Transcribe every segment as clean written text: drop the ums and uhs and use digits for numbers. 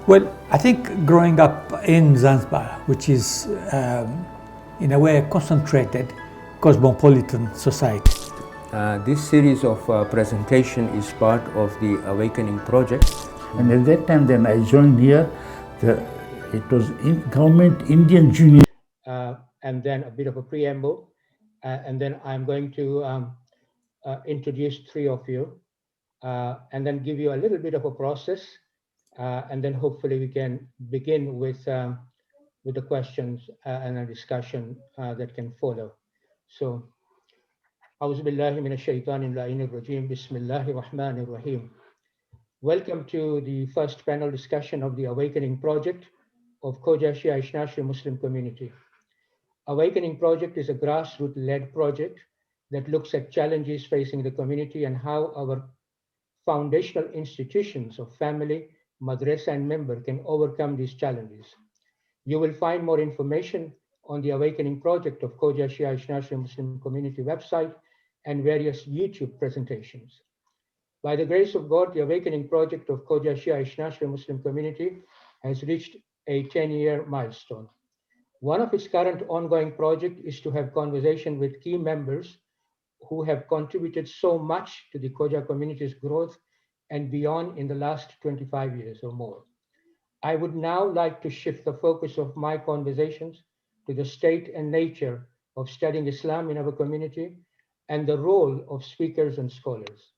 Well, I think growing up in Zanzibar, which is in a way a concentrated cosmopolitan society. This series of presentation is part of the Awakening Project. And at that time, then I joined here. It was Government Indian Junior. And then a bit of a preamble. And then I'm going to introduce three of you and then give you a little bit of a process. And then hopefully we can begin with the questions and a discussion that can follow. So, أعوذ بالله من الشيطان اللعين الرجيم بسم الله الرحمن الرحيم. Welcome to the first panel discussion of the Awakening Project of Khoja Shia Ishnashri Muslim Community. Awakening Project is a grassroots-led project that looks at challenges facing the community and how our foundational institutions of family, madrasa, and member can overcome these challenges. You will find more information on the Awakening Project of Khoja Shia Ishnashri Muslim Community website and various YouTube presentations. By the grace of God, the Awakening Project of Khoja Shia Ishnashri Muslim Community has reached a 10-year milestone. One of its current ongoing projects is to have conversation with key members who have contributed so much to the Khoja community's growth and beyond in the last 25 years or more. I would now like to shift the focus of my conversations to the state and nature of studying Islam in our community and the role of speakers and scholars.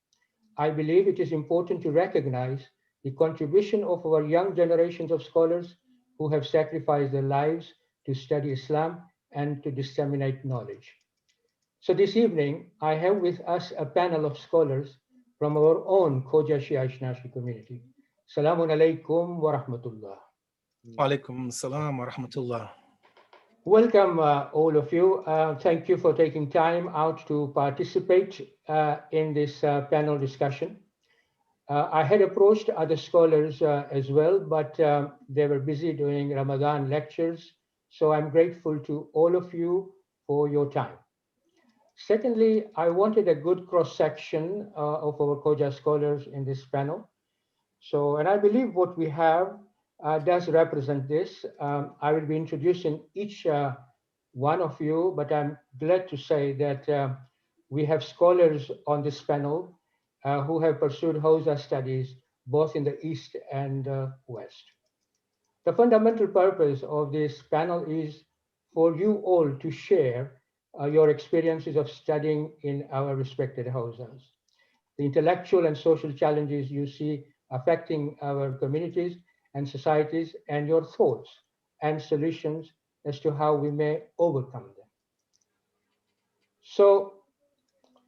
I believe it is important to recognize the contribution of our young generations of scholars who have sacrificed their lives to study Islam and to disseminate knowledge. So this evening, I have with us a panel of scholars from our own Khoja Shia Ishnashri community. Salamun alaikum wa rahmatullah. Wa alaikum salam wa rahmatullah. Welcome all of you. Thank you for taking time out to participate in this panel discussion. I had approached other scholars as well, but they were busy doing Ramadan lectures. So I'm grateful to all of you for your time. Secondly, I wanted a good cross-section of our Khoja scholars in this panel. So, and I believe what we have does represent this. I will be introducing each one of you, but I'm glad to say that we have scholars on this panel who have pursued Hawza studies both in the East and West. The fundamental purpose of this panel is for you all to share your experiences of studying in our respected Hawzas, the intellectual and social challenges you see affecting our communities and societies, and your thoughts and solutions as to how we may overcome them. So,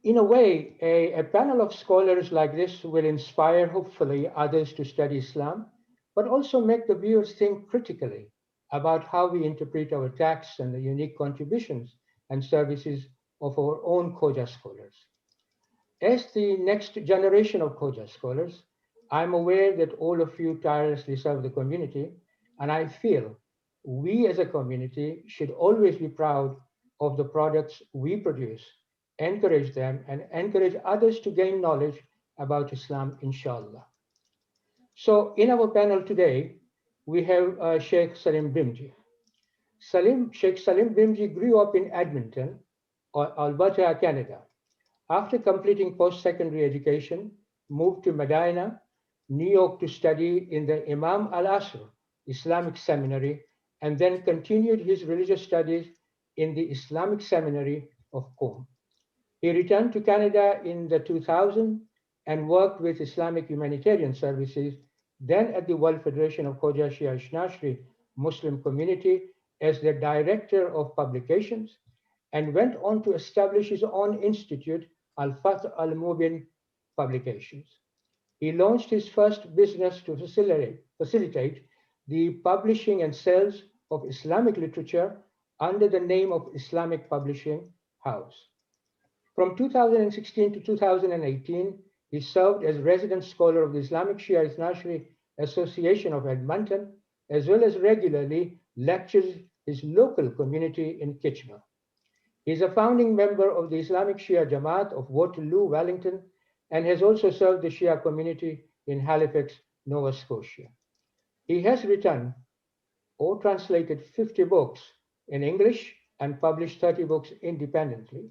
in a way, a panel of scholars like this will inspire, hopefully, others to study Islam, but also make the viewers think critically about how we interpret our texts and the unique contributions and services of our own Khoja scholars. As the next generation of Khoja scholars, I'm aware that all of you tirelessly serve the community, and I feel we as a community should always be proud of the products we produce, encourage them, and encourage others to gain knowledge about Islam, inshallah. So in our panel today, we have Shaykh Saleem Bhimji. Shaykh Saleem Bhimji grew up in Edmonton, Alberta, Canada. After completing post-secondary education, moved to Medina, New York to study in the Imam Al-Asr Islamic Seminary, and then continued his religious studies in the Islamic Seminary of Qum. He returned to Canada in the 2000 and worked with Islamic Humanitarian Services, then at the World Federation of Khoja Shia Ishnashri Muslim Community as the Director of Publications, and went on to establish his own institute, Al-Fath al-Mubin Publications. He launched his first business to facilitate the publishing and sales of Islamic literature under the name of Islamic Publishing House. From 2016 to 2018, he served as resident scholar of the Islamic Shia Ishnashri Association of Edmonton, as well as regularly lectures his local community in Kitchener. He is a founding member of the Islamic Shia Jamaat of Waterloo, Wellington, and has also served the Shia community in Halifax, Nova Scotia. He has written or translated 50 books in English and published 30 books independently.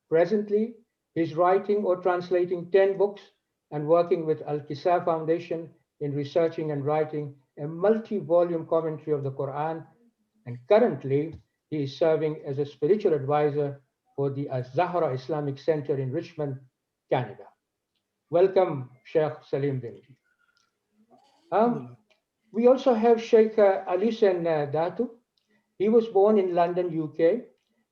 Presently, he's writing or translating 10 books and working with Al-Qisa Foundation in researching and writing a multi-volume commentary of the Quran. And currently, he is serving as a spiritual advisor for the Al-Zahra Islamic Center in Richmond, Canada. Welcome, Shaykh Saleem Bhimji. We also have Shaykh Alisen Datu. He was born in London, UK.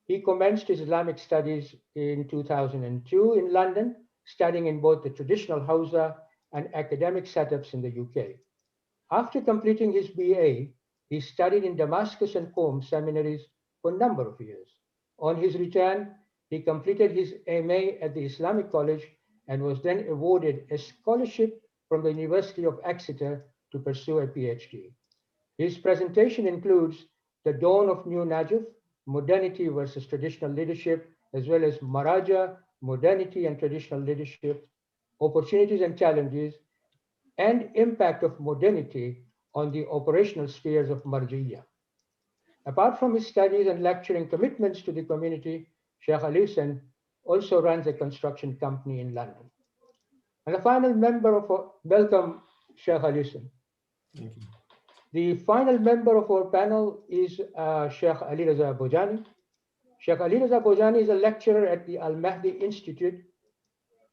He commenced his Islamic studies in 2002 in London, studying in both the traditional Hawza and academic setups in the UK. After completing his BA, he studied in Damascus and Qum seminaries for a number of years. On his return, he completed his MA at the Islamic College and was then awarded a scholarship from the University of Exeter to pursue a PhD. His presentation includes The Dawn of New Najaf, Modernity versus Traditional Leadership, as well as Maraja, Modernity and Traditional Leadership, Opportunities and Challenges, and Impact of Modernity on the Operational Spheres of Marjiyya. Apart from his studies and lecturing commitments to the community, Sheikh Alisen also runs a construction company in London. And the final member of our, welcome, Sheikh Alisen. Thank you. The final member of our panel is Sheikh Ali Raza Bojani. Sheikh Ali Raza Bojani is a lecturer at the Al-Mahdi Institute,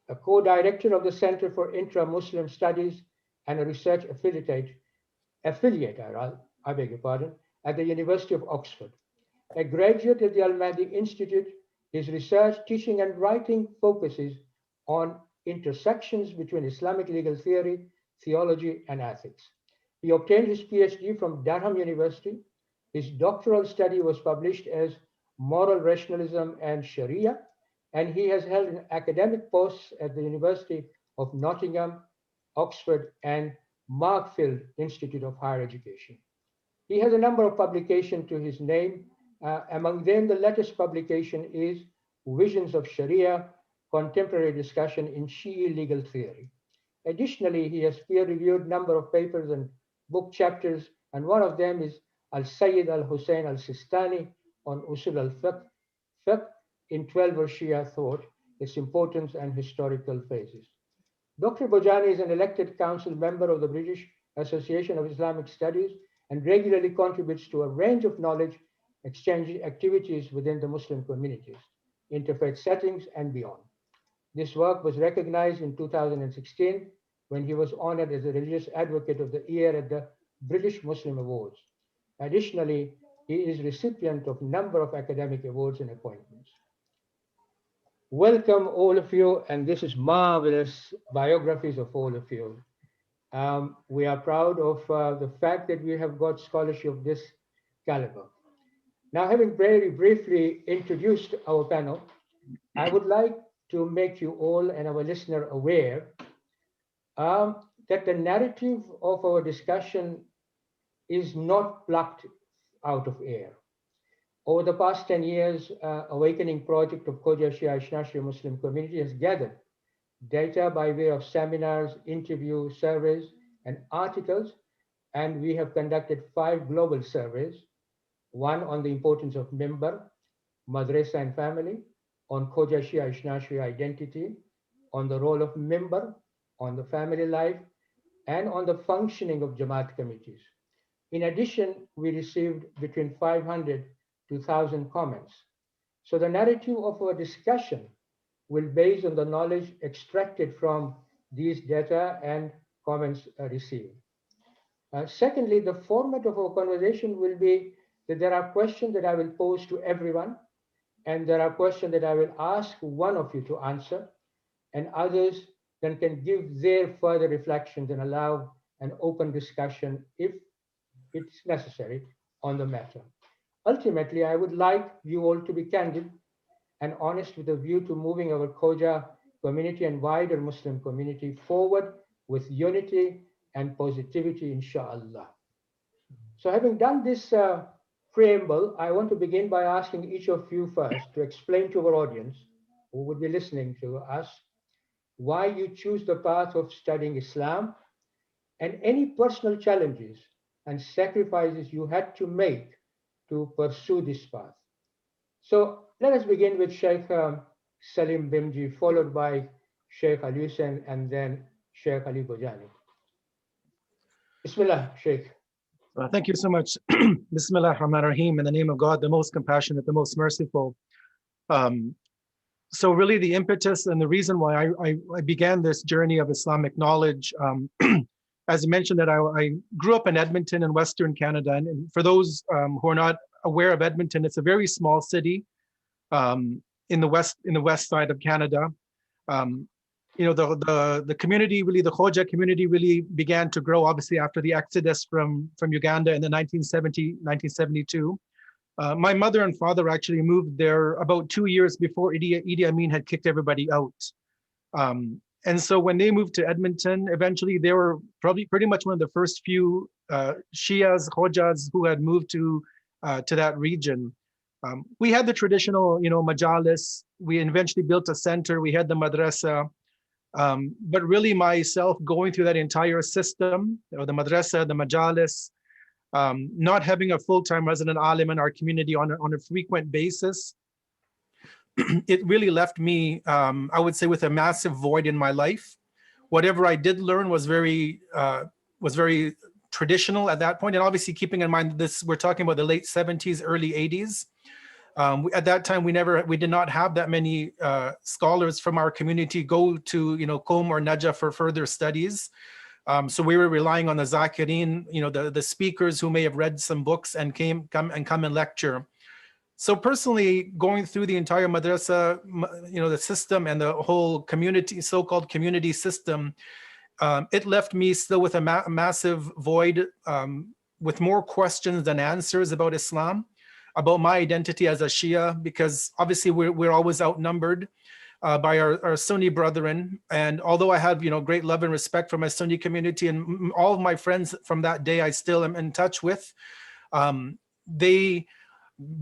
a co-director of the Center for Intra-Muslim Studies, and a research affiliate, I beg your pardon, at the University of Oxford. A graduate at the Al-Mahdi Institute, his research, teaching, and writing focuses on intersections between Islamic legal theory, theology, and ethics. He obtained his PhD from Durham University. His doctoral study was published as Moral Rationalism and Sharia, and he has held academic posts at the University of Nottingham, Oxford, and Markfield Institute of Higher Education. He has a number of publications to his name. Among them, the latest publication is Visions of Sharia, Contemporary Discussion in Shi'i Legal Theory. Additionally, he has peer-reviewed number of papers and book chapters, and one of them is Al-Sayyid Al-Hussein Al-Sistani on Usul al-Fiqh in 12 Shia thought, its importance and historical phases. Dr. Bojani is an elected council member of the British Association of Islamic Studies and regularly contributes to a range of knowledge exchange activities within the Muslim communities, interfaith settings, and beyond. This work was recognized in 2016 when he was honored as a religious advocate of the year at the British Muslim Awards. Additionally, he is recipient of a number of academic awards and appointments. Welcome all of you, and this is marvelous biographies of all of you. We are proud of the fact that we have got scholarship of this caliber. Now, having very briefly introduced our panel, I would like to make you all and our listener aware that the narrative of our discussion is not plucked out of air. Over the past 10 years, Awakening Project of Khoja Shia Ishnashri Muslim Community has gathered data by way of seminars, interviews, surveys, and articles, and we have conducted 5 global surveys, one on the importance of Mimbar, Madrasa and family, on Khoja Shia Ishnashri identity, on the role of Mimbar, on the family life, and on the functioning of Jamaat committees. In addition, we received between 500 to 1,000 comments. So the narrative of our discussion will base on the knowledge extracted from these data and comments received. Secondly, the format of our conversation will be that there are questions that I will pose to everyone, and there are questions that I will ask one of you to answer, and others then can give their further reflections and allow an open discussion if it's necessary on the matter. Ultimately, I would like you all to be candid and honest with a view to moving our Khoja community and wider Muslim community forward with unity and positivity, inshallah. So having done this preamble, I want to begin by asking each of you first to explain to our audience who would be listening to us why you choose the path of studying Islam and any personal challenges and sacrifices you had to make to pursue this path. So let us begin with Shaykh Saleem Bhimji, followed by Shaykh Ali Hussein, and then Shaykh Ali Bojani. Bismillah, Shaykh. Thank you so much. Bismillah ar-Rahman ar-Rahim, in the name of God, the most compassionate, the most merciful. So really the impetus and the reason why I began this journey of Islamic knowledge, as you mentioned, that I grew up in Edmonton in Western Canada. And for those who are not aware of Edmonton, it's a very small city in the west side of Canada. The community, really, the Khoja community really began to grow, obviously, after the exodus from Uganda in the 1972. My mother and father actually moved there about 2 years before Idi Amin had kicked everybody out. And so when they moved to Edmonton, eventually they were probably pretty much one of the first few Shias, Khojas who had moved to that region. We had the traditional, majalis. We eventually built a center. We had the madrasa. But really myself going through that entire system, the madrasa, the majalis, not having a full-time resident alim in our community on a frequent basis, it really left me, I would say, with a massive void in my life. Whatever I did learn was very traditional at that point. And obviously keeping in mind this, we're talking about the late 70s, early 80s. At that time, we did not have that many scholars from our community go to, Qum or Najaf for further studies. So we were relying on the Zakirin, the speakers who may have read some books and come and lecture. So personally, going through the entire madrasa, the system and the whole community, so-called community system, it left me still with a massive void, with more questions than answers about Islam, about my identity as a Shia, because obviously we're always outnumbered by our Sunni brethren. And although I have great love and respect for my Sunni community, and all of my friends from that day I still am in touch with, they,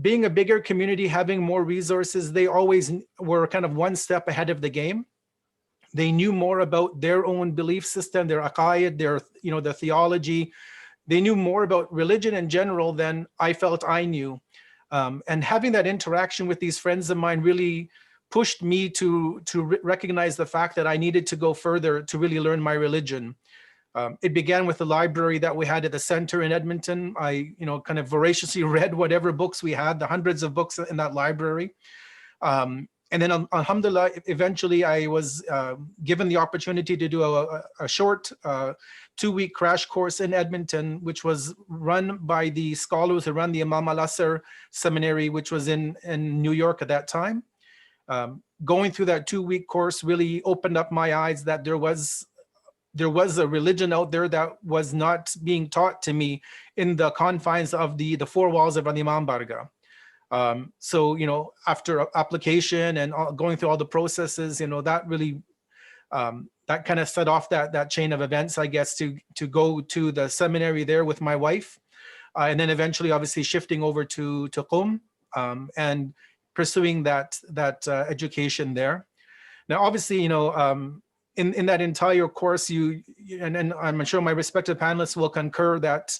being a bigger community, having more resources, they always were kind of one step ahead of the game. They knew more about their own belief system, their aqaid, their theology. They knew more about religion in general than I felt I knew. And having that interaction with these friends of mine really pushed me to recognize the fact that I needed to go further to really learn my religion. It began with the library that we had at the center in Edmonton. I, kind of voraciously read whatever books we had, the hundreds of books in that library. And then alhamdulillah, eventually I was given the opportunity to do a short 2-week crash course in Edmonton, which was run by the scholars who run the Imam Al-Asr seminary, which was in New York at that time. Going through that 2-week course really opened up my eyes that there was a religion out there that was not being taught to me in the confines of the 4 walls of Al-Imam Barga. So, after application and going through all the processes, that really, that kind of set off that chain of events, I guess, to go to the seminary there with my wife. And then eventually, obviously, shifting over to Qum and pursuing that education there. Now, obviously, in that entire course, and I'm sure my respective panelists will concur that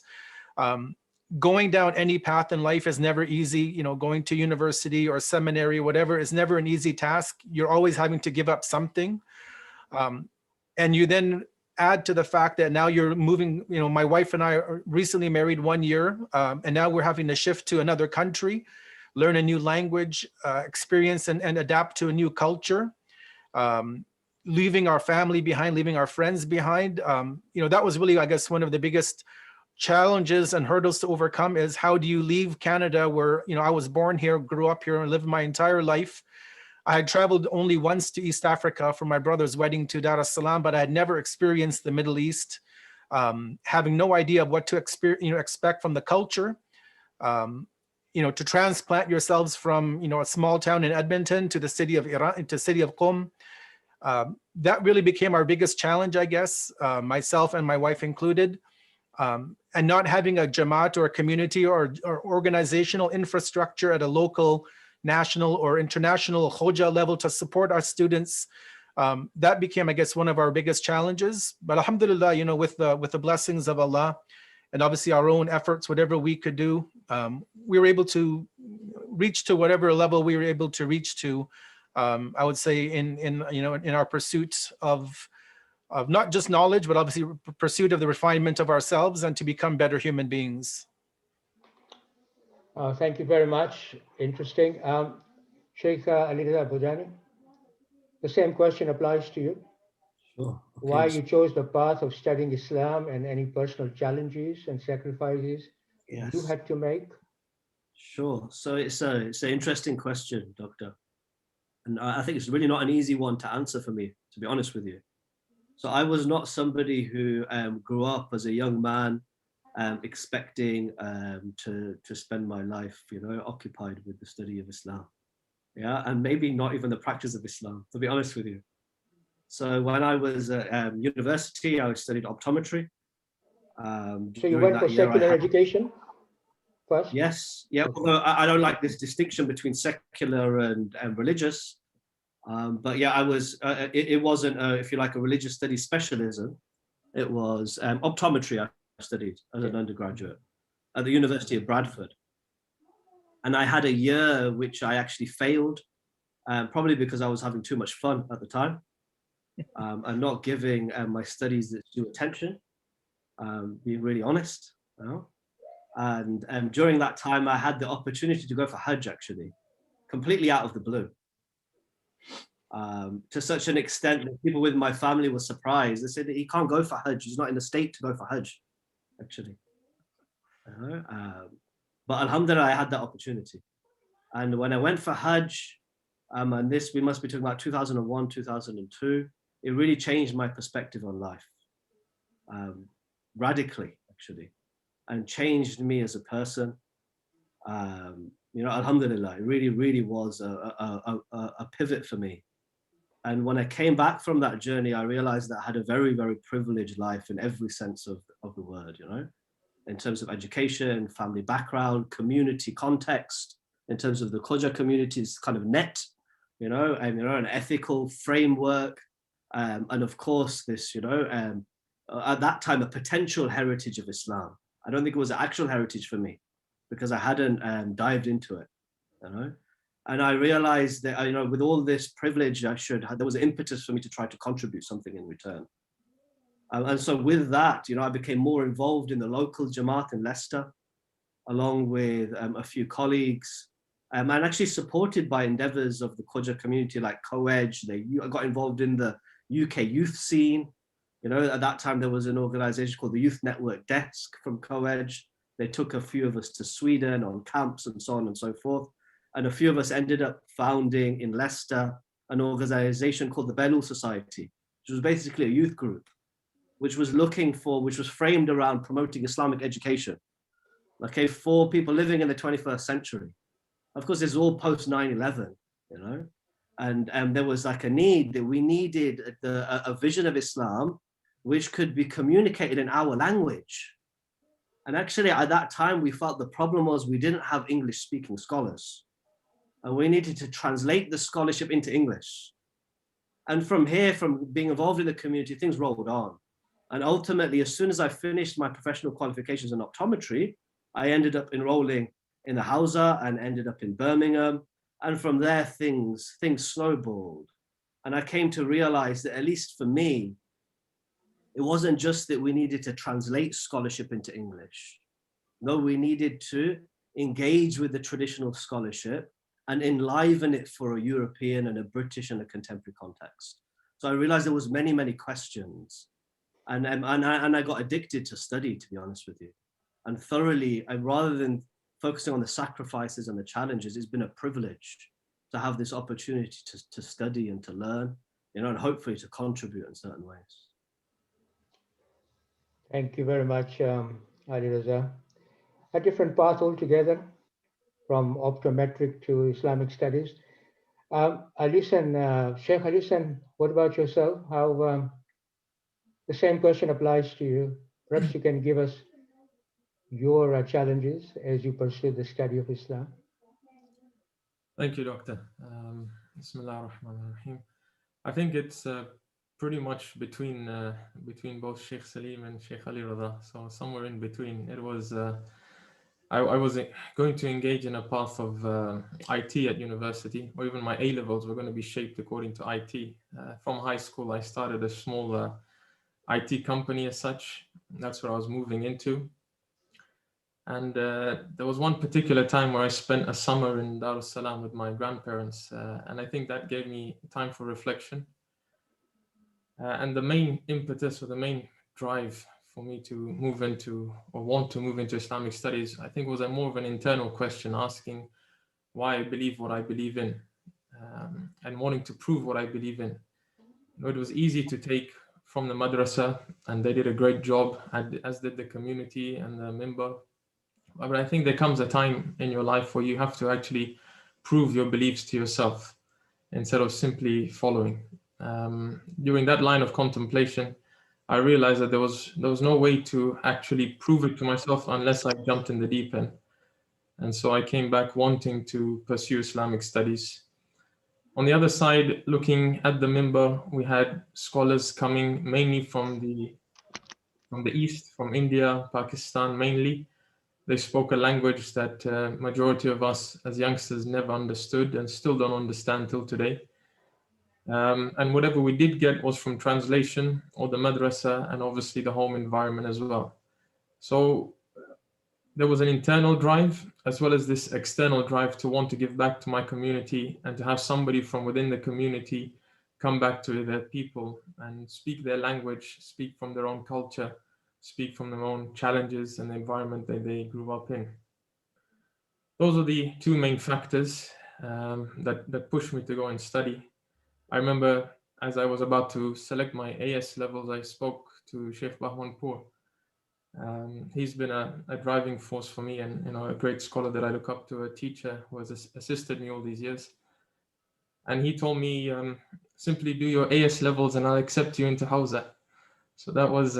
going down any path in life is never easy. Going to university or seminary, whatever, is never an easy task. You're always having to give up something. And you then add to the fact that now you're moving, my wife and I are recently married 1 year, and now we're having to shift to another country, learn a new language, experience and adapt to a new culture. Leaving our family behind, leaving our friends behind. That was really, I guess, one of the biggest challenges and hurdles to overcome is how do you leave Canada where, I was born here, grew up here and lived my entire life. I had traveled only once to East Africa for my brother's wedding to Dar es Salaam, but I had never experienced the Middle East, having no idea of what to expect from the culture. To transplant yourselves from, a small town in Edmonton to the city of Iran, to city of Qum. That really became our biggest challenge, I guess, myself and my wife included. And not having a Jamaat or a community or organizational infrastructure at a local, national or international Khoja level to support our students, that became, I guess, one of our biggest challenges. But alhamdulillah, with the blessings of Allah and obviously our own efforts, whatever we could do, we were able to reach to whatever level we were able to reach to. I would say in our pursuit of not just knowledge, but obviously pursuit of the refinement of ourselves and to become better human beings. Thank you very much. Interesting. Shaykh Ali Reza Bhojani, the same question applies to you. Sure. Okay. Why you chose the path of studying Islam and any personal challenges and sacrifices Yes. you had to make? Sure. So it's an interesting question, Doctor. And I think it's really not an easy one to answer for me, to be honest with you. So I was not somebody who grew up as a young man expecting to spend my life, occupied with the study of Islam. Yeah, and maybe not even the practice of Islam, to be honest with you. So when I was at university, I studied optometry. So you went for secular education first? Yes, yeah. Okay. Although I don't like this distinction between secular and religious. But yeah, I was. It wasn't, if you like, a religious studies specialism. It was optometry. I studied as an undergraduate at the University of Bradford, and I had a year which I actually failed, probably because I was having too much fun at the time. And not giving my studies due attention, being really honest. And during that time, I had the opportunity to go for Hajj, actually, completely out of the blue. To such an extent that people within my family were surprised. They said that he can't go for Hajj. He's not in the state to go for Hajj, actually. But alhamdulillah, I had that opportunity. And when I went for Hajj, and this, we must be talking about 2001, 2002, it really changed my perspective on life, radically, actually, and changed me as a person. Alhamdulillah, it really, really was a pivot for me. And when I came back from that journey, I realized that I had a very, very privileged life in every sense of the word, in terms of education, family background, community context, in terms of the Khoja community's kind of net, an ethical framework. And of course, this, at that time, a potential heritage of Islam. I don't think it was an actual heritage for me because I hadn't dived into it, And I realized that, with all this privilege, there was an impetus for me to try to contribute something in return. And so with that, I became more involved in the local Jamaat in Leicester, along with a few colleagues, and actually supported by endeavors of the Khoja community like Co-Edge. I got involved in the UK youth scene. At that time, there was an organization called the Youth Network Desk from Co-Edge. They took a few of us to Sweden on camps and so on and so forth. And a few of us ended up founding in Leicester an organization called the Belul Society, which was basically a youth group, which was framed around promoting Islamic education, okay, for people living in the 21st century. Of course, it's all post 9/11, and there was like a need that we needed a vision of Islam which could be communicated in our language. And actually, at that time, we felt the problem was we didn't have English-speaking scholars, and we needed to translate the scholarship into English. And from here, from being involved in the community, things rolled on. And ultimately, as soon as I finished my professional qualifications in optometry, I ended up enrolling in the Hawza and ended up in Birmingham. And from there, things snowballed. And I came to realize that, at least for me, it wasn't just that we needed to translate scholarship into English. No, we needed to engage with the traditional scholarship and enliven it for a European and a British and a contemporary context. So I realized there was many, many questions. And I got addicted to study, to be honest with you. And thoroughly, rather than focusing on the sacrifices and the challenges, it's been a privilege to have this opportunity to study and to learn, and hopefully to contribute in certain ways. Thank you very much, Ali Reza. A different path altogether, from optometric to Islamic studies. Sheikh Alisan, what about yourself? How the same question applies to you. Perhaps you can give us your challenges as you pursue the study of Islam. Thank you, Doctor. Bismillah ar-Rahman ar-Rahim. I think it's pretty much between both Sheikh Saleem and Sheikh Ali Rada, so somewhere in between. It was I was going to engage in a path of IT at university, or even my A-levels were going to be shaped according to IT. From high school, I started a small IT company as such. That's what I was moving into. And there was one particular time where I spent a summer in Dar es Salaam with my grandparents, and I think that gave me time for reflection. And the main impetus, or the main drive for me to move into, or want to move into Islamic studies, I think was a more of an internal question, asking why I believe what I believe in, and wanting to prove what I believe in. It was easy to take from the madrasa, and they did a great job, as did the community and the member. But I think there comes a time in your life where you have to actually prove your beliefs to yourself instead of simply following. During that line of contemplation, I realized that there was no way to actually prove it to myself unless I jumped in the deep end. And so I came back wanting to pursue Islamic studies. On the other side, looking at the member, we had scholars coming mainly from the East, from India, Pakistan mainly. They spoke a language that majority of us as youngsters never understood and still don't understand till today. And whatever we did get was from translation or the madrasa, and obviously the home environment as well. So there was an internal drive as well as this external drive to want to give back to my community, and to have somebody from within the community come back to their people and speak their language, speak from their own culture, speak from their own challenges and the environment that they grew up in. Those are the two main factors that pushed me to go and study. I remember as I was about to select my AS levels, I spoke to Sheikh Bahmanpur. He's been a driving force for me, and a great scholar that I look up to, a teacher who has assisted me all these years. And he told me, simply do your AS levels and I'll accept you into Hawza. So that was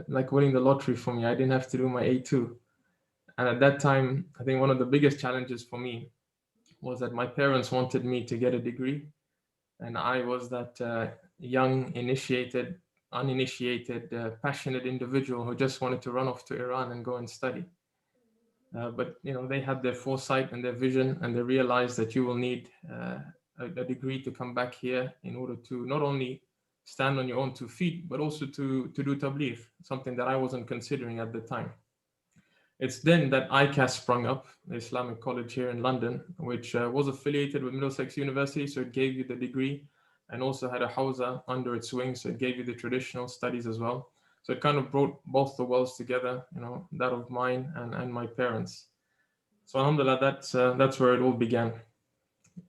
like winning the lottery for me. I didn't have to do my A2. And at that time, I think one of the biggest challenges for me was that my parents wanted me to get a degree. And I was that young, uninitiated, passionate individual who just wanted to run off to Iran and go and study. But they had their foresight and their vision, and they realized that you will need a degree to come back here in order to not only stand on your own 2 feet, but also to do tabligh, something that I wasn't considering at the time. It's then that ICAS sprung up, the Islamic College here in London, which was affiliated with Middlesex University, so it gave you the degree, and also had a Hawza under its wing, so it gave you the traditional studies as well. So it kind of brought both the worlds together, that of mine and my parents. So alhamdulillah, that's where it all began.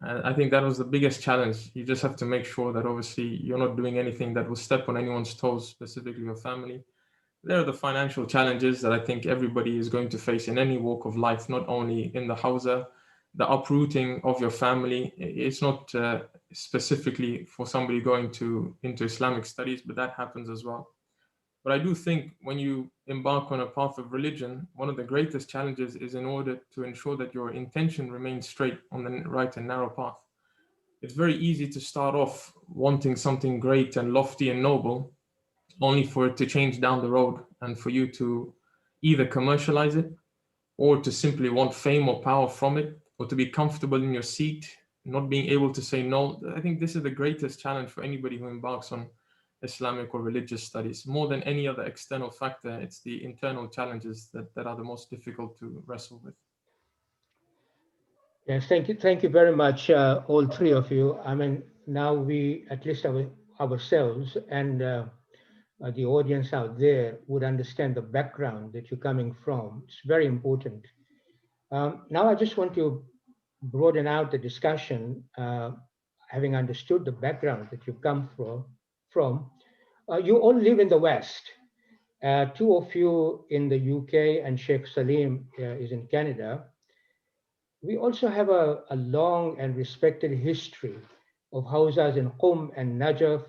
I think that was the biggest challenge. You just have to make sure that obviously you're not doing anything that will step on anyone's toes, specifically your family. There are the financial challenges that I think everybody is going to face in any walk of life, not only in the Hawza. The uprooting of your family, it's not specifically for somebody going into Islamic studies, but that happens as well. But I do think when you embark on a path of religion, one of the greatest challenges is in order to ensure that your intention remains straight on the right and narrow path. It's very easy to start off wanting something great and lofty and noble, only for it to change down the road and for you to either commercialize it, or to simply want fame or power from it, or to be comfortable in your seat, not being able to say no. I think this is the greatest challenge for anybody who embarks on Islamic or religious studies. More than any other external factor, it's the internal challenges that are the most difficult to wrestle with. Yes, thank you very much, all three of you. I mean, now we, at least ourselves and the audience out there, would understand the background that you're coming from. It's very important. Now I just want to broaden out the discussion, having understood the background that you've come from. You all live in the West. Two of you in the UK, and Sheikh Saleem is in Canada. We also have a long and respected history of hawzas in Qum and Najaf,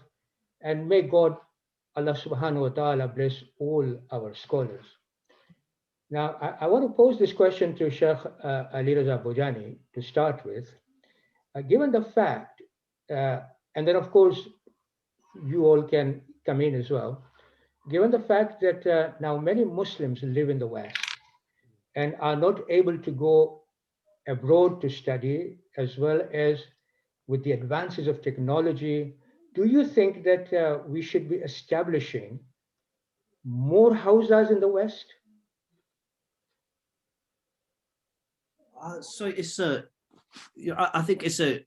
and may God, Allah subhanahu wa ta'ala, bless all our scholars. Now, I want to pose this question to Sheikh Ali Raza Bojani to start with. Given the fact, and then of course, you all can come in as well. Given the fact that now many Muslims live in the West and are not able to go abroad to study, as well as with the advances of technology, do you think that we should be establishing more hawzas in the West? So it's a, I think it's a,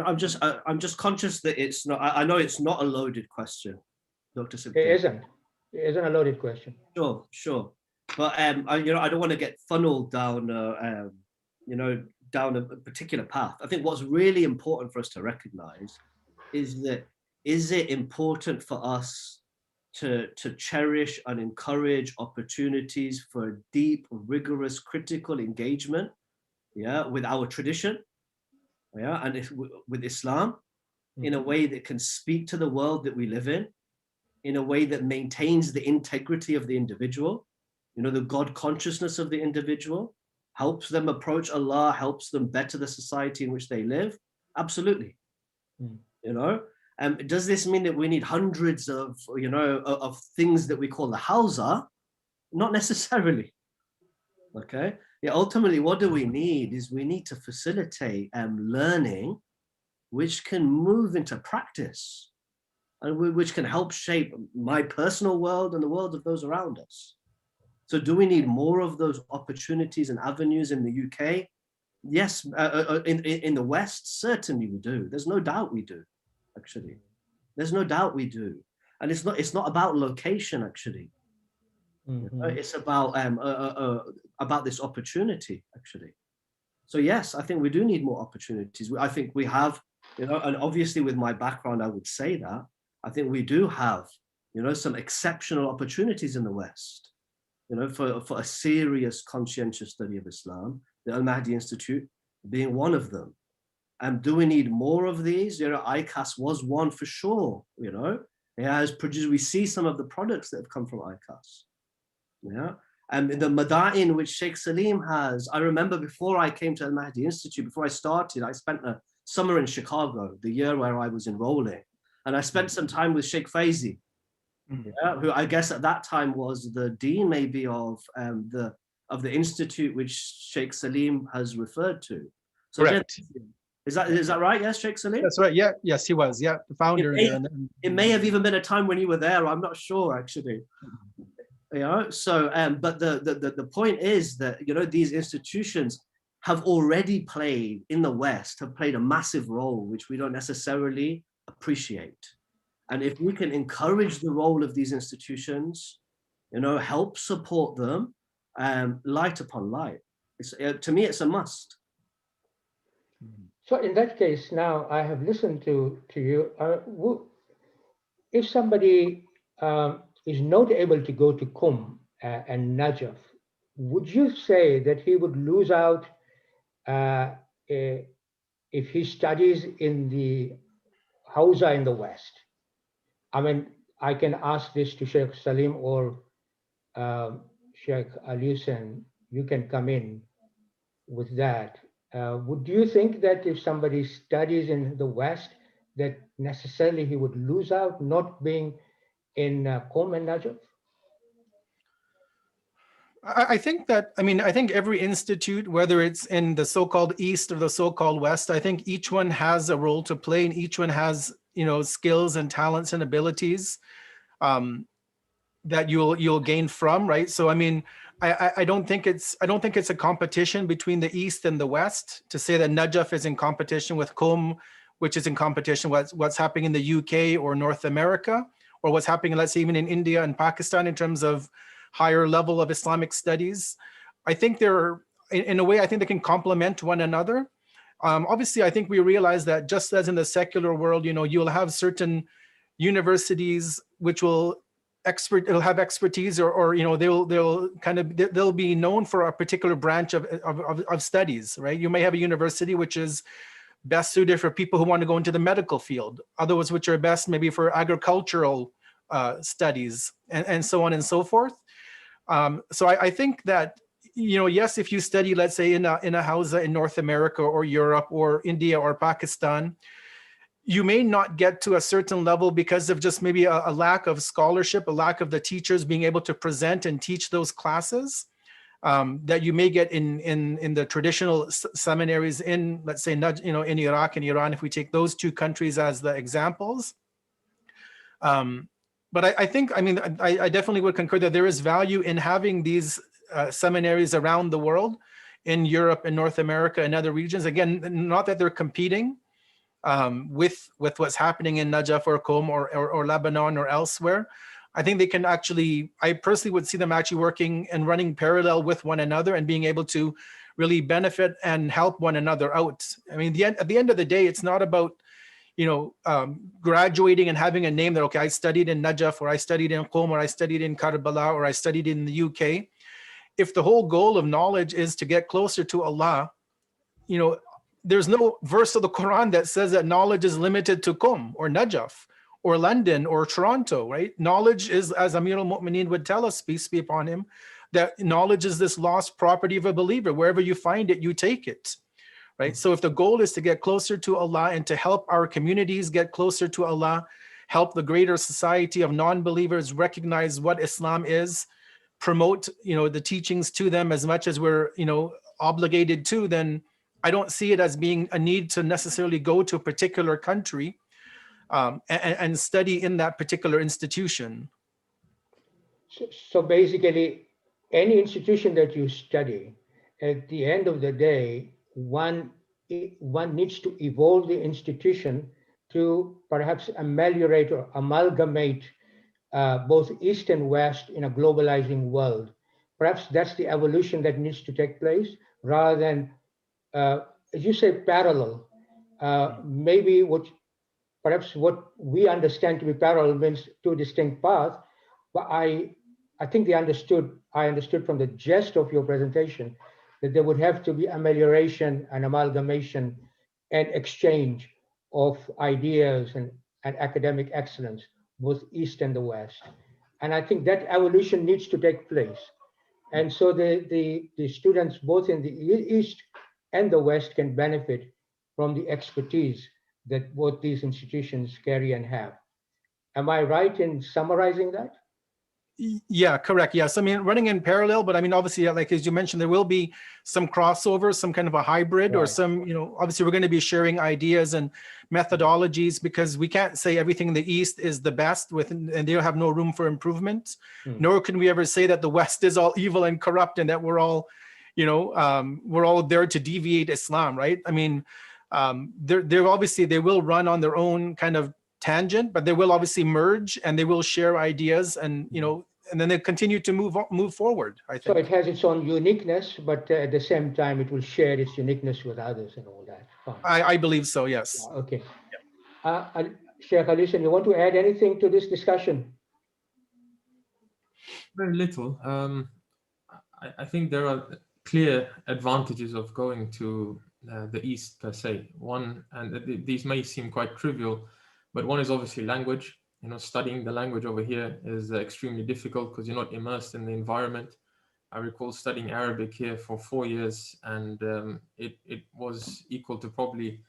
I'm just conscious that it's not, I know it's not a loaded question, Dr. Simkin. It isn't. It isn't a loaded question. Sure. But I don't want to get funneled down, down a particular path. I think what's really important for us to recognize is that, is it important for us to cherish and encourage opportunities for deep, rigorous, critical engagement, with our tradition, and with Islam, in a way that can speak to the world that we live in a way that maintains the integrity of the individual, the God consciousness of the individual, helps them approach Allah, helps them better the society in which they live? Absolutely. Does this mean that we need hundreds of, of things that we call the Hawza? Not necessarily. Okay. Yeah. Ultimately, what do we need is we need to facilitate learning, which can move into practice, and which can help shape my personal world and the world of those around us. So, do we need more of those opportunities and avenues in the UK? Yes. In the West, certainly we do. There's no doubt we do. Actually, there's no doubt we do, and it's not about location. Actually, it's about this opportunity. Actually, so yes, I think we do need more opportunities. I think we have, and obviously with my background, I would say that I think we do have, some exceptional opportunities in the West, for a serious, conscientious study of Islam. The Al-Mahdi Institute being one of them. And do we need more of these? ICAS was one for sure. It has produced. We see some of the products that have come from ICAS. And the Mada'in which Sheikh Saleem has. I remember before I came to Al-Mahdi Institute, before I started, I spent a summer in Chicago, the year where I was enrolling, and I spent some time with Sheikh Faizi, who I guess at that time was the dean maybe of the institute which Sheikh Saleem has referred to. So correct. Is that right? Yes, Sheikh Saleem? That's right. Yeah. Yes, he was. Yeah, the founder. It may have even been a time when you were there. I'm not sure, actually. So, but the point is that, these institutions have already played in the West, have played a massive role, which we don't necessarily appreciate. And if we can encourage the role of these institutions, help support them, light upon light. To me, it's a must. So in that case, now I have listened to you. If somebody is not able to go to Qum and Najaf, would you say that he would lose out if he studies in the Hawza in the West? I mean, I can ask this to Sheikh Saleem or Sheikh Al-Hussein. You can come in with that. Would you think that if somebody studies in the West, that necessarily he would lose out not being in Qum and Najaf? I think that, I think every institute, whether it's in the so-called East or the so-called West, I think each one has a role to play, and each one has, skills and talents and abilities that you'll gain from, right? So, I don't think it's a competition between the East and the West to say that Najaf is in competition with Qum, which is in competition with what's happening in the UK or North America, or what's happening, let's say, even in India and Pakistan in terms of higher level of Islamic studies. I think in a way, I think they can complement one another. Obviously, I think we realize that just as in the secular world, you'll have certain universities which will have expertise, or they'll be known for a particular branch of studies, right? You may have a university which is best suited for people who want to go into the medical field, others which are best maybe for agricultural studies, and so on and so forth. So I think that, yes, if you study, let's say in a Hawza in North America or Europe or India or Pakistan, you may not get to a certain level because of just maybe a lack of scholarship, a lack of the teachers being able to present and teach those classes that you may get in the traditional seminaries in, let's say, in Iraq and Iran, if we take those two countries as the examples. But I think, I mean, I definitely would concur that there is value in having these seminaries around the world, in Europe and North America and other regions. Again, not that they're competing with what's happening in Najaf or Qum or Lebanon or elsewhere. I think they can actually, I personally would see them actually working and running parallel with one another and being able to really benefit and help one another out. I mean, at the end of the day, it's not about, graduating and having a name that, okay, I studied in Najaf, or I studied in Qum, or I studied in Karbala, or I studied in the UK. If the whole goal of knowledge is to get closer to Allah, there's no verse of the Quran that says that knowledge is limited to Qum or Najaf or London or Toronto, right? Knowledge is, as Amir al-Mu'mineen would tell us, peace be upon him, that knowledge is this lost property of a believer. Wherever you find it, you take it, right? So if the goal is to get closer to Allah and to help our communities get closer to Allah, help the greater society of non-believers recognize what Islam is, promote, the teachings to them as much as we're, obligated to, then I don't see it as being a need to necessarily go to a particular country and study in that particular institution. So basically, any institution that you study, at the end of the day, one needs to evolve the institution to perhaps ameliorate or amalgamate both East and West in a globalizing world. Perhaps that's the evolution that needs to take place, rather than, as you say, parallel. Maybe perhaps what we understand to be parallel means two distinct paths, but I think I understood from the gist of your presentation that there would have to be amelioration and amalgamation and exchange of ideas and academic excellence, both East and the West. And I think that evolution needs to take place. And so the students both in the East and the West can benefit from the expertise that both these institutions carry and have. Am I right in summarizing that? Yeah, correct. Yes. I mean, running in parallel, but I mean, obviously, like, as you mentioned, there will be some crossover, some kind of a hybrid, right, or some, obviously we're going to be sharing ideas and methodologies, because we can't say everything in the East is the best and they have no room for improvement. Nor can we ever say that the West is all evil and corrupt and that we're all, we're all there to deviate Islam, right? I mean, they're obviously, they will run on their own kind of tangent, but they will obviously merge and they will share ideas, and and then they continue to move forward, I think. So it has its own uniqueness, but at the same time it will share its uniqueness with others and all that. I believe so, yes. Yeah, okay. Shaykh Ali, you want to add anything to this discussion? Very little. I think there are clear advantages of going to the East per se. One, and these may seem quite trivial, but one is obviously language. Studying the language over here is extremely difficult because you're not immersed in the environment. I recall studying Arabic here for 4 years, and it was equal to probably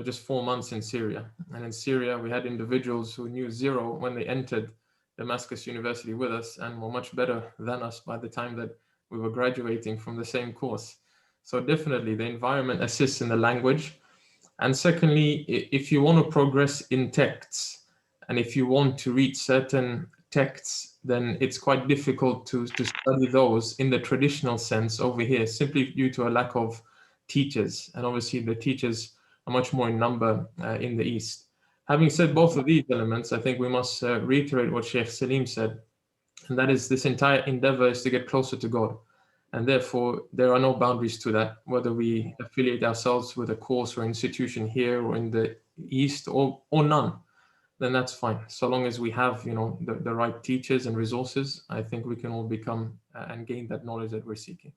just 4 months in Syria. And in Syria, we had individuals who knew zero when they entered Damascus University with us and were much better than us by the time that we were graduating from the same course. So definitely the environment assists in the language. And secondly, if you want to progress in texts, and if you want to read certain texts, then it's quite difficult to study those in the traditional sense over here, simply due to a lack of teachers. And obviously the teachers are much more in number in the East. Having said both of these elements, I think we must reiterate what Shaykh Saleem said, and that is this entire endeavor is to get closer to God. And therefore, there are no boundaries to that, whether we affiliate ourselves with a course or institution here or in the East or none, then that's fine. So long as we have, the right teachers and resources, I think we can all become and gain that knowledge that we're seeking.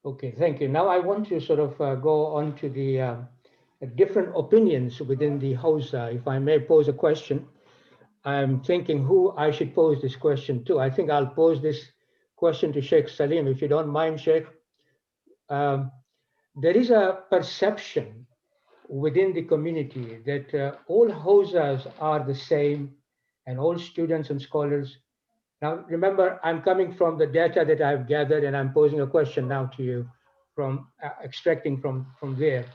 Okay, thank you. Now I want to sort of go on to the different opinions within the Hawza. If I may pose a question, I'm thinking who I should pose this question to. I think I'll pose this question to Shaykh Saleem, if you don't mind, Shaykh. There is a perception within the community that all hawzas are the same and all students and scholars. Now, remember, I'm coming from the data that I've gathered and I'm posing a question now to you from extracting from there.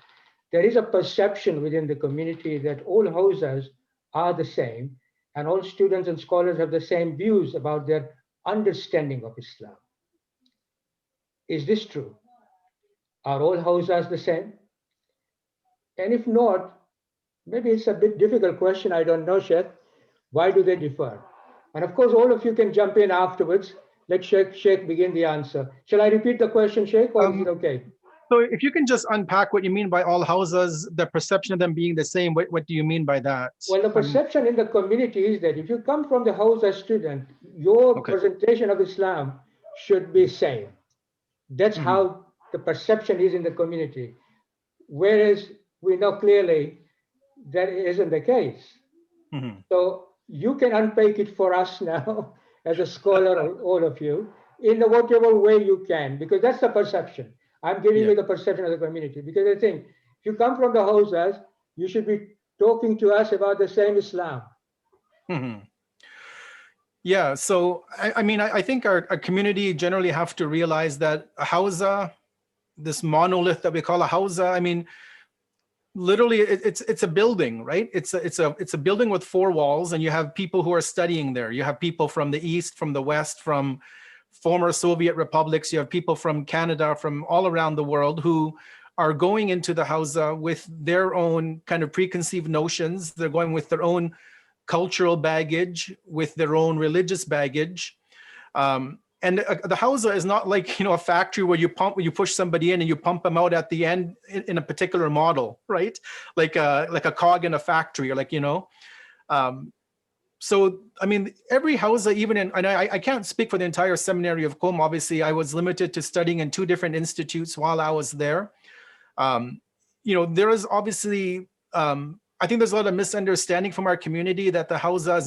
There is a perception within the community that all hawzas are the same and all students and scholars have the same views about their understanding of Islam. Is this true? Are all hawzas the same? And if not, maybe it's a bit difficult question, I don't know, Shaykh. Why do they differ? And of course, all of you can jump in afterwards. Let Shaykh begin the answer. Shall I repeat the question, Shaykh, or is it okay? So if you can just unpack what you mean by all hawzas, the perception of them being the same, what do you mean by that? Well, the perception in the community is that if you come from the hawza student, your presentation of Islam should be same. That's how the perception is in the community. Whereas we know clearly that isn't the case. So you can unpack it for us now as a scholar, all of you, in whatever way you can, because that's the perception. I'm giving you the perception of the community, because I think if you come from the hawzas, you should be talking to us about the same Islam. Yeah, so I mean, I think our community generally have to realize that a hawza, this monolith that we call a hawza, I mean, literally it's a building, right? It's a building with 4 walls, and you have people who are studying there. You have people from the East, from the West, from former Soviet republics. You have people from Canada, from all around the world who are going into the hawza with their own kind of preconceived notions. They're going with their own cultural baggage, with their own religious baggage. And the hawza is not like, you know, a factory where you push somebody in and you pump them out at the end in a particular model, right? Like a cog in a factory, or like, you know. So, I mean, every hawza, even in, and I can't speak for the entire seminary of Qum. Obviously, I was limited to studying in 2 different institutes while I was there. You know, there is obviously, I think there's a lot of misunderstanding from our community that the hawza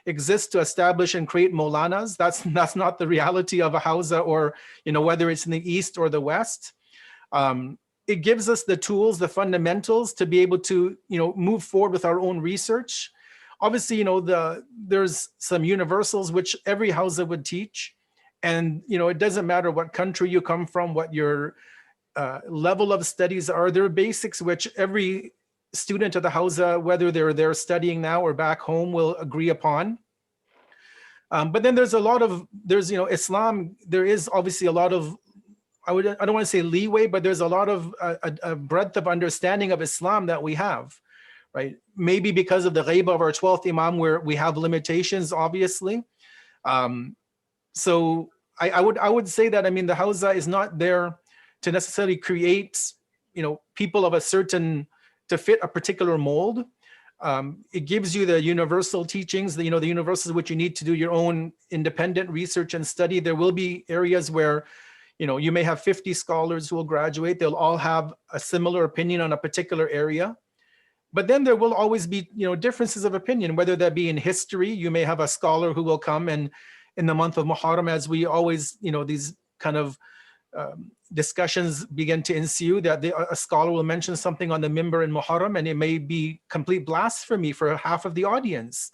exists to establish and create Maulanas. That's not the reality of a hawza, or, you know, whether it's in the East or the West. It gives us the tools, the fundamentals to be able to, you know, move forward with our own research. Obviously, you know, there's some universals which every hawza would teach. And, you know, it doesn't matter what country you come from, what your level of studies are. There are basics which every student of the hawza, whether they're there studying now or back home, will agree upon. But then there's you know, Islam, there is obviously a lot of, I don't want to say leeway, but there's a lot of a breadth of understanding of Islam that we have, right? Maybe because of the ghaiba of our 12th Imam, where we have limitations, obviously. So I would say that, I mean, the hawza is not there to necessarily create, you know, people of a certain, to fit a particular mold. It gives you the universal teachings, the universals which you need to do your own independent research and study. There will be areas where, you know, you may have 50 scholars who will graduate. They'll all have a similar opinion on a particular area. But then there will always be, you know, differences of opinion, whether that be in history. You may have a scholar who will come, and in the month of Muharram, as we always, you know, these kind of discussions begin to ensue, that a scholar will mention something on the mimbar in Muharram, and it may be complete blasphemy for half of the audience.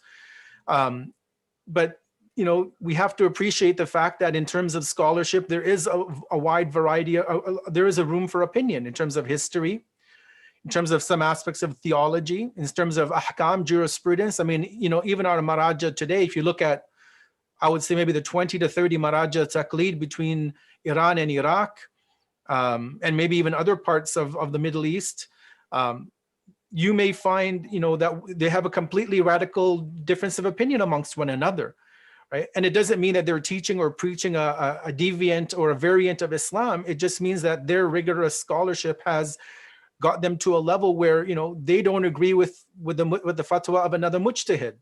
But, you know, we have to appreciate the fact that in terms of scholarship, there is a wide variety, there is a room for opinion in terms of history, in terms of some aspects of theology, in terms of ahkam, jurisprudence. I mean, you know, even our maraja today, if you look at, I would say maybe the 20 to 30 maraja taqleed between Iran and Iraq, and maybe even other parts of the Middle East, you may find, you know, that they have a completely radical difference of opinion amongst one another, right? And it doesn't mean that they're teaching or preaching a deviant or a variant of Islam. It just means that their rigorous scholarship has got them to a level where, you know, they don't agree with the fatwa of another mujtahid,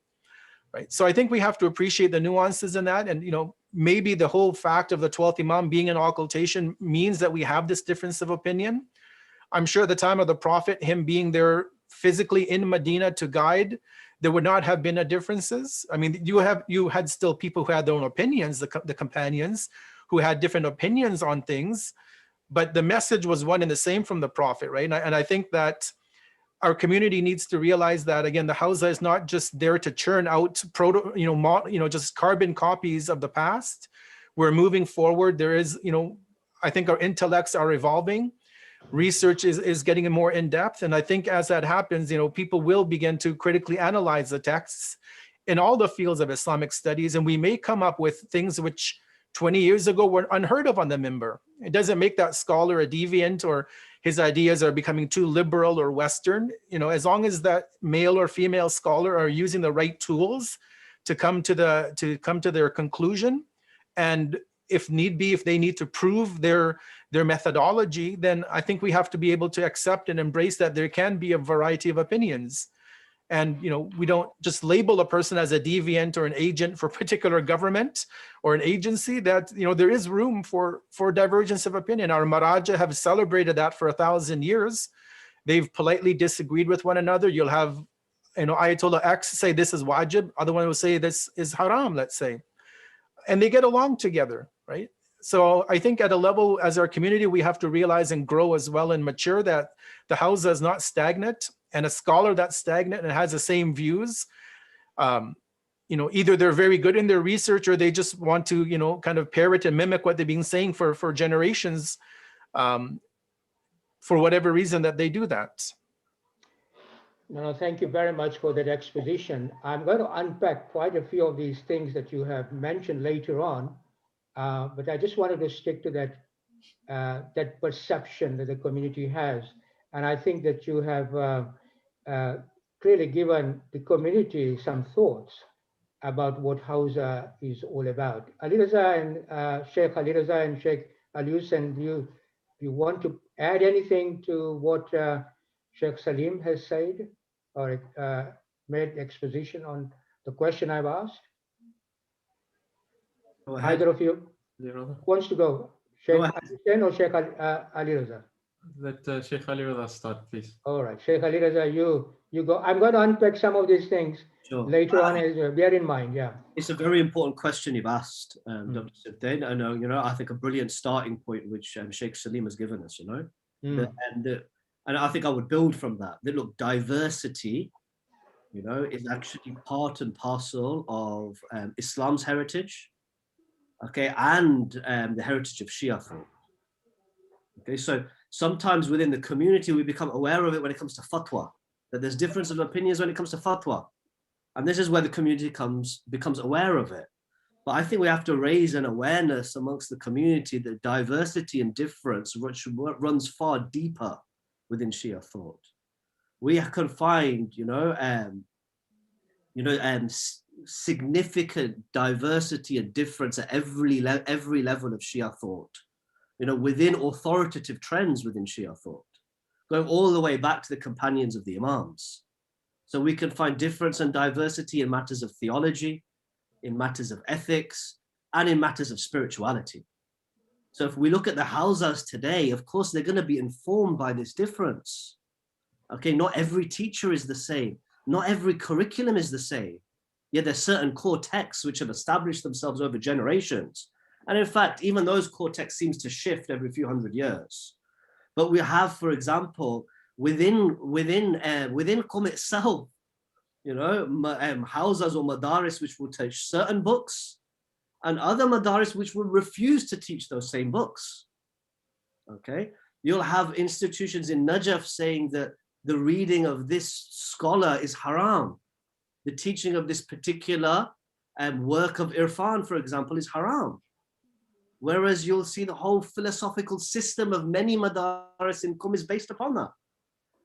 right? So I think we have to appreciate the nuances in that. And, you know, maybe the whole fact of the 12th Imam being in occultation means that we have this difference of opinion. I'm sure at the time of the Prophet, him being there physically in Medina to guide, there would not have been a differences. I mean, you had still people who had their own opinions, the companions who had different opinions on things, but the message was one and the same from the Prophet, right? And I think that our community needs to realize that, again, the Hawza is not just there to churn out just carbon copies of the past. We're moving forward. There is, I think our intellects are evolving. Research is getting more in depth. And I think as that happens, people will begin to critically analyze the texts in all the fields of Islamic studies. And we may come up with things which 20 years ago were unheard of on the minbar. It doesn't make that scholar a deviant or his ideas are becoming too liberal or Western. As long as that male or female scholar are using the right tools to come to their conclusion, and if need be, if they need to prove their methodology, then I think we have to be able to accept and embrace that there can be a variety of opinions. And we don't just label a person as a deviant or an agent for a particular government or an agency. That there is room for divergence of opinion. Our maraji have celebrated that for 1,000 years. They've politely disagreed with one another. You'll have Ayatollah X say this is wajib, other one will say this is haram, let's say, and they get along together, right? So I think at a level as our community, we have to realize and grow as well and mature that the Hawza is not stagnant, and a scholar that's stagnant and has the same views, either they're very good in their research or they just want to, kind of parrot and mimic what they've been saying for generations, for whatever reason that they do that. No, thank you very much for that exposition. I'm going to unpack quite a few of these things that you have mentioned later on, but I just wanted to stick to that perception that the community has. And I think that you have clearly given the community some thoughts about what Hawza is all about. Ali Raza and Sheikh Ali Raza and Sheikh Ali Hussein, do you want to add anything to what Sheikh Saleem has said or made exposition on the question I've asked? Either of you wants to go? Sheikh Ali Hussein or Sheikh Ali Raza? Let Sheikh Ali Raza start, please. All right, Sheikh Ali Raza, you go. I'm going to unpack some of these things later on. Bear in mind, yeah. It's a very important question you've asked, Dr. Sibtain. I know, I think a brilliant starting point which Sheikh Saleem has given us, and I think I would build from that. Look, diversity, is actually part and parcel of Islam's heritage, okay, and the heritage of Shia thought. Okay, so sometimes within the community, we become aware of it when it comes to fatwa, that there's difference of opinions when it comes to fatwa. And this is where the community becomes aware of it. But I think we have to raise an awareness amongst the community that diversity and difference, which runs far deeper within Shia thought. We can find, significant diversity and difference at every level of Shia thought. Within authoritative trends within Shia thought, going all the way back to the companions of the Imams. So we can find difference and diversity in matters of theology, in matters of ethics, and in matters of spirituality. So if we look at the Hawzas today, of course, they're going to be informed by this difference. Okay, not every teacher is the same. Not every curriculum is the same. Yet there's certain core texts which have established themselves over generations. And in fact, even those core texts seems to shift every few hundred years. But we have, for example, within Qum itself, Hawzas or madaris which will teach certain books, and other madaris which will refuse to teach those same books. Okay, you'll have institutions in Najaf saying that the reading of this scholar is haram. The teaching of this particular work of Irfan, for example, is haram. Whereas you'll see the whole philosophical system of many madaris in Qum is based upon that.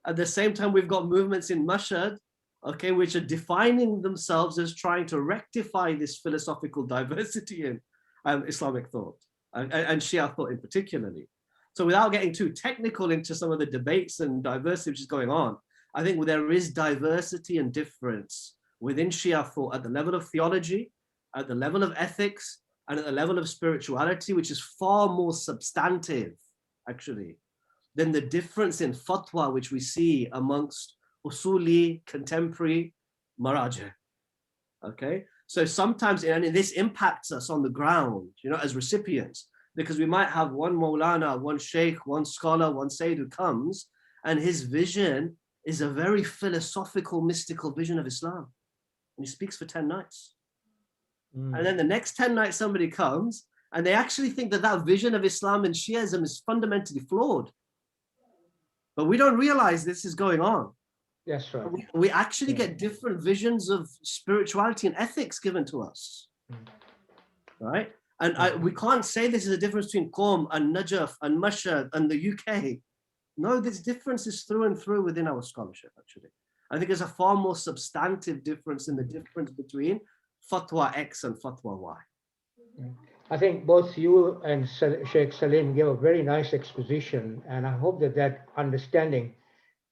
At the same time, we've got movements in Mashhad, okay, which are defining themselves as trying to rectify this philosophical diversity in Islamic thought and Shia thought in particularly. So without getting too technical into some of the debates and diversity which is going on, I think there is diversity and difference within Shia thought at the level of theology, at the level of ethics, and at the level of spirituality, which is far more substantive, actually, than the difference in fatwa which we see amongst usuli, contemporary maraji. Okay, so sometimes, and this impacts us on the ground, as recipients. because we might have one Maulana, one Shaykh, one scholar, one Sayyid who comes, and his vision is a very philosophical, mystical vision of Islam. And he speaks for 10 nights. And then the next 10 nights, somebody comes and they actually think that that vision of Islam and Shiaism is fundamentally flawed. But we don't realize this is going on. Yes, right. We actually get different visions of spirituality and ethics given to us. Right? And we can't say this is a difference between Qum and Najaf and Mashhad and the UK. No, this difference is through and through within our scholarship, actually. I think there's a far more substantive difference in the difference between Fatwa X and Fatwa Y. I think both you and Shaykh Saleem gave a very nice exposition, and I hope that that understanding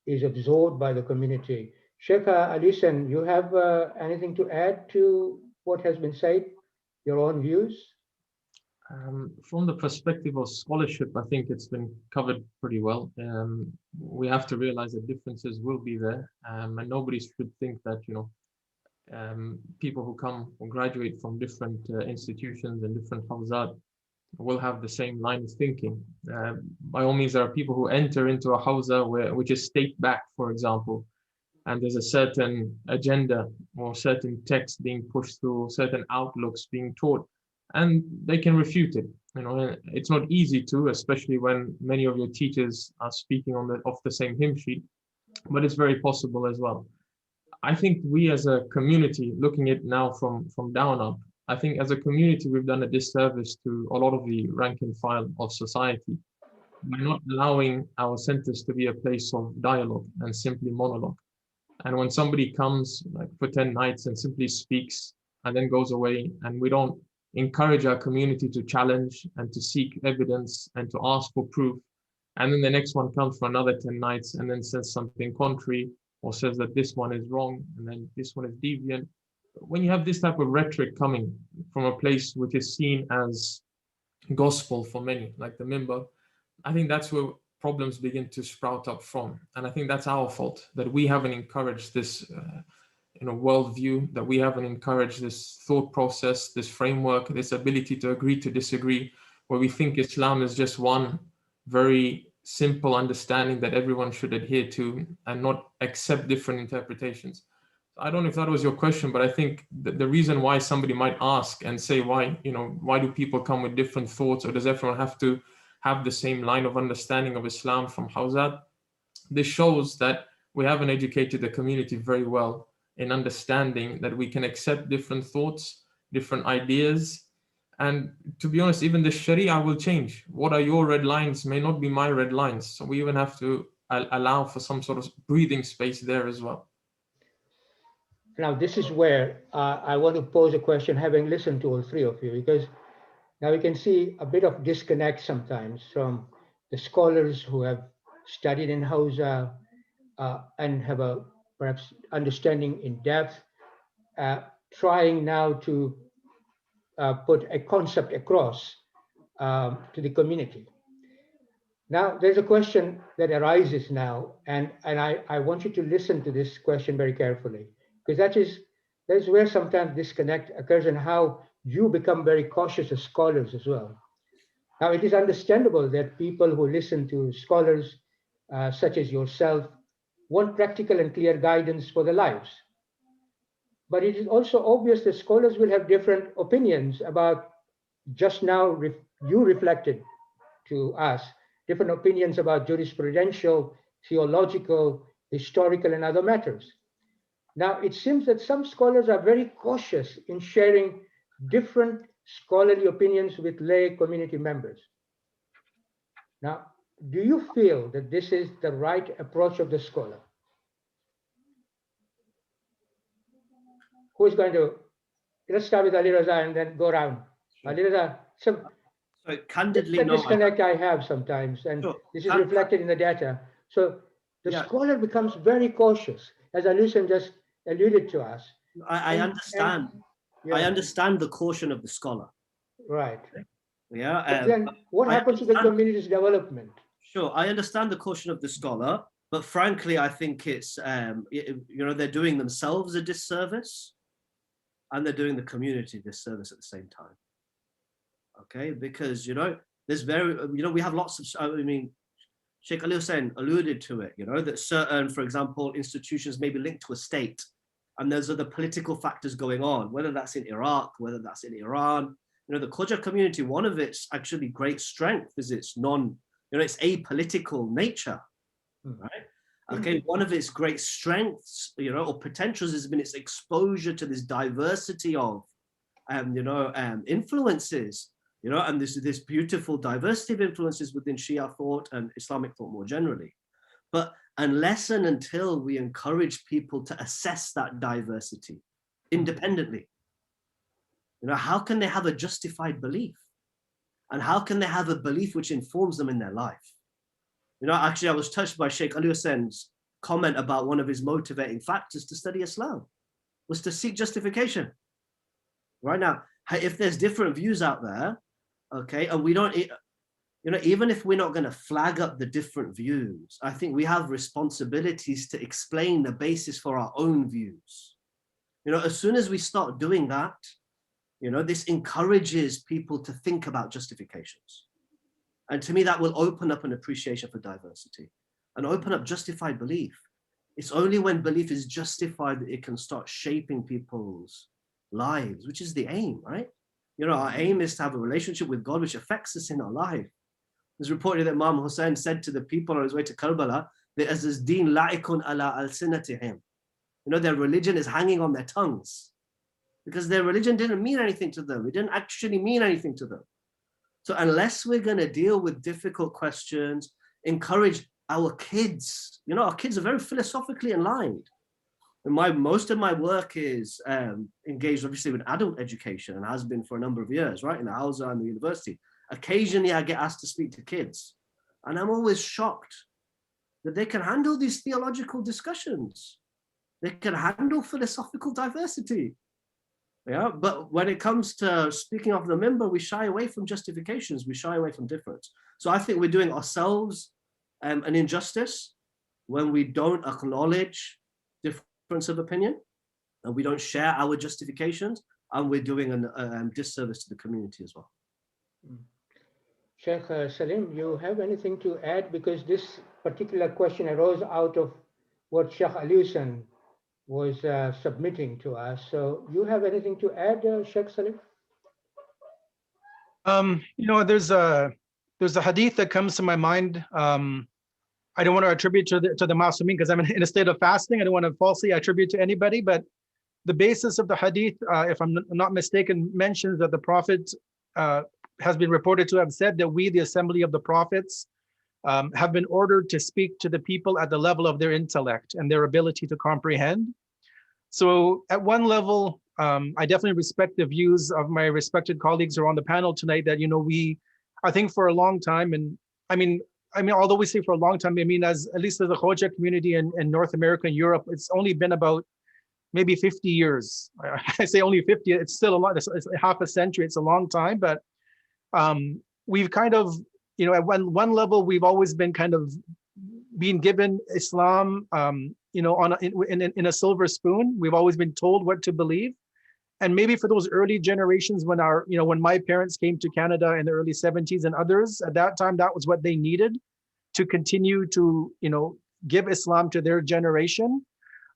is absorbed by the community. Shaykh Alison, you have anything to add to what has been said? Your own views? From the perspective of scholarship, I think it's been covered pretty well. We have to realize that differences will be there, and nobody should think that, people who come or graduate from different institutions and different hawzat will have the same line of thinking. By all means, there are people who enter into a hawza which is state backed, for example, and there's a certain agenda or certain text being pushed through, certain outlooks being taught, and they can refute it. It's not easy to, especially when many of your teachers are speaking off the same hymn sheet, but it's very possible as well. I think we as a community, looking at now from down up, I think as a community, we've done a disservice to a lot of the rank and file of society by not allowing our centers to be a place of dialogue and simply monologue. And when somebody comes like for 10 nights and simply speaks and then goes away, and we don't encourage our community to challenge and to seek evidence and to ask for proof, and then the next one comes for another 10 nights and then says something contrary, or says that this one is wrong and then this one is deviant. When you have this type of rhetoric coming from a place which is seen as gospel for many, like the Mimbar, I think that's where problems begin to sprout up from. And I think that's our fault, that we haven't encouraged this worldview, that we haven't encouraged this thought process, this framework, this ability to agree to disagree, where we think Islam is just one very simple understanding that everyone should adhere to and not accept different interpretations. I don't know if that was your question, but I think the reason why somebody might ask and say, why do people come with different thoughts, or does everyone have to have the same line of understanding of Islam from Hawzat? This shows that we haven't educated the community very well in understanding that we can accept different thoughts, different ideas. And to be honest, even the Sharia will change. What are your red lines may not be my red lines. So we even have to allow for some sort of breathing space there as well. Now, this is where I want to pose a question, having listened to all three of you, because now we can see a bit of disconnect sometimes from the scholars who have studied in Hawza and have a perhaps understanding in depth, trying now to put a concept across to the community. Now, there's a question that arises now, and I want you to listen to this question very carefully, because that is where sometimes disconnect occurs and how you become very cautious as scholars as well. Now, it is understandable that people who listen to scholars such as yourself want practical and clear guidance for their lives. But it is also obvious that scholars will have different opinions about, just now you reflected to us, different opinions about jurisprudential, theological, historical, and other matters. Now, it seems that some scholars are very cautious in sharing different scholarly opinions with lay community members. Now, do you feel that this is the right approach of the scholar? Who is going to, let's start with Ali Raza and then go around. Sure. Ali Raza, so candidly, the disconnect I have sometimes, and sure. This is reflected in the data. So the scholar becomes very cautious, as Alusen just alluded to us. I understand. I understand the caution of the scholar. Right. Yeah. Then what happens to the community's development? Sure, I understand the caution of the scholar, but frankly, I think it's they're doing themselves a disservice, and they're doing the community a disservice at the same time. Okay, because There's we have lots of, I mean, Sheikh Ali Hussein alluded to it, that certain, for example, institutions may be linked to a state, and there's other political factors going on, whether that's in Iraq, whether that's in Iran. The Khoja community, one of its actually great strength is its it's apolitical nature, right? Okay, one of its great strengths, or potentials has been its exposure to this diversity of, influences, and this beautiful diversity of influences within Shia thought and Islamic thought more generally. But unless and until we encourage people to assess that diversity independently, how can they have a justified belief? And how can they have a belief which informs them in their life? Actually, I was touched by Sheikh Ali Hussein's comment about one of his motivating factors to study Islam was to seek justification. Right now, if there's different views out there, okay, and we don't, even if we're not going to flag up the different views, I think we have responsibilities to explain the basis for our own views. As soon as we start doing that, this encourages people to think about justifications. And to me, that will open up an appreciation for diversity and open up justified belief. It's only when belief is justified that it can start shaping people's lives, which is the aim, right? Our aim is to have a relationship with God which affects us in our life. It's reported that Imam Hussein said to the people on his way to Karbala, deen la'ikun ala al-sinatihim. Their religion is hanging on their tongues because their religion didn't mean anything to them. It didn't actually mean anything to them. So unless we're going to deal with difficult questions, encourage our kids, our kids are very philosophically aligned. And most of my work is engaged obviously with adult education and has been for a number of years, right? In the Hawza and the university. Occasionally I get asked to speak to kids and I'm always shocked that they can handle these theological discussions. They can handle philosophical diversity. Yeah, but when it comes to speaking of the member, we shy away from justifications, we shy away from difference. So I think we're doing ourselves an injustice when we don't acknowledge difference of opinion and we don't share our justifications, and we're doing a disservice to the community as well. Sheikh Saleem, you have anything to add? Because this particular question arose out of what Sheikh Ali Hussein was submitting to us. So you have anything to add, Sheikh Saleem? There's a hadith that comes to my mind. I don't want to attribute to the Masumin because I'm in a state of fasting. I don't want to falsely attribute to anybody, but the basis of the hadith, if I'm not mistaken, mentions that the Prophet has been reported to have said that we, the assembly of the prophets, have been ordered to speak to the people at the level of their intellect and their ability to comprehend. So at one level, I definitely respect the views of my respected colleagues who are on the panel tonight that, I think for a long time, and I mean, although we say for a long time, at least as the Khoja community in North America and Europe, it's only been about maybe 50 years. I say only 50, it's still a lot, it's half a century, it's a long time, but we've kind of, at one level, we've always been kind of being given Islam, in a silver spoon. We've always been told what to believe. And maybe for those early generations when when my parents came to Canada in the early 70s and others, at that time, that was what they needed to continue to, give Islam to their generation.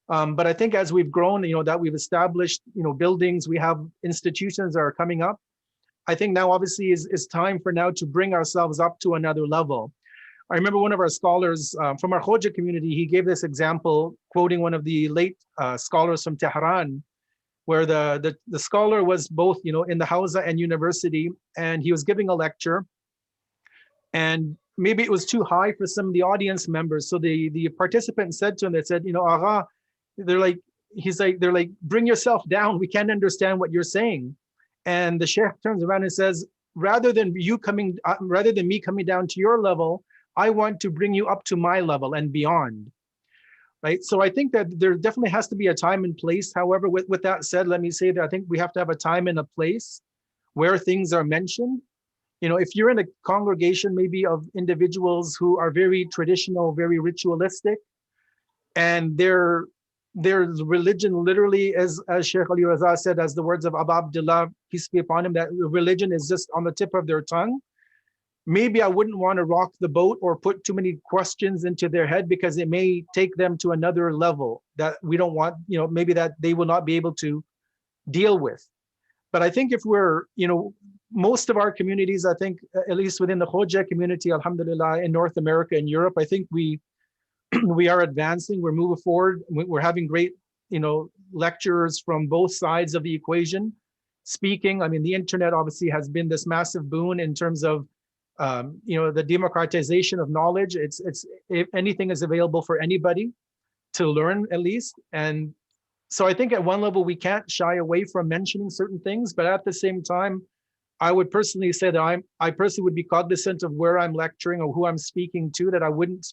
But I think as we've grown, that we've established, buildings, we have institutions that are coming up. I think now obviously is time for now to bring ourselves up to another level. I remember one of our scholars from our Khoja community, he gave this example, quoting one of the late scholars from Tehran, where the scholar was both, in the Hawza and university, and he was giving a lecture. And maybe it was too high for some of the audience members. So the participants said to him, they said, Agha, they're like, bring yourself down. We can't understand what you're saying. And the Shaykh turns around and says, rather than me coming down to your level, I want to bring you up to my level and beyond. Right. So I think that there definitely has to be a time and place. However, with that said, let me say that I think we have to have a time and a place where things are mentioned. If you're in a congregation maybe of individuals who are very traditional, very ritualistic, and their religion literally, as Shaykh Ali Raza said, as the words of Abu Abdullah, peace be upon him, that religion is just on the tip of their tongue, maybe I wouldn't want to rock the boat or put too many questions into their head, because it may take them to another level that we don't want, maybe that they will not be able to deal with. But I think if we're, most of our communities, I think, at least within the Khoja community, alhamdulillah, in North America and Europe, I think we are advancing, we're moving forward, we're having great, lecturers from both sides of the equation speaking. I mean, the internet obviously has been this massive boon in terms of, the democratization of knowledge. It's if anything is available for anybody to learn, at least. And so I think at one level, we can't shy away from mentioning certain things, but at the same time, I would personally say that I personally would be cognizant of where I'm lecturing or who I'm speaking to, that I wouldn't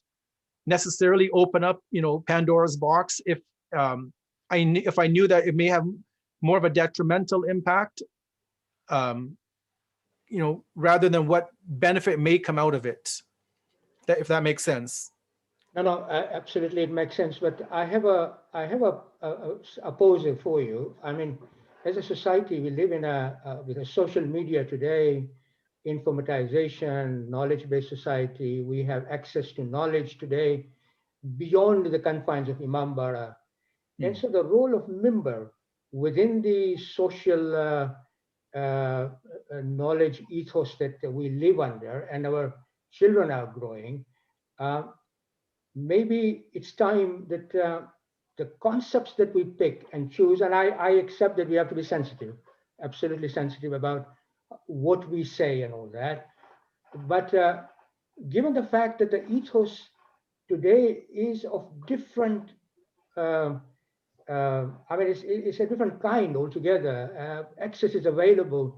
necessarily open up, Pandora's box if I knew that it may have more of a detrimental impact, rather than what benefit may come out of it, if that makes sense. No, absolutely, it makes sense. But I have a poser for you. I mean, as a society, we live in with a social media today, informatization, knowledge-based society. We have access to knowledge today beyond the confines of Imam Bara. And so the role of member within the social knowledge ethos that we live under and our children are growing, maybe it's time that the concepts that we pick and choose, and I accept that we have to be sensitive, absolutely sensitive about what we say and all that. But given the fact that the ethos today is of different, it's a different kind altogether. Access is available.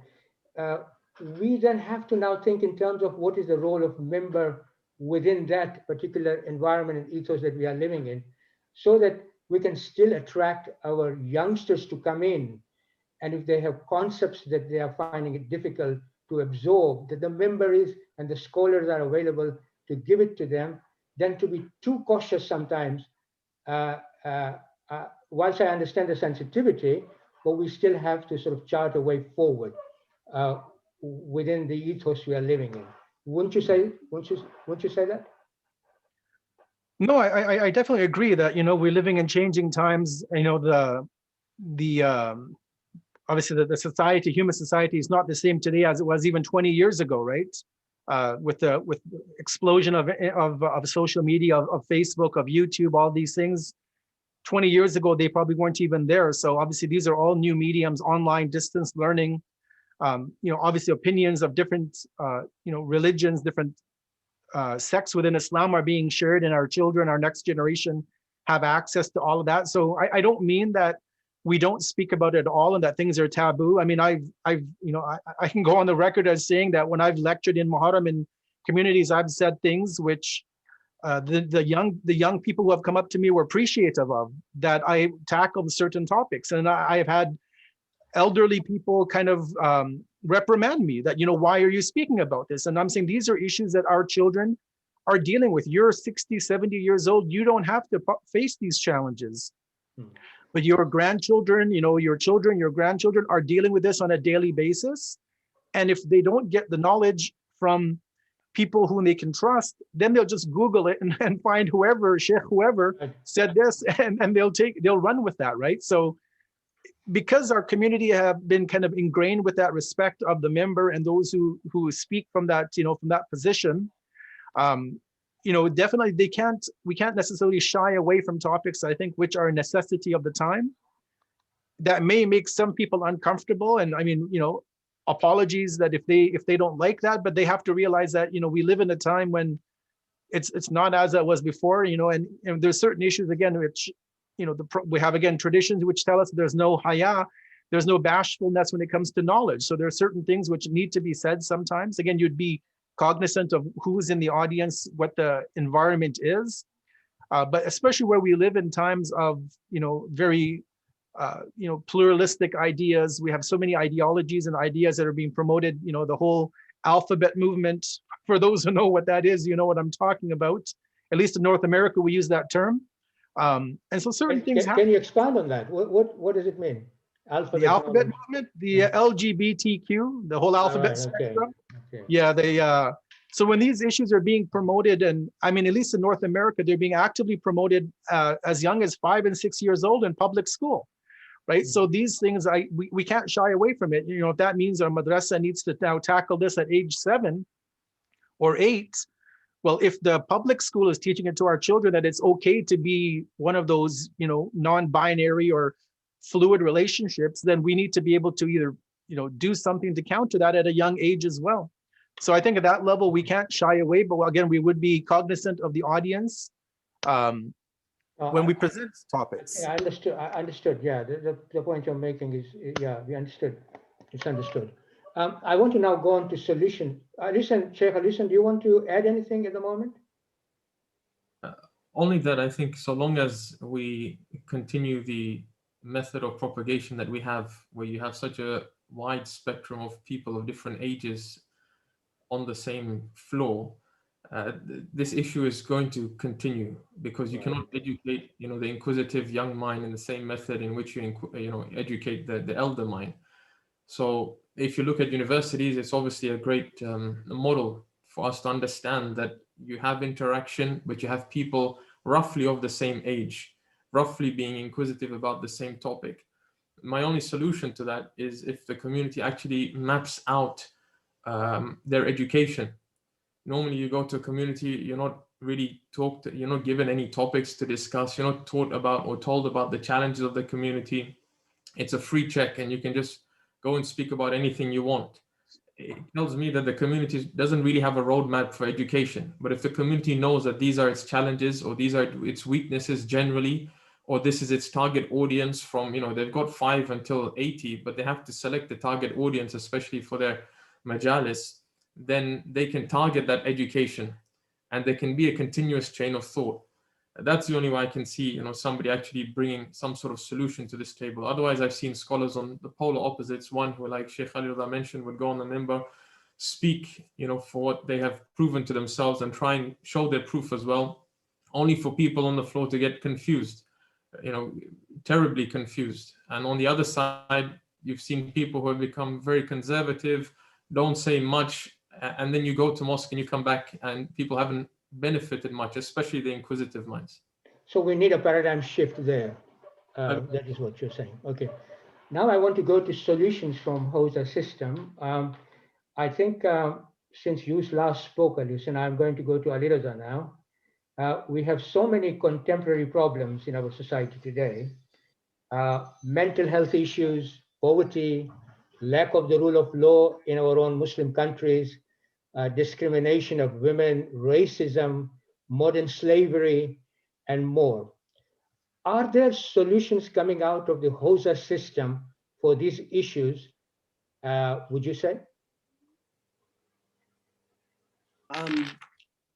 We then have to now think in terms of what is the role of member within that particular environment and ethos that we are living in, so that we can still attract our youngsters to come in. And if they have concepts that they are finding it difficult to absorb, that the member is and the scholars are available to give it to them, than to be too cautious sometimes. Whilst I understand the sensitivity, but we still have to sort of chart a way forward within the ethos we are living in. Wouldn't you say that? No, I definitely agree that, we're living in changing times. Obviously the society, human society, is not the same today as it was even 20 years ago, right? With the explosion of social media, of Facebook, of YouTube, all these things. 20 years ago, they probably weren't even there. So obviously these are all new mediums, online, distance learning, obviously opinions of different, religions, different sects within Islam are being shared, and our children, our next generation, have access to all of that. So I don't mean that we don't speak about it at all and that things are taboo. I mean, I can go on the record as saying that when I've lectured in Muharram in communities, I've said things which the young people who have come up to me were appreciative of, that I tackled certain topics. And I have had elderly people kind of reprimand me that, why are you speaking about this? And I'm saying these are issues that our children are dealing with. You're 60, 70 years old. You don't have to face these challenges. But your grandchildren, your children, your grandchildren are dealing with this on a daily basis. And if they don't get the knowledge from people whom they can trust, then they'll just Google it and find whoever, Shaykh, whoever said this, and they'll run with that, right? So because our community have been kind of ingrained with that respect of the member and those who speak from that, from that position, definitely we can't necessarily shy away from topics, I think, which are a necessity of the time. That may make some people uncomfortable. And I mean, apologies that if they don't like that, but they have to realize that, we live in a time when it's not as it was before, and there's certain issues, again, which, we have, again, traditions which tell us there's no haya, there's no bashfulness when it comes to knowledge. So there are certain things which need to be said sometimes. Again, you'd be cognizant of who's in the audience, what the environment is, but especially where we live in times of, very, pluralistic ideas. We have so many ideologies and ideas that are being promoted, the whole alphabet movement. For those who know what that is, you know what I'm talking about. At least in North America, we use that term. And so certain things happen. Can you expand on that? What does it mean? The alphabet movement, the LGBTQ, the whole alphabet spectrum. Okay. Yeah, So when these issues are being promoted, and I mean, at least in North America, they're being actively promoted as young as 5 and 6 years old in public school, right? So these things, we can't shy away from it. You know, if that means our madrasa needs to now tackle this at age 7 or 8, well, if the public school is teaching it to our children that it's okay to be one of those, you know, non-binary or fluid relationships, then we need to be able to either, you know, do something to counter that at a young age as well. So I think at that level, we can't shy away, but again, we would be cognizant of the audience when we present topics. Yeah, I understood. Yeah, the point you're making is, yeah, we understood. It's understood. I want to now go on to solution. Listen, Shaykh, listen, do you want to add anything at the moment? Only that I think so long as we continue the method of propagation that we have, where you have such a wide spectrum of people of different ages on the same floor, this issue is going to continue, because you cannot educate, you know, the inquisitive young mind in the same method in which you know, educate the elder mind. So if you look at universities, it's obviously a great model for us to understand that you have interaction, but you have people roughly of the same age, roughly being inquisitive about the same topic. My only solution to that is if the community actually maps out their education. Normally you go to a community, you're not really you're not given any topics to discuss, you're not taught about or told about the challenges of the community. It's a free check and you can just go and speak about anything you want. It tells me that the community doesn't really have a roadmap for education. But if the community knows that these are its challenges, or these are its weaknesses generally, or this is its target audience from, you know, they've got 5 until 80, but they have to select the target audience, especially for their majalis, then they can target that education and there can be a continuous chain of thought. That's the only way I can see, you know, somebody actually bringing some sort of solution to this table. Otherwise, I've seen scholars on the polar opposites, one who, like Shaykh Ali mentioned, would go on the minbar, speak, you know, for what they have proven to themselves and try and show their proof as well, only for people on the floor to get confused, you know, terribly confused. And on the other side, you've seen people who have become very conservative, don't say much, and then you go to mosque and you come back and people haven't benefited much, especially the inquisitive minds. So we need a paradigm shift there. That is what you're saying. Okay. Now I want to go to solutions from Hawza system. I think since you last spoke, Alice, and I'm going to go to Ali Raza now. We have so many contemporary problems in our society today. Mental health issues, poverty, lack of the rule of law in our own Muslim countries, discrimination of women, racism, modern slavery, and more. Are there solutions coming out of the Hawza system for these issues, would you say?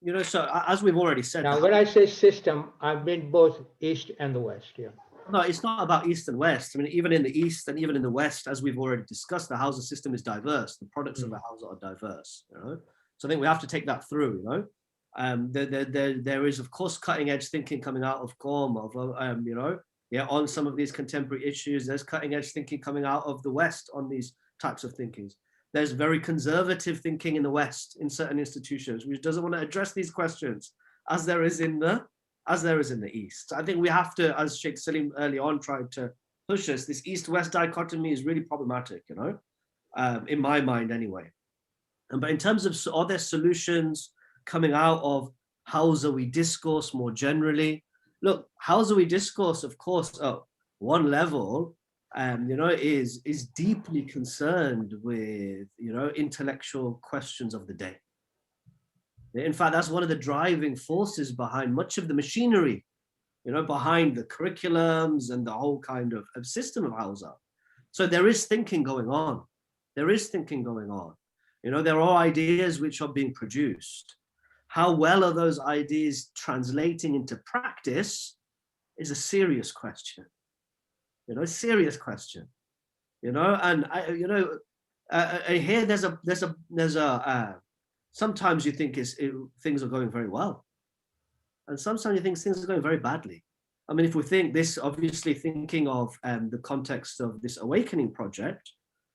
You know, so as we've already said. Now, when I say system, I mean both East and the West, yeah. No, it's not about East and West. I mean, even in the East and even in the West, as we've already discussed, the Hawza system is diverse. The products of the Hawza are diverse, you know? So I think we have to take that through, you know? There is, of course, cutting edge thinking coming out of Qum, of, you know, yeah, on some of these contemporary issues. There's cutting edge thinking coming out of the West on these types of thinkings. There's very conservative thinking in the West in certain institutions, which doesn't want to address these questions as there is in the East. I think we have to, as Sheikh Saleem early on tried to push us, this East-West dichotomy is really problematic, you know, in my mind anyway. But in terms of, are there solutions coming out of Hawzawi discourse more generally? Look, Hawzawi discourse, of course, at one level, you know, is deeply concerned with, you know, intellectual questions of the day. In fact, that's one of the driving forces behind much of the machinery, you know, behind the curriculums and the whole kind of system of Hawza. So there is thinking going on. There is thinking going on. You know, there are ideas which are being produced. How well are those ideas translating into practice is a serious question. You know, serious question. You know, and you know, here there's a sometimes you think things are going very well, and sometimes you think things are going very badly. I mean, if we think this, obviously thinking of the context of this awakening project,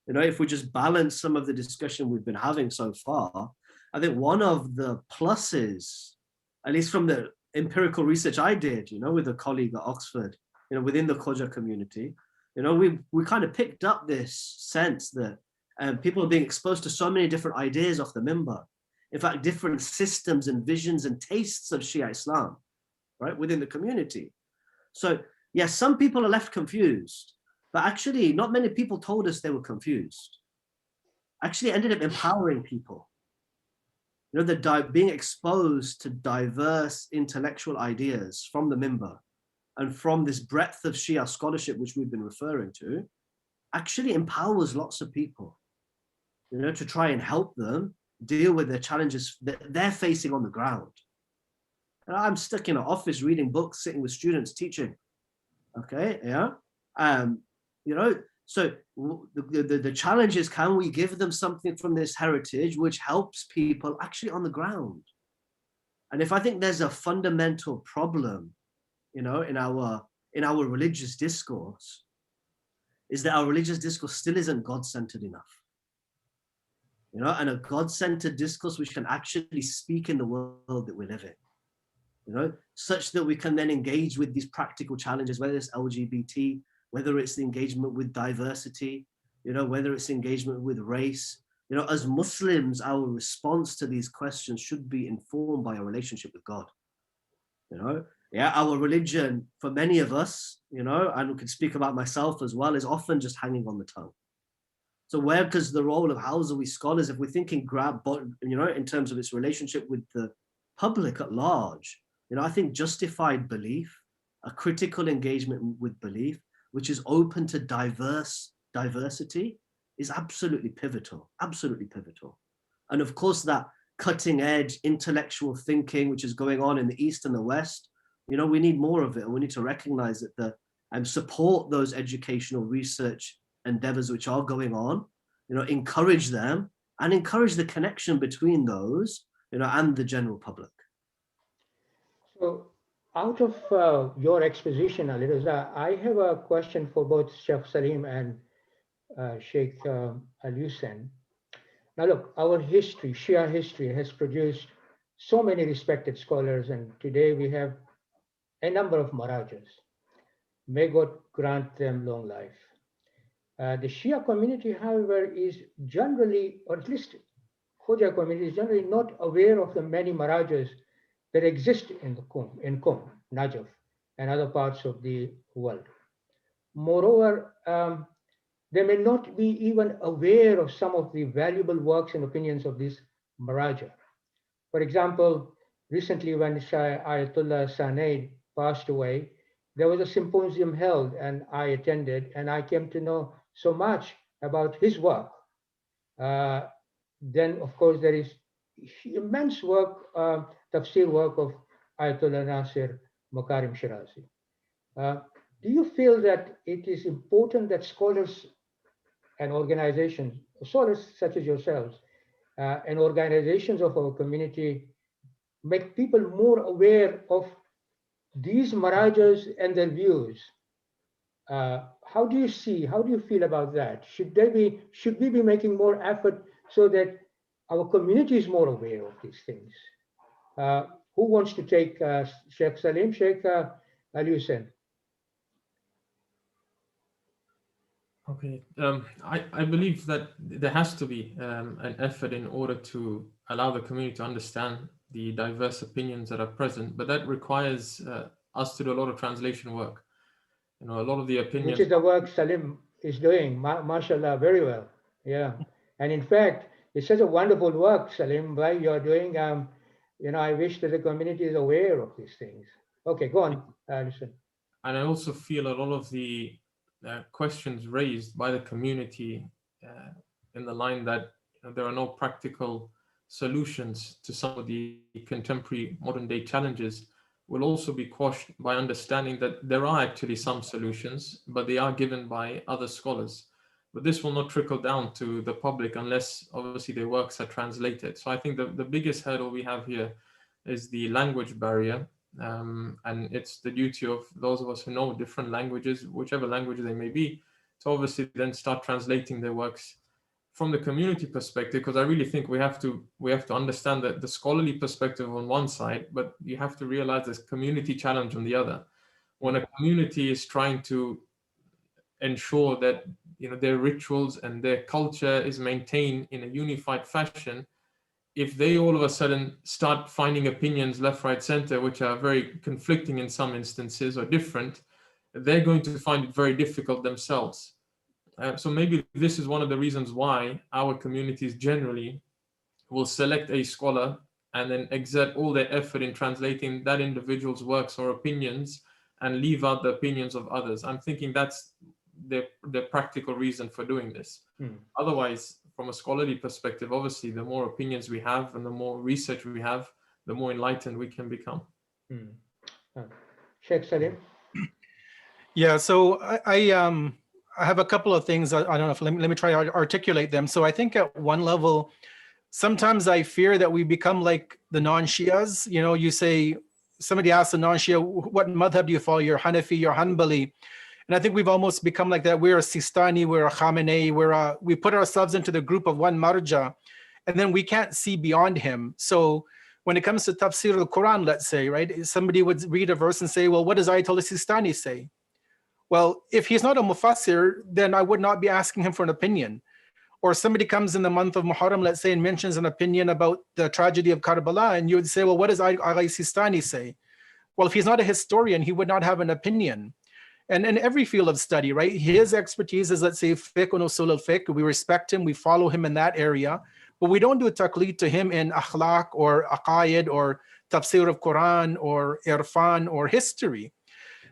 you know, if we just balance some of the discussion we've been having so far, I think one of the pluses, at least from the empirical research I did, with a colleague at Oxford, within the Khoja community, we kind of picked up this sense that people are being exposed to so many different ideas off the minbar. In fact, different systems and visions and tastes of Shia Islam, right, within the community. So yes, some people are left confused, but actually not many people told us they were confused. Actually ended up empowering people. Being exposed to diverse intellectual ideas from the minbar and from this breadth of Shia scholarship, which we've been referring to, actually empowers lots of people, to try and help them deal with the challenges that they're facing on the ground. And I'm stuck in an office reading books, sitting with students, teaching. Okay, yeah. So the challenge is, can we give them something from this heritage which helps people actually on the ground? And if I think there's a fundamental problem, in our religious discourse, is that our religious discourse still isn't God-centered enough. And a God-centered discourse which can actually speak in the world that we live in, such that we can then engage with these practical challenges, whether it's LGBT, whether it's the engagement with diversity, whether it's engagement with race. As Muslims, our response to these questions should be informed by our relationship with God. Yeah, our religion, for many of us, and we can speak about myself as well, is often just hanging on the tongue. So where does the role of Hawzawi scholars, if we're thinking in terms of its relationship with the public at large, I think justified belief, a critical engagement with belief, which is open to diversity, is absolutely pivotal, absolutely pivotal. And of course, that cutting edge intellectual thinking, which is going on in the East and the West, we need more of it. And we need to recognize that and support those educational research endeavors which are going on, encourage them and encourage the connection between those, and the general public. So out of your exposition, Al-Reza, I have a question for both Sheikh Saleem and Sheikh Al-Hussein. Now look, our history, Shia history, has produced so many respected scholars, and today we have a number of marajas. May God grant them long life. The Shia community, however, is generally, or at least Khoja community, is generally not aware of the many marajas that exist in Qum, Najaf, and other parts of the world. Moreover, they may not be even aware of some of the valuable works and opinions of this maraja. For example, recently when Ayatollah Sanaid passed away, there was a symposium held and I attended, and I came to know so much about his work. Then, of course, there is immense work, tafsir work of Ayatollah Nasir Mukarim Shirazi. Do you feel that it is important that scholars and organizations, scholars such as yourselves, and organizations of our community make people more aware of these marajas and their views? How do you feel about that? Should we be making more effort so that our community is more aware of these things? Who wants to take Sheikh Saleem, Sheikh Al-Hussein? Okay, I believe that there has to be an effort in order to allow the community to understand the diverse opinions that are present, but that requires us to do a lot of translation work. A lot of the opinions... Which is the work Saleem is doing, mashallah, very well. Yeah, and in fact, it's such a wonderful work, Saleem, why you're doing. I wish that the community is aware of these things. Okay, go on, listen. And I also feel a lot of the questions raised by the community in the line that there are no practical solutions to some of the contemporary modern day challenges will also be quashed by understanding that there are actually some solutions, but they are given by other scholars. But this will not trickle down to the public unless obviously their works are translated. So I think the biggest hurdle we have here is the language barrier. And it's the duty of those of us who know different languages, whichever language they may be, to obviously then start translating their works from the community perspective, because I really think we have to understand that the scholarly perspective on one side, but you have to realize there's community challenge on the other. When a community is trying to ensure that their rituals and their culture is maintained in a unified fashion, if they all of a sudden start finding opinions left, right, center, which are very conflicting in some instances or different, they're going to find it very difficult themselves. So maybe this is one of the reasons why our communities generally will select a scholar and then exert all their effort in translating that individual's works or opinions and leave out the opinions of others. I'm thinking that's the practical reason for doing this. Otherwise, from a scholarly perspective, obviously, the more opinions we have and the more research we have, the more enlightened we can become. Sheikh Saleem? Yeah, so I have a couple of things. I don't know if let me try to articulate them. So I think at one level, sometimes I fear that we become like the non-Shias. You say, somebody asks a non-Shia, what madhab do you follow? You're Hanafi, you're Hanbali. And I think we've almost become like that. We're a Sistani, we're a Khamenei, we put ourselves into the group of one marja, and then we can't see beyond him. So when it comes to tafsir al-Quran, let's say, right, somebody would read a verse and say, well, what does Ayatollah Sistani say? Well, if he's not a mufassir, then I would not be asking him for an opinion. Or somebody comes in the month of Muharram, let's say, and mentions an opinion about the tragedy of Karbala, and you would say, well, what does Agha Sistani say? Well, if he's not a historian, he would not have an opinion. And in every field of study, right, his expertise is, let's say, fiqh and usul al-fiqh. We respect him, we follow him in that area, but we don't do taqleed to him in akhlaq or aqaid or tafsir of Quran or irfan or history.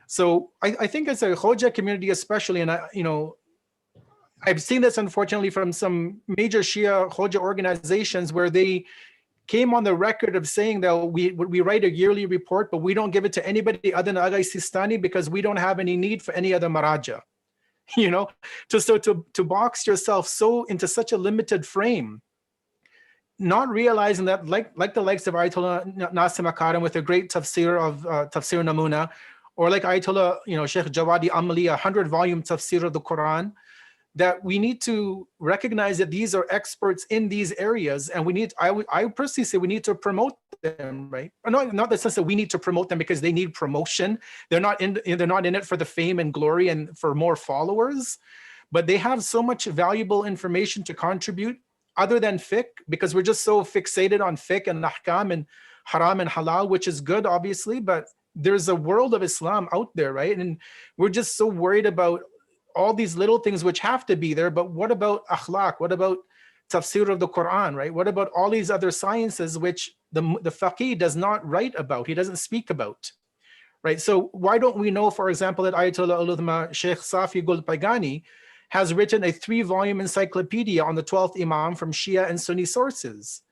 So I think as a Khoja community especially, and I've seen this unfortunately from some major Shia Khoja organizations where they came on the record of saying that we write a yearly report, but we don't give it to anybody other than Agha Sistani because we don't have any need for any other maraja. To box yourself so into such a limited frame, not realizing that like the likes of Ayatollah Nasim Akaram with a great tafsir of Tafsir Namuna, or like Ayatollah Sheikh Jawadi Amali, 100-volume tafsir of the Quran, that we need to recognize that these are experts in these areas, and I personally say we need to promote them, right? Not the sense that we need to promote them because they need promotion. They're not in it for the fame and glory and for more followers, but they have so much valuable information to contribute other than fiqh, because we're just so fixated on fiqh and ahkam and haram and halal, which is good, obviously, but there's a world of Islam out there, right? And we're just so worried about all these little things which have to be there, but what about akhlaq? What about tafsir of the Quran, right? What about all these other sciences which the faqih does not write about, he doesn't speak about, right? So why don't we know, for example, that Ayatollah Ulama Sheikh Safi Gul Pagani has written a 3-volume encyclopedia on the 12th Imam from Shia and Sunni sources?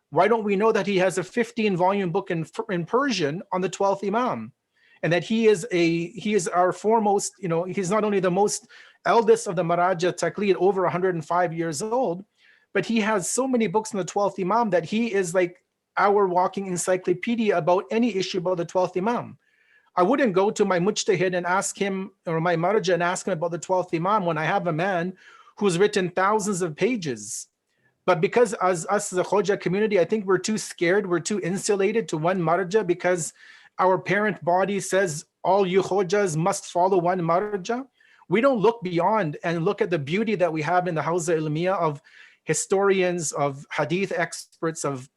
Why don't we know that he has a 15-volume book in Persian on the 12th Imam? And that he is our foremost, he's not only the most eldest of the Maraja Taqlid, over 105 years old, but he has so many books on the 12th Imam that he is like our walking encyclopedia about any issue about the 12th Imam. I wouldn't go to my mujtahid and ask him, or my Maraja and ask him about the 12th Imam when I have a man who's written thousands of pages. But because us as a Khoja community, I think we're too scared, we're too insulated to one Maraja because our parent body says all you Khojas must follow one marja. We don't look beyond and look at the beauty that we have in the Hawza Ilmiya of historians, of hadith experts, of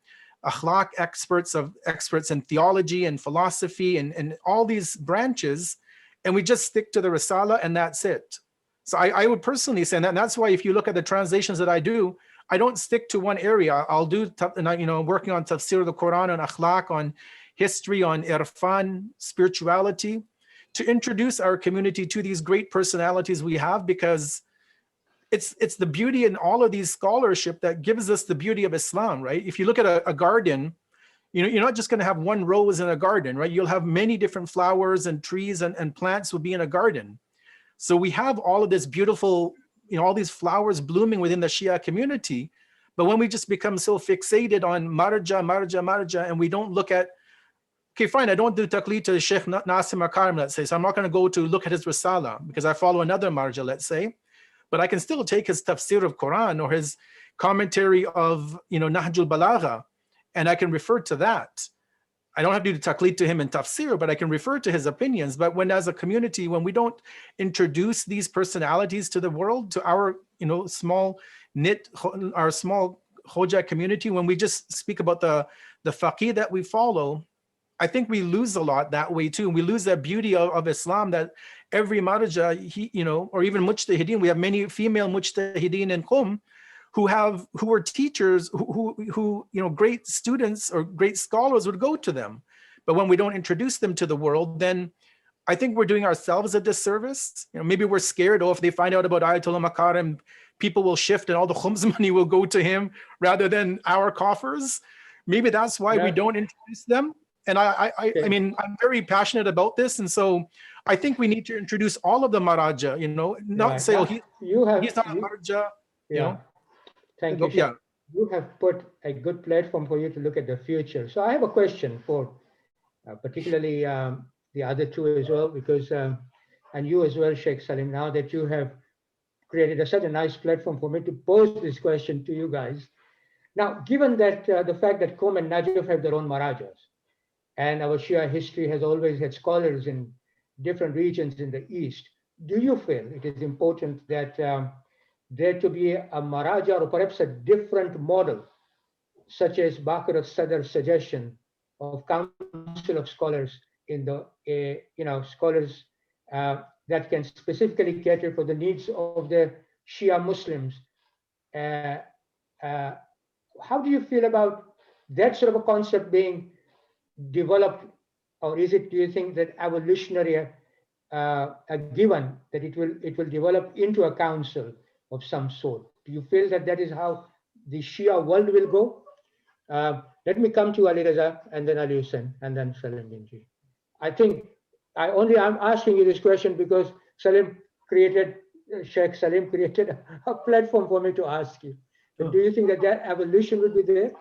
akhlaq experts in theology and philosophy and all these branches, and we just stick to the Risala and that's it. So I would personally say that, and that's why if you look at the translations that I do, I don't stick to one area. I'll do, working on tafsir of the Quran, on akhlaq, on history, on irfan, spirituality, to introduce our community to these great personalities we have, because it's the beauty in all of these scholarship that gives us the beauty of Islam, right? If you look at a garden, you're not just going to have one rose in a garden, right? You'll have many different flowers and trees and plants will be in a garden. So we have all of this beautiful, all these flowers blooming within the Shia community. But when we just become so fixated on marja, and we don't look at, okay, fine, I don't do taqleed to Sheikh Nasim Akarim, let's say, so I'm not going to go to look at his Risala because I follow another marja, let's say. but I can still take his tafsir of Quran or his commentary of, Nahjul Balagha, and I can refer to that. I don't have to do taqlid to him in tafsir, but I can refer to his opinions. But when, as a community, when we don't introduce these personalities to the world, to our, small knit, our small Khoja community, when we just speak about the faqih that we follow, I think we lose a lot that way too. We lose that beauty of Islam, that every maraja, or even mujtahideen, we have many female mujtahideen in Qum who are teachers, who great students or great scholars would go to them. But when we don't introduce them to the world, then I think we're doing ourselves a disservice. Maybe we're scared, if they find out about Ayatollah Makarim, people will shift and all the khums money will go to him rather than our coffers. Maybe that's why we don't introduce them. And I mean, I'm very passionate about this. And so I think we need to introduce all of the maraja, not say, he's not a maraja, Thank you. Yeah. You have put a good platform for you to look at the future. So I have a question for particularly the other two as well, because, and you as well, Sheikh Saleem, now that you have created such a nice platform for me to pose this question to you guys. Now, given that the fact that Qum and Najaf have their own marajas, and our Shia history has always had scholars in different regions in the East, do you feel it is important that there to be a maraja or perhaps a different model, such as Bakr al-Sadr's suggestion of council of scholars in the, scholars that can specifically cater for the needs of the Shia Muslims? How do you feel about that sort of a concept being developed, or do you think that evolutionary a given that it will develop into a council of some sort? Do you feel that that is how the Shia world will go? Let me come to Ali Raza and then Ali Hussain and then Saleem Bhimji. I think I'm asking you this question because Shaykh Saleem created a platform for me to ask you. But do you think that evolution will be there?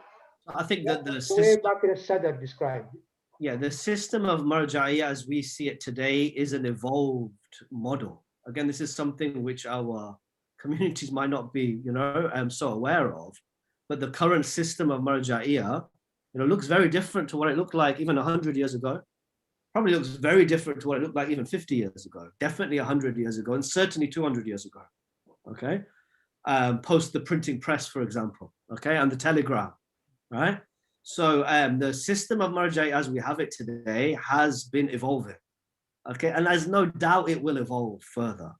I think that the way Bakr Sadr described. Yeah, the system of marja'iyah as we see it today is an evolved model. Again, this is something which our communities might not be, so aware of. But the current system of marja'iyah, looks very different to what it looked like even 100 years ago. Probably looks very different to what it looked like even 50 years ago. Definitely 100 years ago, and certainly 200 years ago. Okay, post the printing press, for example. Okay, and the telegram. Right. So the system of marja'iyah as we have it today has been evolving. Okay, and there's no doubt it will evolve further.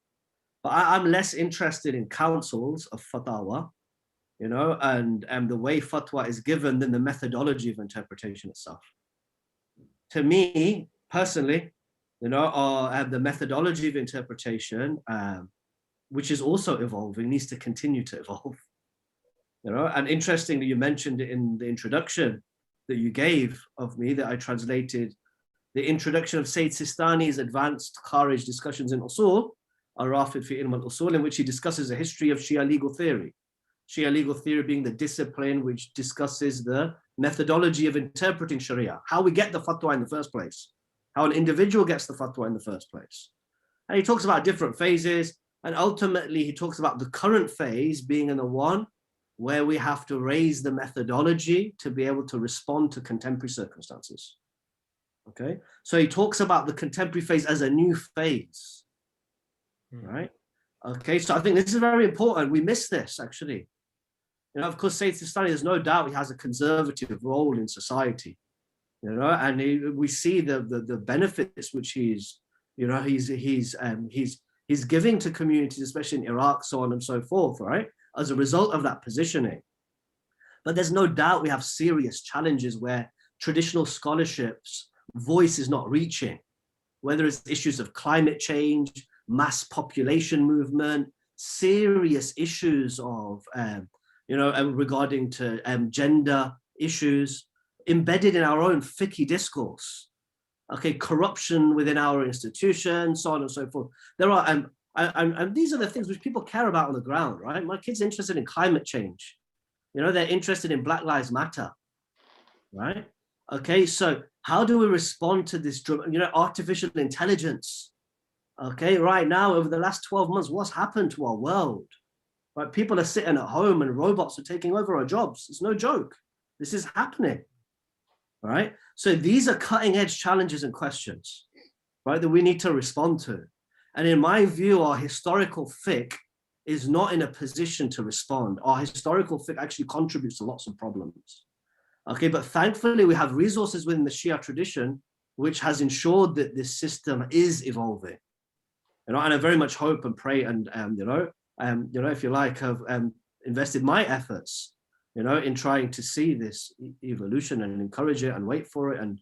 But I'm less interested in councils of fatwa, and the way fatwa is given than the methodology of interpretation itself. To me, personally, the methodology of interpretation, which is also evolving, needs to continue to evolve. And interestingly, you mentioned in the introduction that you gave of me that I translated the introduction of Sayyid Sistani's advanced Kharij discussions in Usul, Al-Rafid fi Ilm al-Usul, in which he discusses the history of Shia legal theory. Shia legal theory being the discipline which discusses the methodology of interpreting Sharia, how we get the fatwa in the first place, how an individual gets the fatwa in the first place. And he talks about different phases, and ultimately he talks about the current phase being in the one where we have to raise the methodology to be able to respond to contemporary circumstances. Okay, so he talks about the contemporary phase as a new phase, right? Okay, so I think this is very important. We miss this, actually. Of course, Sayyid Sistani, there's no doubt he has a conservative role in society, and we see the benefits which he's giving to communities, especially in Iraq, so on and so forth, right? As a result of that positioning. But there's no doubt we have serious challenges where traditional scholarship's voice is not reaching, whether it's issues of climate change, mass population movement, serious issues of, regarding to gender issues, embedded in our own fiqh discourse, okay, corruption within our institutions, so on and so forth. There are, and these are the things which people care about on the ground, right? My kid's interested in climate change. They're interested in Black Lives Matter, right? Okay, so how do we respond to this, artificial intelligence? Okay, right now, over the last 12 months, what's happened to our world? Right, people are sitting at home and robots are taking over our jobs. It's no joke. This is happening. All right. So these are cutting edge challenges and questions, right, that we need to respond to. And in my view, our historical fiqh is not in a position to respond. Our historical fiqh actually contributes to lots of problems. Okay, but thankfully we have resources within the Shia tradition which has ensured that this system is evolving. And I very much hope and pray and if you like, have invested my efforts, in trying to see this evolution and encourage it and wait for it and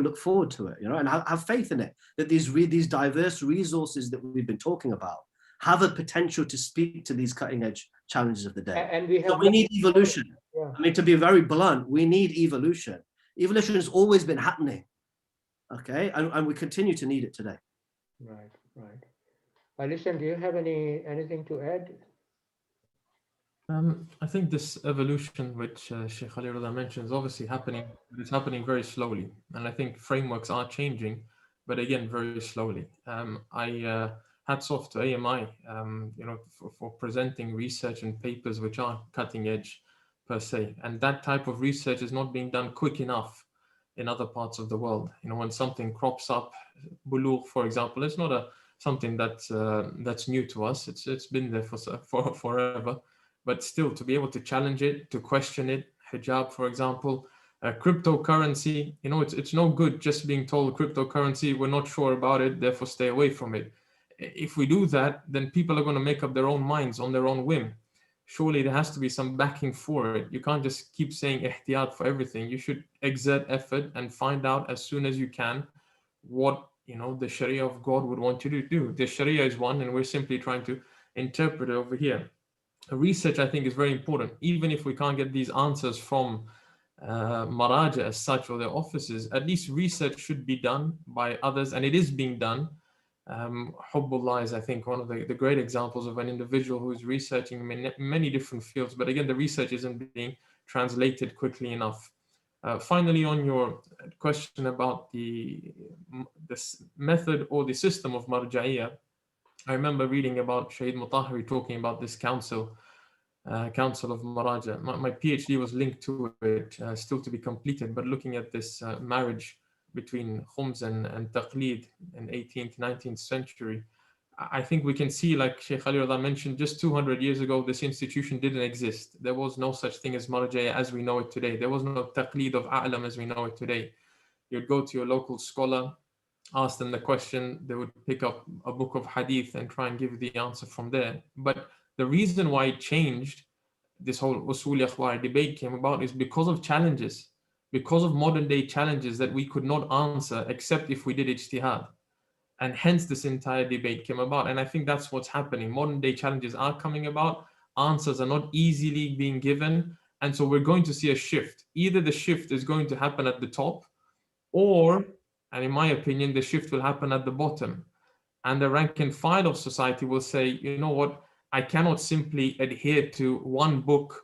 look forward to it, and have faith in it, that these diverse resources that we've been talking about have a potential to speak to these cutting edge challenges of the day. And we need evolution. Yeah. I mean, to be very blunt, we need evolution. Evolution has always been happening, okay, and we continue to need it today. Right. Listen, do you have anything to add? I think this evolution, which Shaykh Ali Rida mentions, obviously happening. It's happening very slowly, and I think frameworks are changing, but again, very slowly. Hats off to AMI, for presenting research and papers which are cutting edge per se, and that type of research is not being done quick enough in other parts of the world. When something crops up, bulugh, for example, it's not something that's new to us. It's been there for forever. But still, to be able to challenge it, to question it, hijab, for example, cryptocurrency, it's no good just being told cryptocurrency, we're not sure about it, therefore stay away from it. If we do that, then people are going to make up their own minds on their own whim. Surely there has to be some backing for it. You can't just keep saying ihtiyat for everything. You should exert effort and find out as soon as you can what the Sharia of God would want you to do. The Sharia is one, and we're simply trying to interpret it over here. Research, I think, is very important. Even if we can't get these answers from maraji as such or their offices, at least research should be done by others, and it is being done. Hubbullah is, I think, one of the great examples of an individual who is researching many different fields, but again, the research isn't being translated quickly enough. Finally, on your question about the method or the system of marja'iyah, I remember reading about Shaykh Mutahari talking about this council of Maraja. My PhD was linked to it, still to be completed, but looking at this marriage between khums and taqlid in 18th, 19th century, I think we can see, like Shaykh Ali Rida mentioned, just 200 years ago, this institution didn't exist. There was no such thing as marja'iyah as we know it today. There was no taqlid of a'lam as we know it today. You'd go to your local scholar, ask them the question, they would pick up a book of hadith and try and give you the answer from there. But the reason why it changed, this whole usul akhbar debate came about, is because of challenges, because of modern day challenges that we could not answer except if we did ijtihad. And hence this entire debate came about. And I think that's what's happening. Modern day challenges are coming about, answers are not easily being given. And so we're going to see a shift. Either the shift is going to happen at the top, or, and in my opinion, the shift will happen at the bottom. And the rank and file of society will say, you know what, I cannot simply adhere to one book.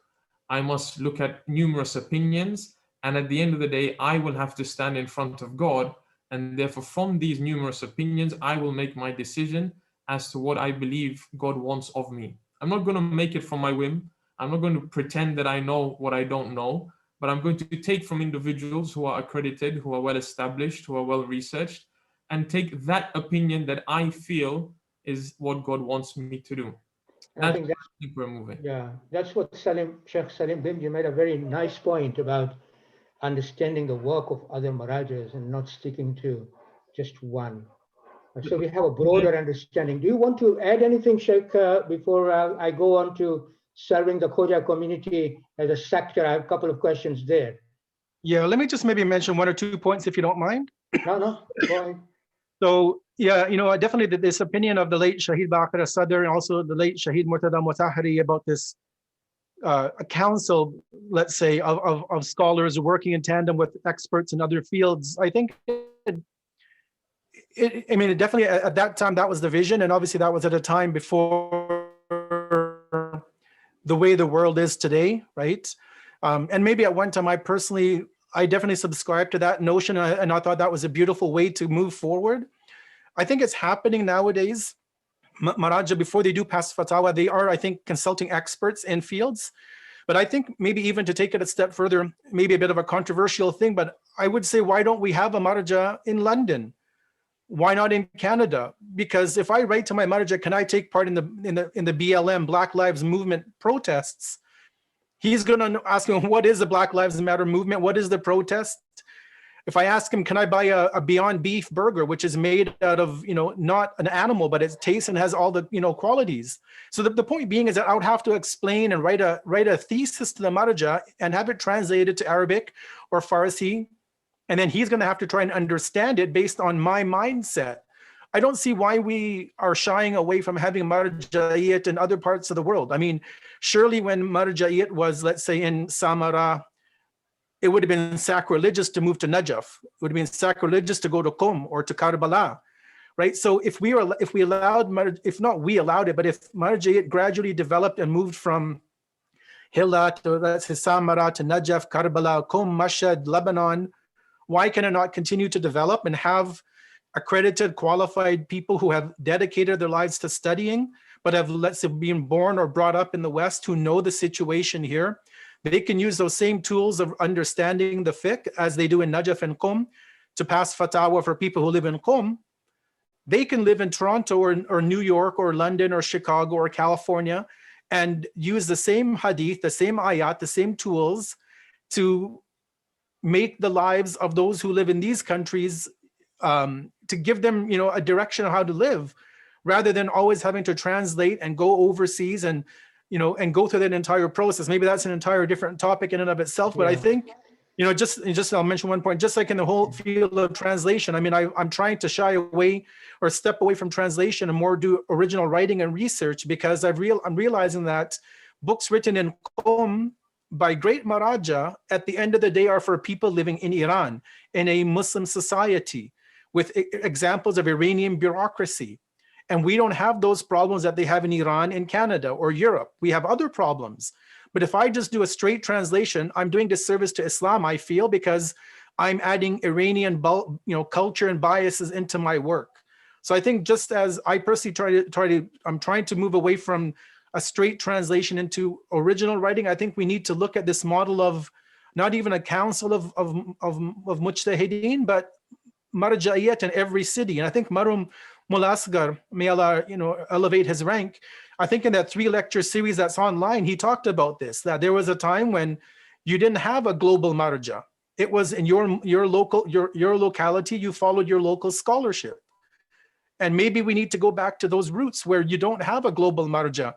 I must look at numerous opinions. And at the end of the day, I will have to stand in front of God. And therefore, from these numerous opinions, I will make my decision as to what I believe God wants of me. I'm not going to make it from my whim. I'm not going to pretend that I know what I don't know. But I'm going to take from individuals who are accredited, who are well established, who are well researched, and take that opinion that I feel is what God wants me to do. I think we're moving. Yeah, that's what Sheikh Saleem Bhimji made a very nice point about understanding the work of other marajas and not sticking to just one. So we have a broader understanding. Do you want to add anything, Sheikh, before I go on to serving the Khoja community as a sector? I have a couple of questions there. Yeah, let me just maybe mention 1 or 2 points if you don't mind. No, go ahead. So yeah, definitely this opinion of the late Shaheed Baqir al-Sadr and also the late Shaheed Murtada Mutahari about this a council, let's say, of scholars working in tandem with experts in other fields. I think it definitely at that time that was the vision, and obviously that was at a time before the way the world is today, right? And maybe at one time I definitely subscribed to that notion, and I thought that was a beautiful way to move forward. I think it's happening nowadays. Maraja, before they do pass fatwa, they are, I think, consulting experts in fields. But I think maybe even to take it a step further, maybe a bit of a controversial thing, but I would say, why don't we have a maraja in London? Why not in Canada? Because if I write to my maraja, can I take part in the BLM, Black Lives Movement protests? He's going to ask him, what is the Black Lives Matter movement? What is the protest? If I ask him, can I buy a Beyond Beef burger, which is made out of, not an animal, but it tastes and has all the, qualities. So the point being is that I would have to explain and write a thesis to the maraja and have it translated to Arabic or Farsi. And then he's going to have to try and understand it based on my mindset. I don't see why we are shying away from having marja'iyat in other parts of the world. I mean, surely when marja'iyat was, let's say, in Samara, it would have been sacrilegious to move to Najaf. It would have been sacrilegious to go to Qum or to Karbala, right? So if we allowed, if not we allowed it, but if marja'iyat gradually developed and moved from Hilla to, let's say, Samara to Najaf, Karbala, Qum, Mashhad, Lebanon, why can it not continue to develop and have accredited, qualified people who have dedicated their lives to studying, but have, let's say, been born or brought up in the West, who know the situation here? They can use those same tools of understanding the fiqh as they do in Najaf and Qum to pass fatwa for people who live in Qum. They can live in Toronto or New York or London or Chicago or California and use the same hadith, the same ayat, the same tools to make the lives of those who live in these countries, to give them, a direction of how to live, rather than always having to translate and go overseas and, and go through that entire process. Maybe that's an entire different topic in and of itself, but I think, just I'll mention one point, just like in the whole field of translation, I mean, I'm trying to shy away or step away from translation and more do original writing and research, because I'm realizing that books written in Qum by great maraja at the end of the day are for people living in Iran, in a Muslim society, with examples of Iranian bureaucracy. And we don't have those problems that they have in Iran and Canada or Europe. We have other problems. But if I just do a straight translation, I'm doing disservice to Islam, I feel, because I'm adding Iranian culture and biases into my work. So I think, just as I personally I'm trying to move away from a straight translation into original writing, I think we need to look at this model of not even a council of mujtahideen, but marja'iyat in every city. And I think Marum Mulasgar, may Allah, elevate his rank, I think in that 3-lecture series that's online, he talked about this, that there was a time when you didn't have a global marja. It was in your locality, you followed your local scholarship. And maybe we need to go back to those roots where you don't have a global marja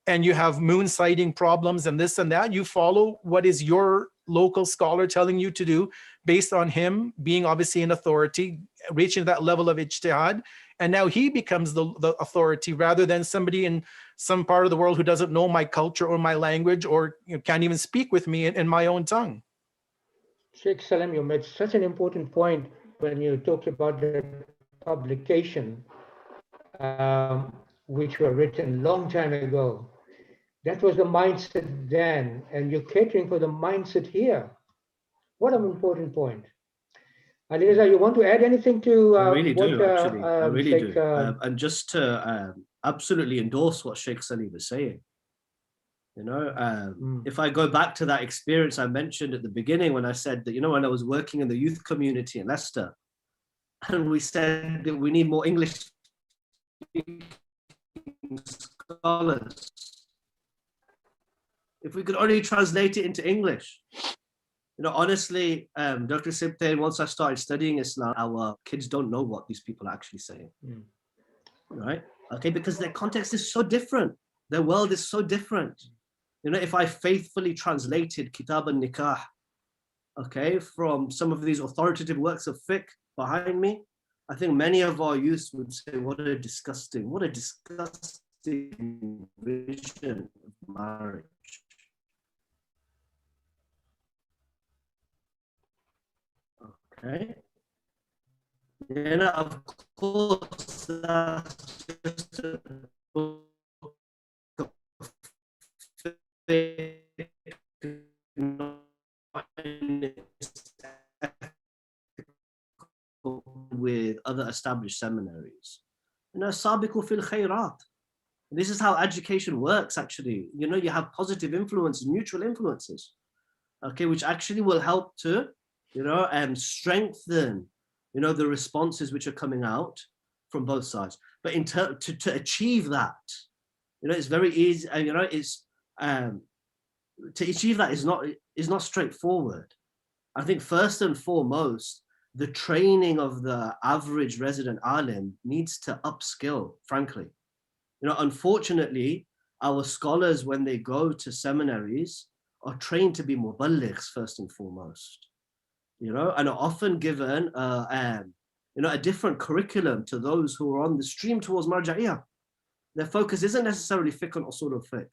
and you have moon sighting problems and this and that. You follow what is your local scholar telling you to do, based on him being obviously an authority, reaching that level of ijtihad. And now he becomes the authority, rather than somebody in some part of the world who doesn't know my culture or my language, or can't even speak with me in my own tongue. Sheikh Saleem, you made such an important point when you talked about the publication, which were written long time ago. That was the mindset then, and you're catering for the mindset here. What an important point. Ali Reza, you want to add anything to I really do, actually. I really do. And just to absolutely endorse what Sheikh Saleem is saying. If I go back to that experience I mentioned at the beginning, when I said that, when I was working in the youth community in Leicester, and we said that we need more English scholars. If we could only translate it into English. Honestly, Dr. Sibtain, once I started studying Islam, our kids don't know what these people are actually saying. Right? Okay, because their context is so different. Their world is so different. If I faithfully translated Kitab al-Nikah, okay, from some of these authoritative works of fiqh behind me, I think many of our youths would say, what a disgusting vision of marriage. Okay. Of course, that's just a book of fiqh, with other other established seminaries. You know, sabiqu fil khairat. This is how education works, actually. You know, you have positive influences, mutual influences, okay, which actually will help to, you know, strengthen, you know, the responses which are coming out from both sides. But to achieve that, you know, it's very easy. You know, it's to achieve that is not straightforward. I think first and foremost, the training of the average resident alim needs to upskill, frankly. You know, unfortunately, our scholars, when they go to seminaries, are trained to be muballighs first and foremost, you know, and are often given, you know, a different curriculum to those who are on the stream towards marja'iyah. Their focus isn't necessarily fiqh and usul al-fiqh.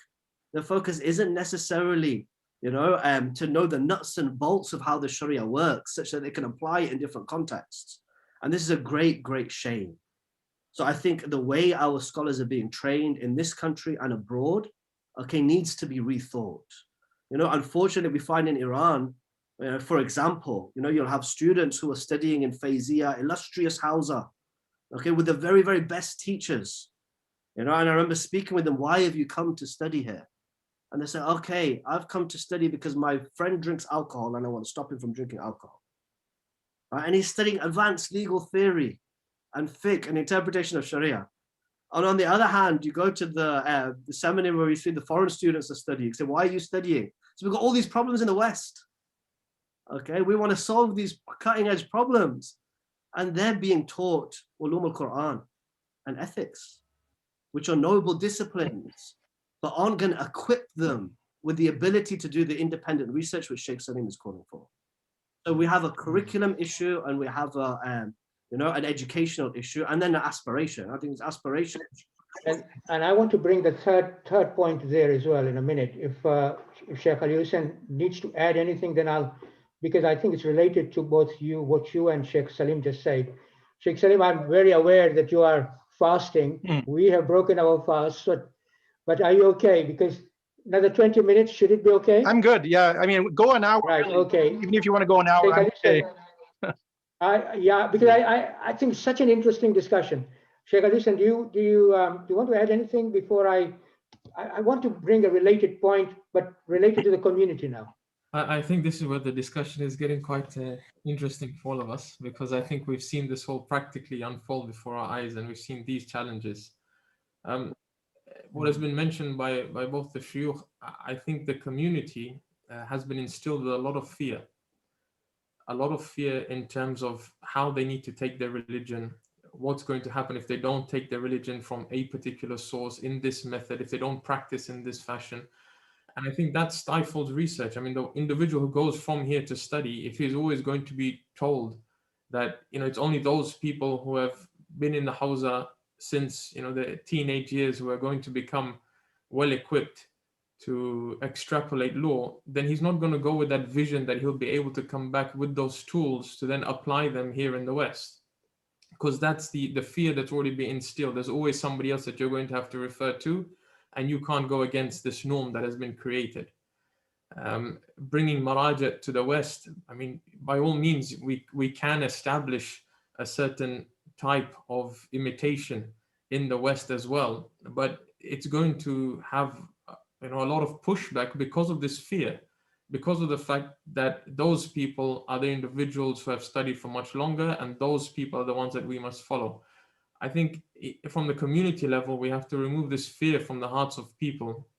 Their focus isn't necessarily, you know, to know the nuts and bolts of how the Sharia works, such that they can apply it in different contexts. And this is a great, great shame. So I think the way our scholars are being trained in this country and abroad, okay, needs to be rethought. You know, unfortunately, we find in Iran, for example, you know, you'll have students who are studying in Fayziya, illustrious Hawza, okay, with the very, very best teachers. You know, and I remember speaking with them, why have you come to study here? And they say, okay, I've come to study because my friend drinks alcohol and I want to stop him from drinking alcohol. Right? And he's studying advanced legal theory and fiqh and interpretation of Sharia. And on the other hand, you go to the seminary where you see the foreign students are studying. You say, why are you studying? So we've got all these problems in the West. Okay, we want to solve these cutting edge problems. And they're being taught ulum al-Quran and ethics, which are noble disciplines, but aren't going to equip them with the ability to do the independent research which Shaykh Saleem is calling for. So we have a curriculum issue, and we have a, you know, an educational issue, and then an aspiration. I think it's aspiration. And I want to bring the third point there as well in a minute. If Shaykh Ali Hussein needs to add anything, then I'll, because I think it's related to both you, what you and Shaykh Saleem just said. Shaykh Saleem, I'm very aware that you are fasting. We have broken our fast, but are you okay? Because another 20 minutes, should it be okay? I'm good. Yeah, I mean, go an hour. Right. Really. Okay. Even if you want to go an hour, I'm okay. Yeah, because I think it's such an interesting discussion. Shaykh Ali Hussein, do you want to add anything before I want to bring a related point, but related to the community now? I think this is where the discussion is getting quite interesting for all of us, because I think we've seen this whole practically unfold before our eyes, and we've seen these challenges. What has been mentioned by both the shuyukh, I think the community has been instilled with a lot of fear in terms of how they need to take their religion, what's going to happen if they don't take their religion from a particular source in this method, if they don't practice in this fashion. And I think that stifles research. I mean, the individual who goes from here to study, if he's always going to be told that, you know, it's only those people who have been in the Hawza since, you know, the teenage years who are going to become well equipped to extrapolate law, then he's not going to go with that vision that he'll be able to come back with those tools to then apply them here in the West. Because that's the fear that's already been instilled. There's always somebody else that you're going to have to refer to, and you can't go against this norm that has been created. Bringing maraji to the West, I mean, by all means, we can establish a certain type of imitation in the West as well, but it's going to have, you know, a lot of pushback because of this fear, because of the fact that those people are the individuals who have studied for much longer, and those people are the ones that we must follow. I think from the community level, we have to remove this fear from the hearts of people,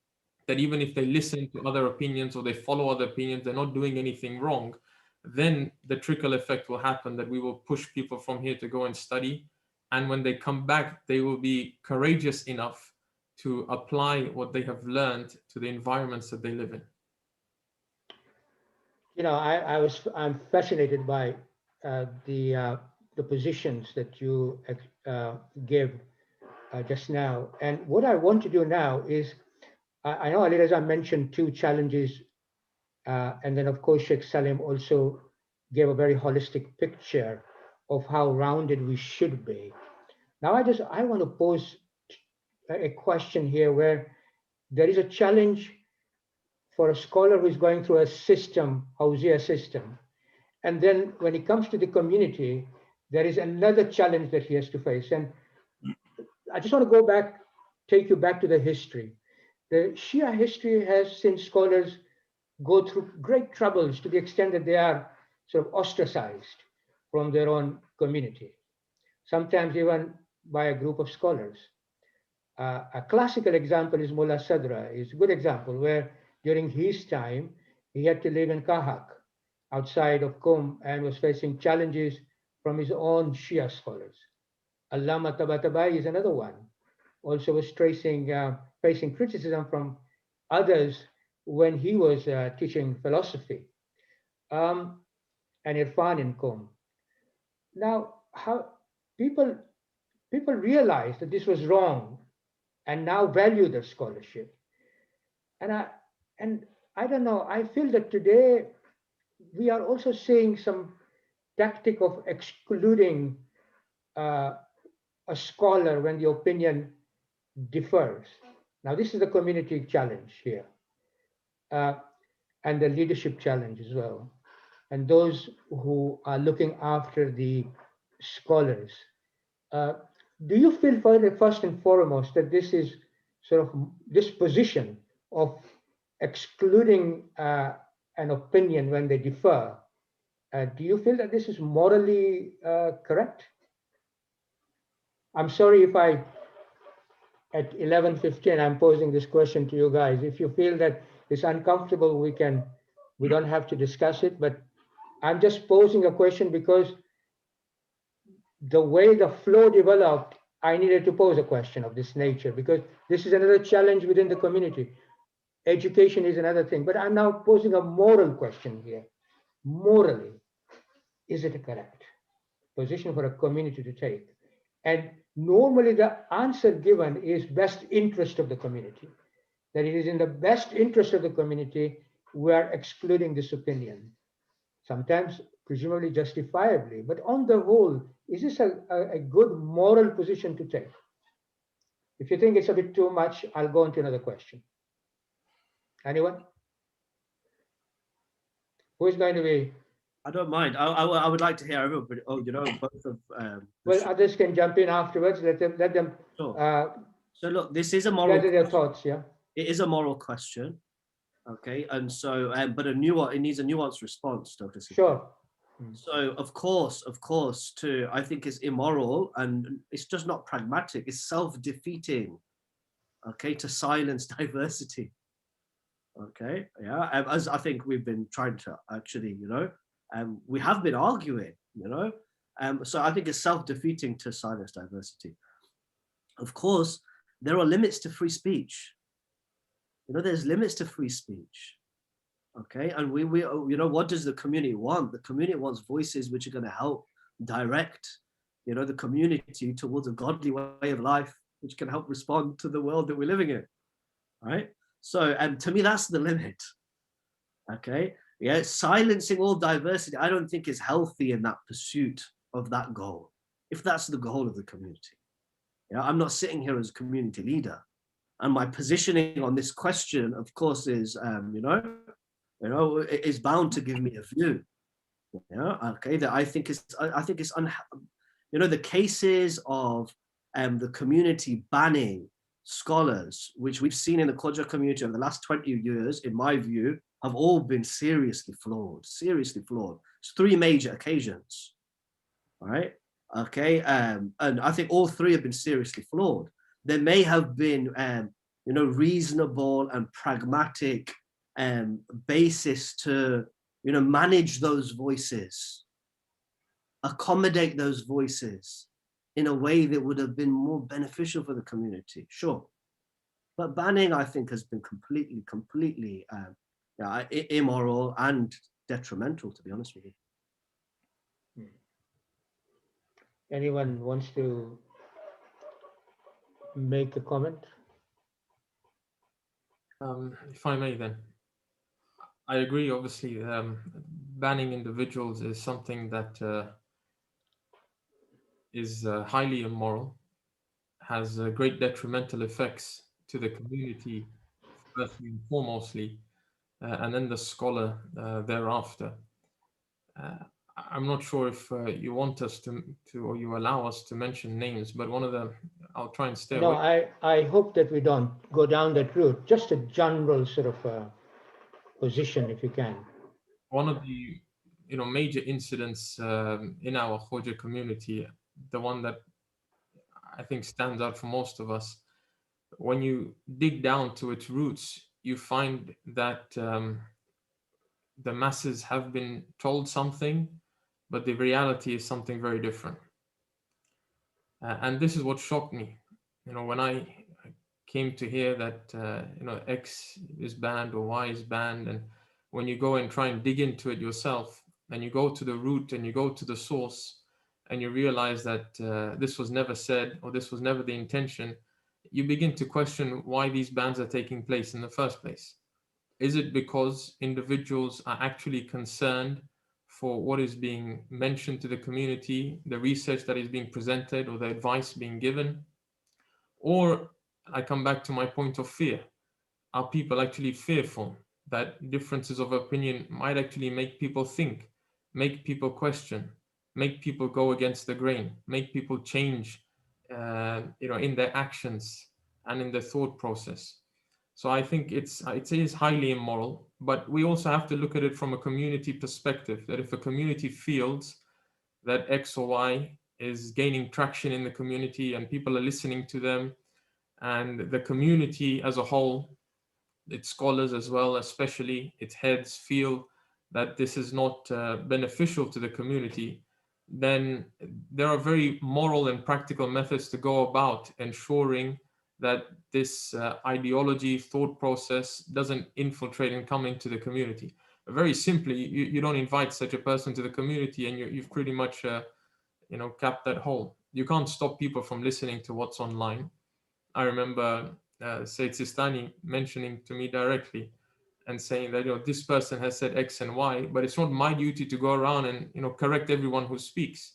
that even if they listen to other opinions or they follow other opinions, they're not doing anything wrong. Then the trickle effect will happen, that we will push people from here to go and study. And when they come back, they will be courageous enough to apply what they have learned to the environments that they live in. You know, I'm fascinated by the positions that you gave just now. And what I want to do now is, I know Ali Reza mentioned two challenges, and then of course Shaykh Saleem also gave a very holistic picture of how rounded we should be. Now I want to pose a question here, where there is a challenge for a scholar who is going through a system, Hawziya system. And then when it comes to the community, there is another challenge that he has to face. And I just want to go back, take you back to the history. The Shia history has seen scholars go through great troubles to the extent that they are sort of ostracized from their own community, sometimes even by a group of scholars. A classical example is Mullah Sadra, is a good example where during his time, he had to live in Kahak outside of Qum and was facing challenges from his own Shia scholars. Allama Tabatabai is another one, also was facing criticism from others when he was teaching philosophy and Irfan in Qum. Now, how people realized that this was wrong and now value their scholarship. And I don't know, I feel that today we are also seeing some tactic of excluding a scholar when the opinion differs. Now, this is the community challenge here, and the leadership challenge as well. And those who are looking after the scholars. Do you feel, first and foremost, that this is sort of this position of excluding an opinion when they differ, do you feel that this is morally correct? I'm sorry if at 11:15, I'm posing this question to you guys. If you feel that it's uncomfortable, we don't have to discuss it, but I'm just posing a question because the way the flow developed, I needed to pose a question of this nature because this is another challenge within the community. Education is another thing, but I'm now posing a moral question here. Morally, is it a correct position for a community to take? And normally the answer given is best interest of the community, that it is in the best interest of the community we are excluding this opinion. Sometimes presumably justifiably, but on the whole, is this a good moral position to take? If you think it's a bit too much, I'll go on to another question. Anyone? Who is going to be? I don't mind. I would like to hear everybody. Oh, both of. Well, others can jump in afterwards. Let them. Sure. So look, this is a moral. Gather their thoughts. Yeah. It is a moral question. Okay, and so, but it needs a nuanced response, Dr. Saleem. Sure. So of course, I think it's immoral and it's just not pragmatic. It's self-defeating. Okay, to silence diversity. Okay, yeah, as I think we've been trying to actually, we have been arguing, so I think it's self-defeating to silence diversity. Of course, there are limits to free speech. There's limits to free speech. Okay, and we what does the community want? The community wants voices which are going to help direct, the community towards a godly way of life, which can help respond to the world that we're living in, right? So, and to me, that's the limit. Okay, yeah, silencing all diversity, I don't think is healthy in that pursuit of that goal, if that's the goal of the community. I'm not sitting here as a community leader, and my positioning on this question, of course, is, is bound to give me a view. Okay, that I think it's the cases of the community banning scholars, which we've seen in the Khoja community over the last 20 years, in my view, have all been seriously flawed. It's three major occasions, all right? Okay, and I think all three have been seriously flawed. There may have been, reasonable and pragmatic basis to, manage those voices, accommodate those voices in a way that would have been more beneficial for the community, sure. But banning, I think, has been completely immoral and detrimental, to be honest with you. Anyone wants to make a comment? If I may, then. I agree, obviously, banning individuals is something that is highly immoral, has great detrimental effects to the community, firstly and foremostly, and then the scholar thereafter. I'm not sure if you want us to or you allow us to mention names, but one of the, I'll try and stay No, away. I hope that we don't go down that route. Just a general sort of position, if you can. One of the major incidents in our Khoja community, the one that I think stands out for most of us, when you dig down to its roots, you find that the masses have been told something, but the reality is something very different. And this is what shocked me. When I came to hear that X is banned or Y is banned, and when you go and try and dig into it yourself, and you go to the root and you go to the source, and you realize that this was never said or this was never the intention, you begin to question why these bans are taking place in the first place. Is it because individuals are actually concerned for what is being mentioned to the community, the research that is being presented, or the advice being given? Or I come back to my point of fear. Are people actually fearful that differences of opinion might actually make people think, make people question, make people go against the grain, make people change, in their actions and in their thought process? So I think it is highly immoral, but we also have to look at it from a community perspective, that if a community feels that X or Y is gaining traction in the community and people are listening to them, and the community as a whole, its scholars as well, especially its heads, feel that this is not beneficial to the community, then there are very moral and practical methods to go about ensuring that this ideology, thought process doesn't infiltrate and come into the community. Very simply, you don't invite such a person to the community, and you've pretty much capped that hole. You can't stop people from listening to what's online. I remember Sayyid Sistani mentioning to me directly and saying that this person has said X and Y, but it's not my duty to go around and correct everyone who speaks.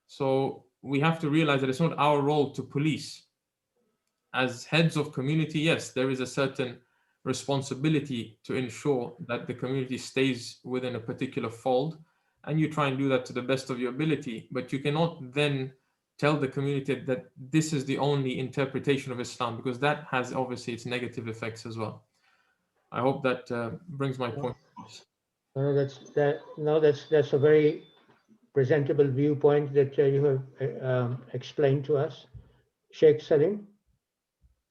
So we have to realize that it's not our role to police. As heads of community, yes, there is a certain responsibility to ensure that the community stays within a particular fold, and you try and do that to the best of your ability, but you cannot then tell the community that this is the only interpretation of Islam, because that has obviously its negative effects as well. I hope that brings my point across. That's a very presentable viewpoint that you have explained to us. Sheikh Saleem?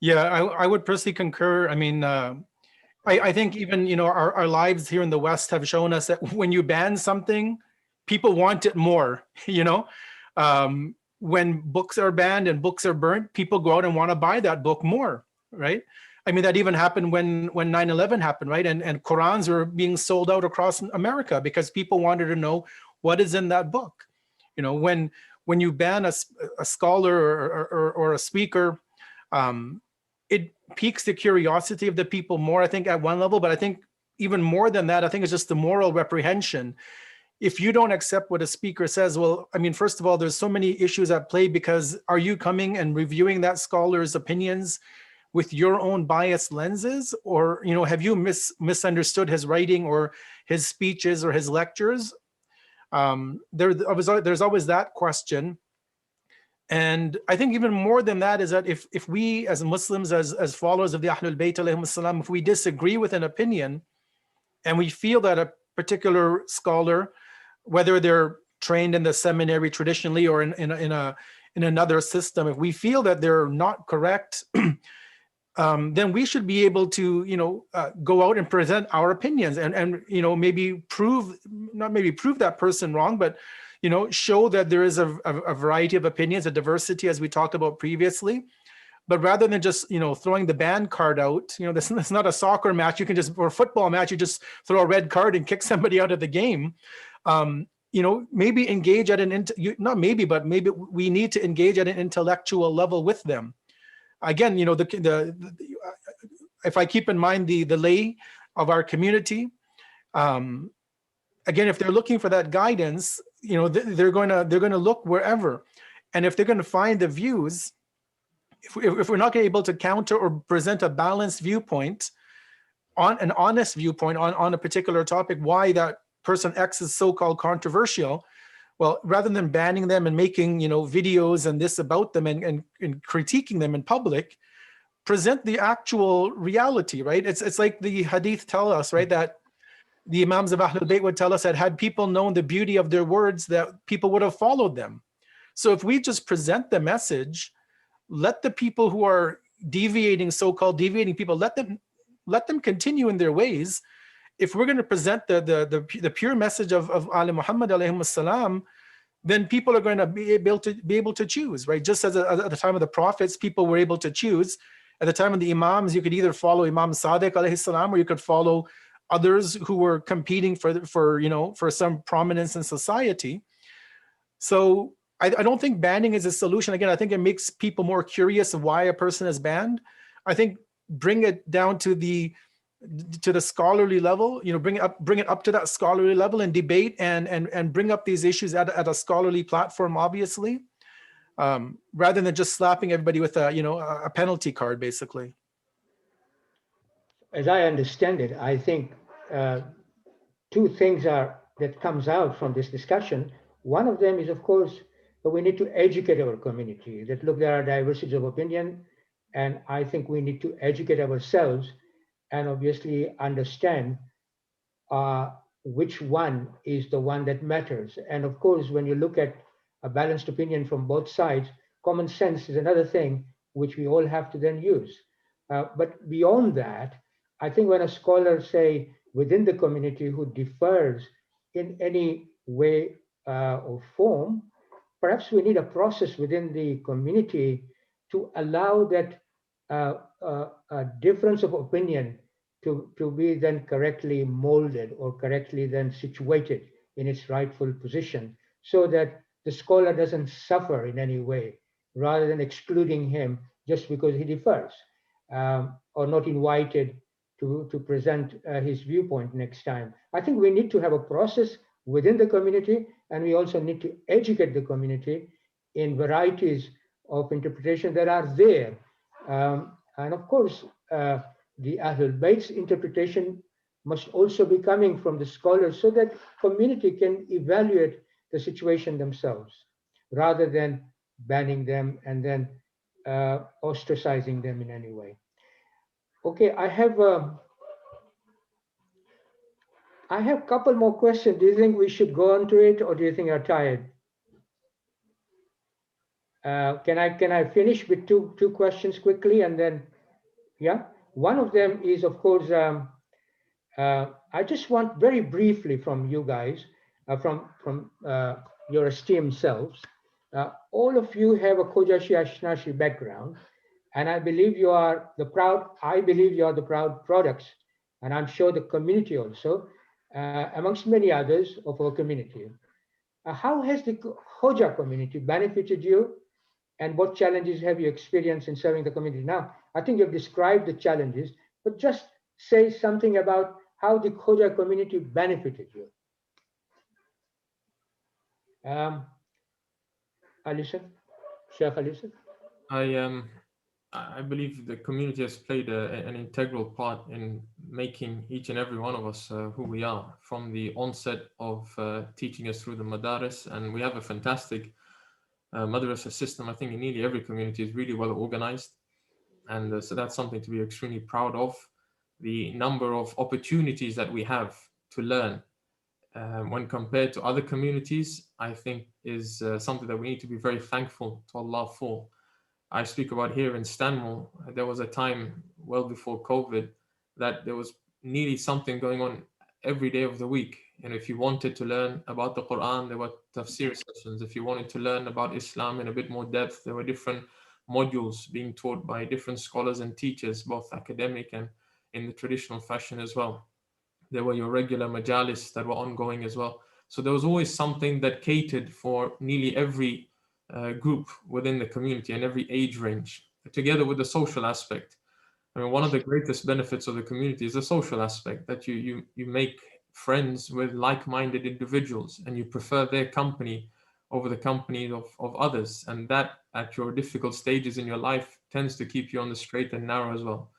Yeah, I would personally concur. I mean, I think even our lives here in the West have shown us that when you ban something, people want it more. When books are banned and books are burnt, people go out and want to buy that book more, right? I mean, that even happened when 9/11 happened, right? And Qurans were being sold out across America because people wanted to know what is in that book. When you ban a scholar or a speaker, it piques the curiosity of the people more, I think, at one level. But I think even more than that, I think it's just the moral reprehension. If you don't accept what a speaker says, well, I mean, first of all, there's so many issues at play, because are you coming and reviewing that scholar's opinions with your own biased lenses? Or, have you misunderstood his writing or his speeches or his lectures? There's always that question. And I think even more than that is that if we as Muslims, as followers of the Ahlul Bayt alayhim salam, if we disagree with an opinion and we feel that a particular scholar, whether they're trained in the seminary traditionally or in another system, if we feel that they're not correct, then we should be able to go out and present our opinions and maybe prove that person wrong, but show that there is a variety of opinions, a diversity, as we talked about previously. But rather than just throwing the ban card out, this is not a soccer match. You can or a football match, you just throw a red card and kick somebody out of the game. Maybe engage at maybe we need to engage at an intellectual level with them. Again, if I keep in mind the lay of our community, again, if they're looking for that guidance, they're going to look wherever, and if they're going to find the views, if we're not able to counter or present a balanced viewpoint, on an honest viewpoint on a particular topic, why that person X is so-called controversial. Well, rather than banning them and making, videos and this about them and critiquing them in public, present the actual reality, right? It's like the hadith tell us, right, that the Imams of Ahlul Bayt would tell us that had people known the beauty of their words, that people would have followed them. So if we just present the message, let the people who are deviating, so-called deviating people, let them continue in their ways. If we're going to present the pure message of Ali Muhammad alayhi salam, then people are going to be able to choose, right? Just as at the time of the prophets, people were able to choose. At the time of the Imams, you could either follow Imam Sadiq alayhi salam, or you could follow others who were competing for some prominence in society. So I don't think banning is a solution. Again, I think it makes people more curious of why a person is banned. I think bring it down to the scholarly level, bring it up to that scholarly level and debate and bring up these issues at a scholarly platform, obviously, rather than just slapping everybody with a penalty card, basically. As I understand it, I think two things that comes out from this discussion. One of them is, of course, that we need to educate our community, that look, there are diversities of opinion, and I think we need to educate ourselves and obviously understand which one is the one that matters. And of course, when you look at a balanced opinion from both sides, common sense is another thing which we all have to then use. But beyond that, I think when a scholar, say, within the community who differs in any way or form, perhaps we need a process within the community to allow that difference of opinion to be then correctly molded or correctly then situated in its rightful position, so that the scholar doesn't suffer in any way, rather than excluding him just because he differs, or not invited to present his viewpoint next time. I think we need to have a process within the community, and we also need to educate the community in varieties of interpretation that are there. And of course, the Ahlul Bayt's interpretation must also be coming from the scholars, so that community can evaluate the situation themselves, rather than banning them and then ostracizing them in any way. Okay, I have a couple more questions. Do you think we should go on to it, or do you think you're tired? Can I finish with two questions quickly, and then, yeah? One of them is, of course, I just want very briefly from you guys, from your esteemed selves. All of you have a Khoja Ashnashi background, and I believe you are the proud products, and I'm sure the community also, amongst many others of our community. How has the Khoja community benefited you, and what challenges have you experienced in serving the community? Now, I think you've described the challenges, but just say something about how the Khoja community benefited you. Alison, Sheikh Alison? I believe the community has played an integral part in making each and every one of us who we are, from the onset of teaching us through the madaris. And we have a fantastic madrasa system. I think in nearly every community is really well organized. And so that's something to be extremely proud of. The number of opportunities that we have to learn when compared to other communities, I think is something that we need to be very thankful to Allah for. I speak about here in Stanmore, there was a time well before COVID that there was nearly something going on every day of the week. And if you wanted to learn about the Quran, there were tafsir sessions. If you wanted to learn about Islam in a bit more depth, there were different modules being taught by different scholars and teachers, both academic and in the traditional fashion as well. There were your regular majalis that were ongoing as well. So there was always something that catered for nearly every group within the community and every age range, together with the social aspect. I mean, one of the greatest benefits of the community is the social aspect, that you make friends with like-minded individuals and you prefer their company over the company of others. And that, at your difficult stages in your life, tends to keep you on the straight and narrow as well.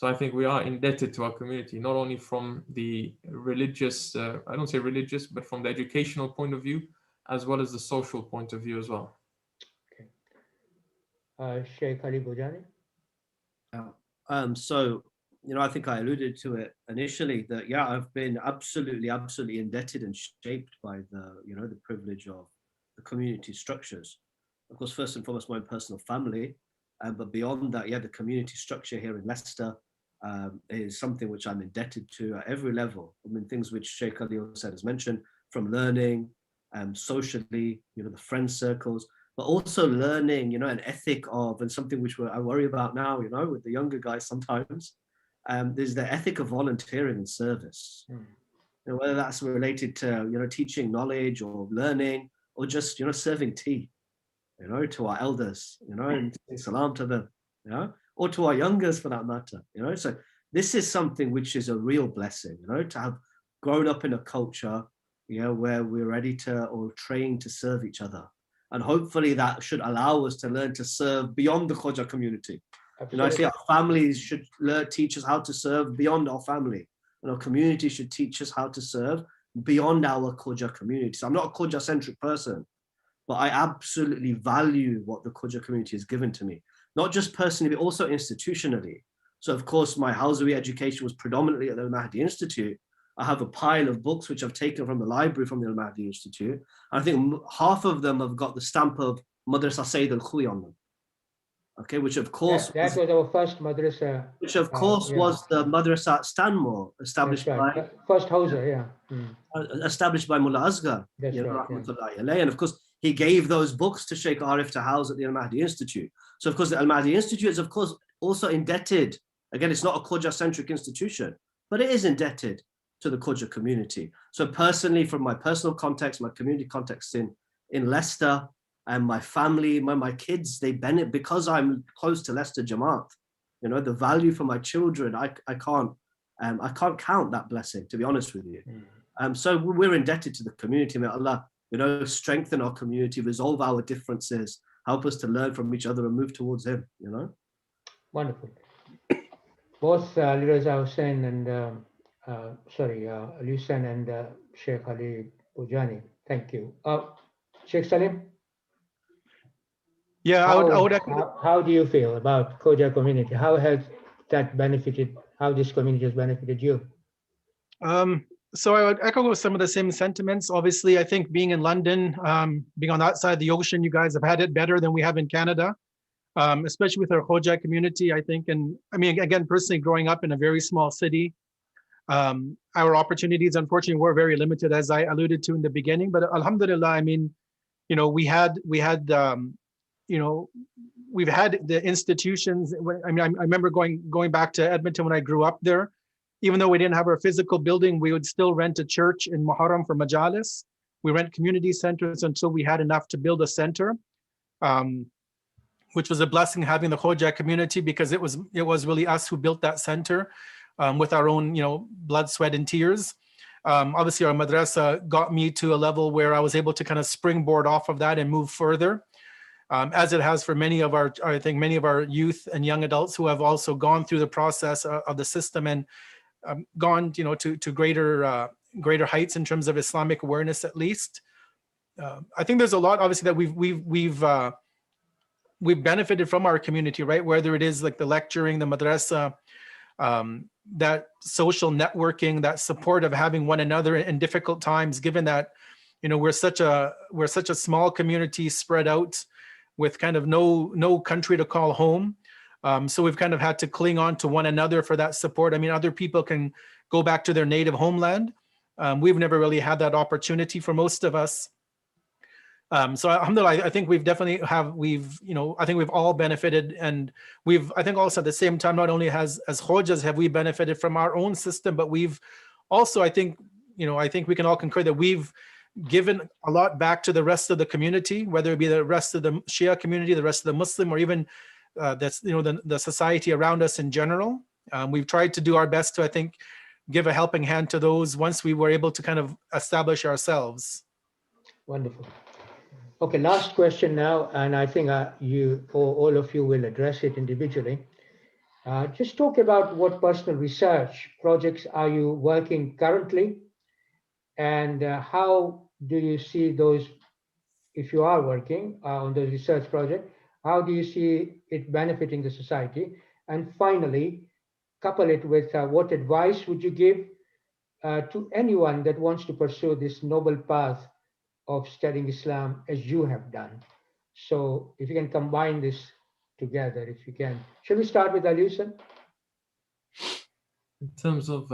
So I think we are indebted to our community, not only from the religious, I don't say religious, but from the educational point of view, as well as the social point of view as well. Okay. Shaykh Ali Bujani? So, I think I alluded to it initially that, yeah, I've been absolutely indebted and shaped by the privilege of the community structures. Of course, first and foremost, my own personal family, but beyond that, yeah, the community structure here in Leicester is something which I'm indebted to at every level. I mean, things which Shaykh Ali said has mentioned, from learning, socially, the friend circles, but also learning, an ethic of, and something which I worry about now, with the younger guys sometimes, there's the ethic of volunteering and service. Whether that's related to, teaching knowledge or learning, or just, serving tea, to our elders, and saying salam to them, or to our youngers for that matter, So this is something which is a real blessing, to have grown up in a culture, where we're ready to or trained to serve each other. And hopefully that should allow us to learn to serve beyond the Khoja community. I see our families should teach us how to serve beyond our family. And our community should teach us how to serve beyond our Khoja community. So I'm not a Khoja-centric person, but I absolutely value what the Khoja community has given to me. Not just personally, but also institutionally. So of course, my Hawzawi education was predominantly at the Al-Mahdi Institute. I have a pile of books which I've taken from the library from the Al-Mahdi Institute. And I think half of them have got the stamp of Madrasa Sayyid al-Khuy on them. Okay, which of course that was our first madrasa. Which of course was the madrasa at Stanmore, established by first Hawza, established by Mullah Asghar. That's right. And of course, he gave those books to Shaykh Arif to house at the Al-Mahdi Institute. So of course, the Al-Mahdi Institute is of course also indebted. Again, it's not a Khoja-centric institution, but it is indebted to the Khoja community. So personally, from my personal context, my community context in Leicester, and my family, my kids, they benefit because I'm close to Leicester Jamaat. The value for my children, I can't count that blessing, to be honest with you. So we're indebted to the community. May Allah, strengthen our community, resolve our differences, help us to learn from each other and move towards Him. Wonderful. Both Ali Raza Hussain and Ali Hussain and Shaykh Ali Bujani. Thank you. Shaykh Saleem. Yeah, I would how do you feel about Khoja community? How has that benefited, how this community has benefited you? So I would echo some of the same sentiments. Obviously, I think being in London, being on that side of the ocean, you guys have had it better than we have in Canada, especially with our Khoja community, I think. And I mean, again, personally, growing up in a very small city, our opportunities, unfortunately, were very limited, as I alluded to in the beginning. But alhamdulillah, I mean, we've had the institutions. I mean, I remember going back to Edmonton when I grew up there. Even though we didn't have our physical building, we would still rent a church in Muharram for majalis. We rent community centers until we had enough to build a center, which was a blessing having the Khoja community, because it was really us who built that center with our own blood, sweat, and tears. Obviously, our madrasa got me to a level where I was able to kind of springboard off of that and move further. As it has for many of our youth and young adults who have also gone through the process of the system and gone, to greater heights in terms of Islamic awareness, at least. I think there's a lot, obviously, that we've benefited from our community, right? Whether it is like the lecturing, the madrasa, that social networking, that support of having one another in difficult times, given that, we're such a small community spread out with kind of no country to call home. So we've kind of had to cling on to one another for that support. I mean, other people can go back to their native homeland. We've never really had that opportunity for most of us. So alhamdulillah, I think we've definitely I think we've all benefited, and I think also at the same time, not only as Khojas have we benefited from our own system, but we've also, I think we can all concur that we've given a lot back to the rest of the community, whether it be the rest of the Shia community, the rest of the Muslim, or even the society around us in general. We've tried to do our best to, I think, give a helping hand to those once we were able to kind of establish ourselves. Wonderful. Okay, last question now, and I think all of you will address it individually. Just talk about what personal research projects are you working currently, and how do you see those, if you are working on the research project, how do you see it benefiting the society? And finally, couple it with what advice would you give to anyone that wants to pursue this noble path of studying Islam as you have done? So if you can combine this together, if you can. Shall we start with Al-Hussein? In terms of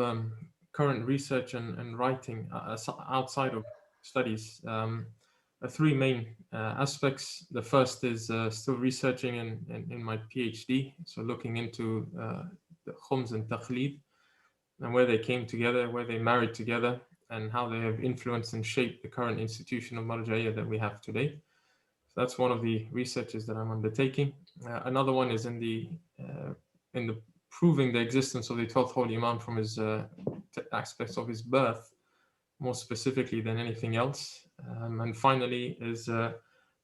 current research and writing outside of studies, three main aspects. The first is still researching in my PhD, so looking into the Khums and Taqlid and where they came together, where they married together, and how they have influenced and shaped the current institution of marja'iyah that we have today. So that's one of the researches that I'm undertaking. Another one is in the proving the existence of the 12th Holy Imam from his aspects of his birth, more specifically than anything else. And finally is a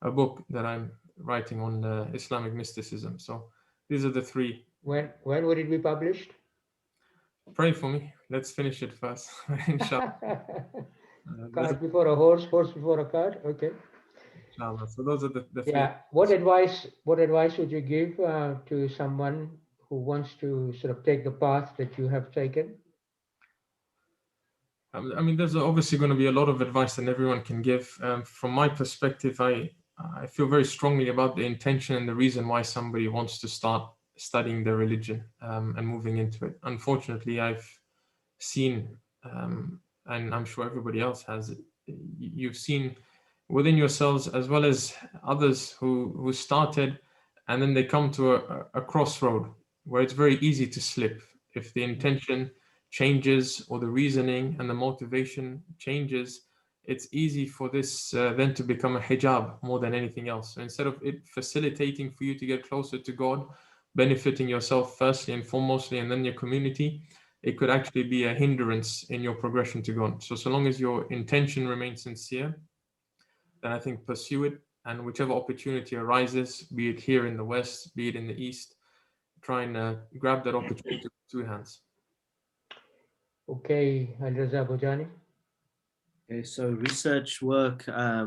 book that I'm writing on Islamic mysticism. So these are the three. When would it be published? Pray for me. Let's finish it first. Inshallah. Cart before a horse, horse before a cart. Okay. Inshallah. So those are the three. Yeah. What advice would you give to someone who wants to sort of take the path that you have taken? I mean, there's obviously going to be a lot of advice that everyone can give. From my perspective, I feel very strongly about the intention and the reason why somebody wants to start studying their religion and moving into it. Unfortunately, I've seen, and I'm sure everybody else has, you've seen within yourselves as well as others who started, and then they come to a crossroad where it's very easy to slip if the intention changes or the reasoning and the motivation changes. It's easy for this then to become a hijab more than anything else. So instead of it facilitating for you to get closer to God, benefiting yourself firstly and foremostly, and then your community, it could actually be a hindrance in your progression to God. So long as your intention remains sincere, then I think pursue it, and whichever opportunity arises, be it here in the West, be it in the East, try and grab that opportunity with two hands. Okay, Al-Raza Bojani. Okay, so research work.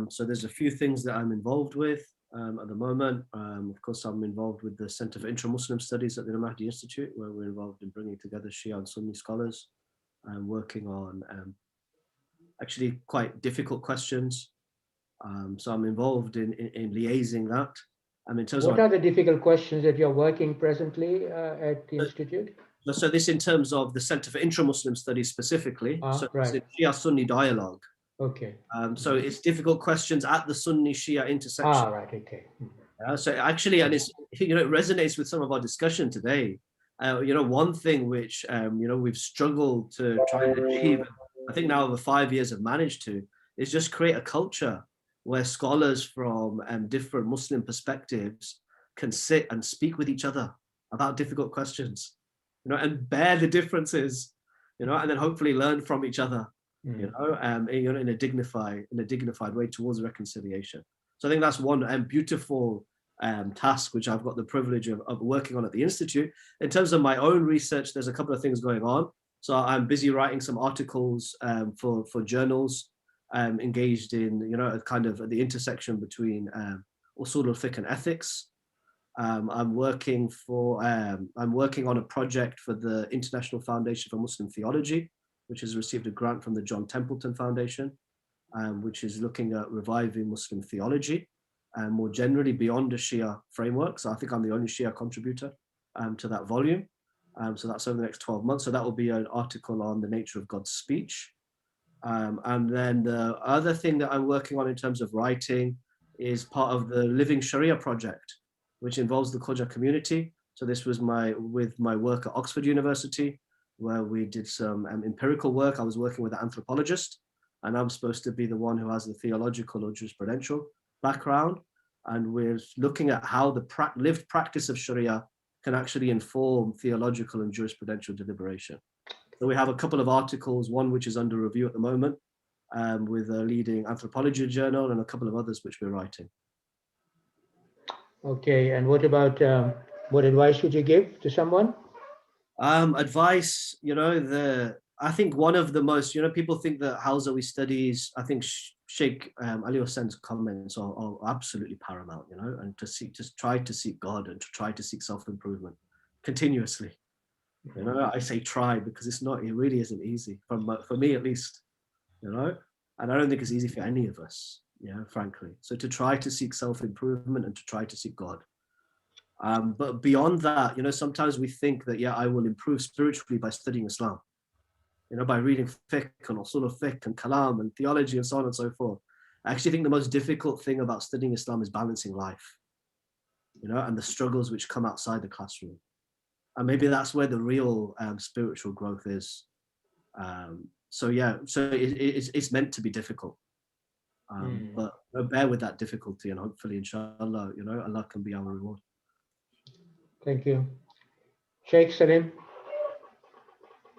So there's a few things that I'm involved with at the moment. Of course, I'm involved with the Center for Intra-Muslim Studies at the Mahdi Institute, where we're involved in bringing together Shia and Sunni scholars and working on actually quite difficult questions. So I'm involved in liaising that. In terms what are the difficult questions that you're working presently at the Institute? So this in terms of the Center for Intra-Muslim Studies specifically. So right. it's Shia-Sunni dialogue. Okay. So it's difficult questions at the Sunni-Shia intersection. Right, okay. So actually, and it's, it resonates with some of our discussion today. One thing which, we've struggled to try and achieve, I think now over 5 years have managed to, is just create a culture where scholars from different Muslim perspectives can sit and speak with each other about difficult questions, and bear the differences, and then hopefully learn from each other, in a dignified way towards reconciliation. So I think that's one beautiful task which I've got the privilege of working on at the Institute. In terms of my own research, there's a couple of things going on. So I'm busy writing some articles for journals engaged in, kind of at the intersection between usul al-fiqh and ethics. I'm working on a project for the International Foundation for Muslim Theology, which has received a grant from the John Templeton Foundation, which is looking at reviving Muslim theology and more generally beyond a Shia framework. So I think I'm the only Shia contributor to that volume. So that's over the next 12 months. So that will be an article on the nature of God's speech. And then the other thing that I'm working on in terms of writing is part of the Living Sharia project, which involves the Khoja community. So this was with my work at Oxford University, where we did some empirical work. I was working with an anthropologist, and I'm supposed to be the one who has the theological or jurisprudential background. And we're looking at how the lived practice of Sharia can actually inform theological and jurisprudential deliberation. So we have a couple of articles, one which is under review at the moment with a leading anthropology journal, and a couple of others which we're writing. Okay, and what about, what advice would you give to someone? Advice, I think one of the most, people think that Hawza studies, I think Shaykh Ali Hussain's comments are absolutely paramount, and to try to seek God and to try to seek self-improvement continuously. I say try because it really isn't easy for me at least, and I don't think it's easy for any of us, frankly. So to try to seek self-improvement and to try to seek God. But beyond that, sometimes we think that, I will improve spiritually by studying Islam, by reading fiqh and usul of fiqh and kalam and theology and so on and so forth. I actually think the most difficult thing about studying Islam is balancing life, and the struggles which come outside the classroom. And maybe that's where the real spiritual growth is. So it's meant to be difficult. But bear with that difficulty, and hopefully, inshallah, Allah can be our reward. Thank you. Shaykh Saleem.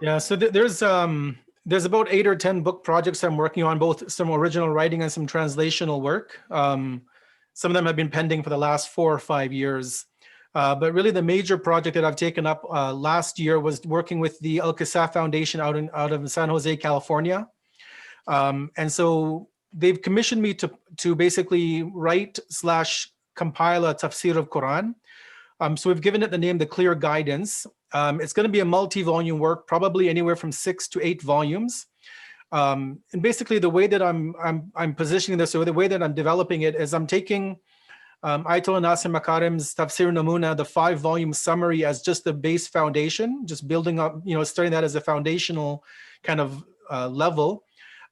Yeah, so there's about 8 or 10 book projects I'm working on, both some original writing and some translational work. Some of them have been pending for the last 4 or 5 years. But really the major project that I've taken up last year was working with the Al-Qasaf Foundation out of San Jose, California. And so they've commissioned me to basically write/compile a tafsir of Quran. So we've given it the name, The Clear Guidance. It's going to be a multi-volume work, probably anywhere from 6 to 8 volumes. And basically the way that I'm positioning this, or the way that I'm developing it, is I'm taking Ayatollah Nasir Makarim's Tafsir Namuna, the 5-volume summary, as just the base foundation, just building up, starting that as a foundational kind of level.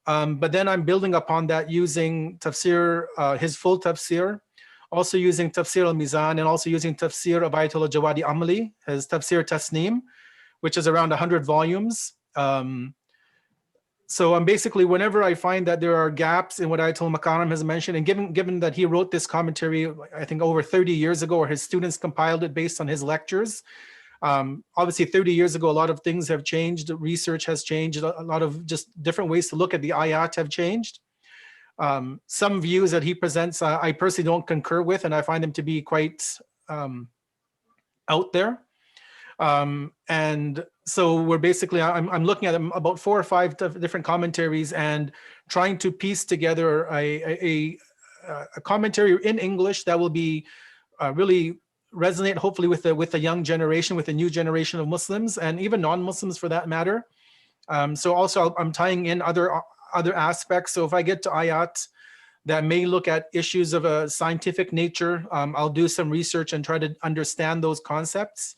But then I'm building upon that using tafsir, his full tafsir, also using Tafsir al-Mizan, and also using Tafsir of Ayatollah Jawadi Amali, his Tafsir Tasneem, which is around 100 volumes. So I'm basically, whenever I find that there are gaps in what Ayatollah Makarim has mentioned, and given that he wrote this commentary, I think over 30 years ago, or his students compiled it based on his lectures. Obviously 30 years ago, a lot of things have changed. Research has changed. A lot of just different ways to look at the ayat have changed. Some views that he presents, I personally don't concur with, and I find them to be quite out there. And so we're basically, I'm looking at about 4 or 5 different commentaries and trying to piece together a commentary in English that will be really resonate, hopefully, with the young generation, with the new generation of Muslims, and even non-Muslims for that matter. So also I'm tying in other aspects. So if I get to ayat that may look at issues of a scientific nature, I'll do some research and try to understand those concepts.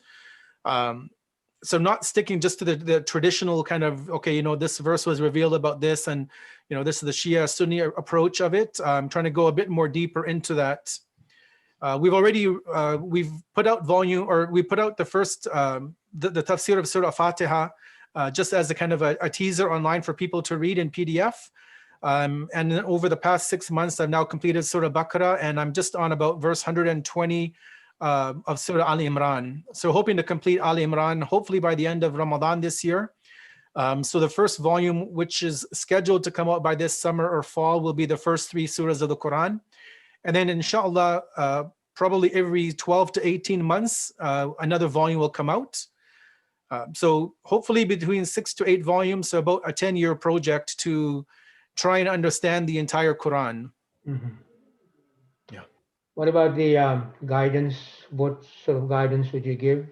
So not sticking just to the traditional kind of, okay, this verse was revealed about this, and this is the Shia Sunni approach of it. I'm trying to go a bit more deeper into that. We've put out we put out the first the tafsir of Surah Fatiha just as a kind of a teaser online for people to read in PDF. And then over the past 6 months, I've now completed Surah Baqarah, and I'm just on about verse 120 of Surah Al Imran. So hoping to complete Al Imran hopefully by the end of Ramadan this year. So the first volume, which is scheduled to come out by this summer or fall, will be the first 3 surahs of the Quran. And then inshallah, probably every 12 to 18 months, another volume will come out. So hopefully between 6 to 8 volumes, so about a 10-year project to try and understand the entire Quran. Mm-hmm. Yeah. What about the guidance? What sort of guidance would you give?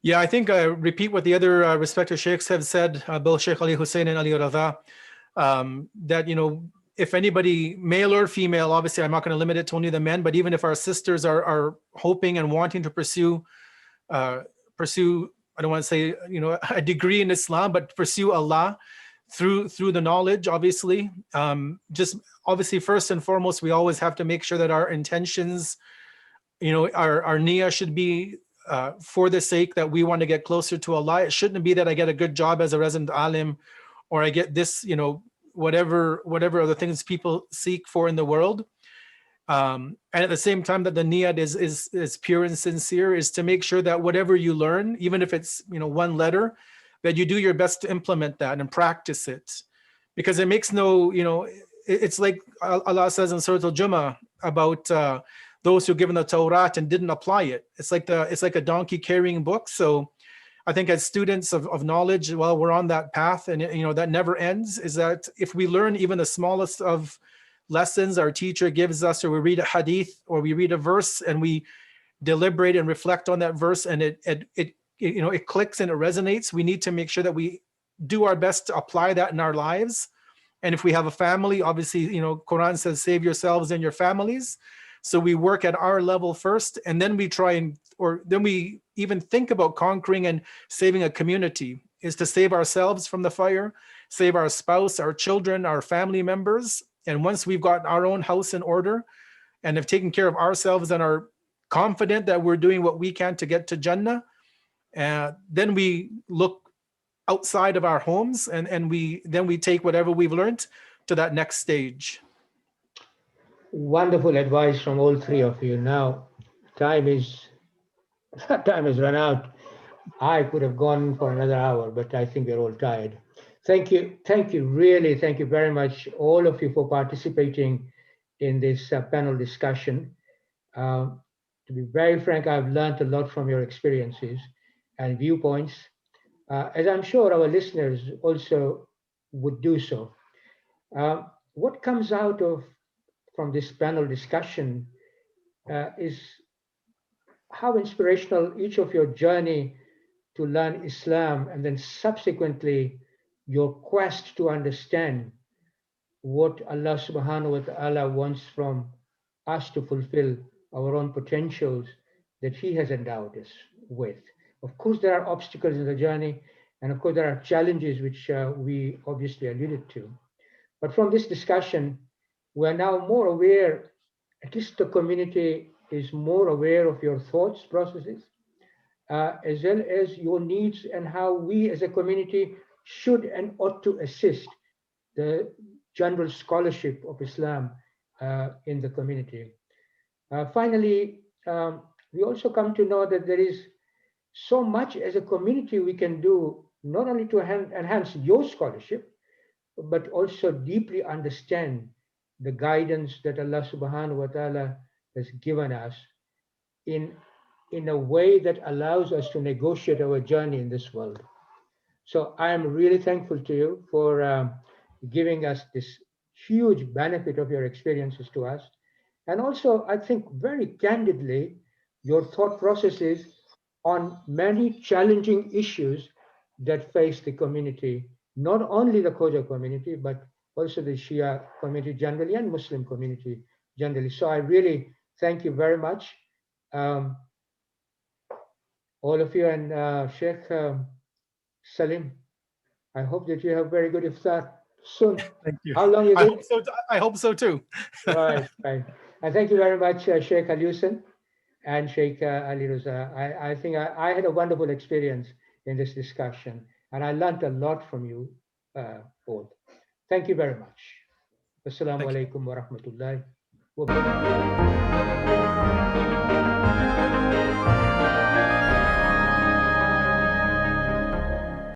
Yeah, I think I repeat what the other respected sheikhs have said, both Shaykh Ali Hussain and Ali Radha, that, if anybody, male or female, obviously I'm not going to limit it to only the men, but even if our sisters are hoping and wanting to pursue, I don't want to say, a degree in Islam, but pursue Allah through the knowledge, obviously. Just obviously, first and foremost, we always have to make sure that our intentions, our niyyah should be for the sake that we want to get closer to Allah. It shouldn't be that I get a good job as a resident alim, or I get this, whatever other things people seek for in the world. And at the same time that the niyat is pure and sincere, is to make sure that whatever you learn, even if it's, one letter, that you do your best to implement that and practice it. Because it makes it's like Allah says in Surah Al-Jummah about those who given the Torah and didn't apply it. It's like a donkey carrying books. So I think as students of knowledge, well, we're on that path, and that never ends, is that if we learn even the smallest of lessons our teacher gives us, or we read a hadith or we read a verse and we deliberate and reflect on that verse, and it clicks and it resonates, we need to make sure that we do our best to apply that in our lives. And if we have a family, obviously, Quran says, save yourselves and your families. So we work at our level first, and then we then we even think about conquering and saving a community, is to save ourselves from the fire, save our spouse, our children, our family members. And once we've got our own house in order and have taken care of ourselves and are confident that we're doing what we can to get to Jannah, then we look outside of our homes, and we take whatever we've learned to that next stage. Wonderful advice from all three of you. Now, time has run out. I could have gone for another hour, but I think we're all tired. Thank you, really, thank you very much, all of you, for participating in this panel discussion. To be very frank, I've learned a lot from your experiences and viewpoints, as I'm sure our listeners also would do so. What comes out from this panel discussion is how inspirational each of your journey to learn Islam, and then subsequently your quest to understand what Allah subhanahu wa ta'ala wants from us to fulfill our own potentials that He has endowed us with. Of course, there are obstacles in the journey, and of course, there are challenges which we obviously alluded to. But from this discussion, we're now more aware, at least the community is more aware of your thoughts processes, as well as your needs, and how we as a community should and ought to assist the general scholarship of Islam in the community. Finally, we also come to know that there is so much as a community we can do, not only to enhance your scholarship, but also deeply understand the guidance that Allah subhanahu wa ta'ala has given us in a way that allows us to negotiate our journey in this world. So I am really thankful to you for giving us this huge benefit of your experiences to us. And also, I think very candidly, your thought processes on many challenging issues that face the community, not only the Khoja community, but also the Shia community generally and Muslim community generally. So I really thank you very much, all of you, and Sheikh Saleem. I hope that you have very good iftar soon. Thank you. How long is it? I hope so too. Right. And thank you very much, Sheikh Al-Yusen and Sheikh Ali Raza. I think I had a wonderful experience in this discussion, and I learned a lot from you both. Thank you very much. Assalamu alaikum wa rahmatullahi wa barakatuh.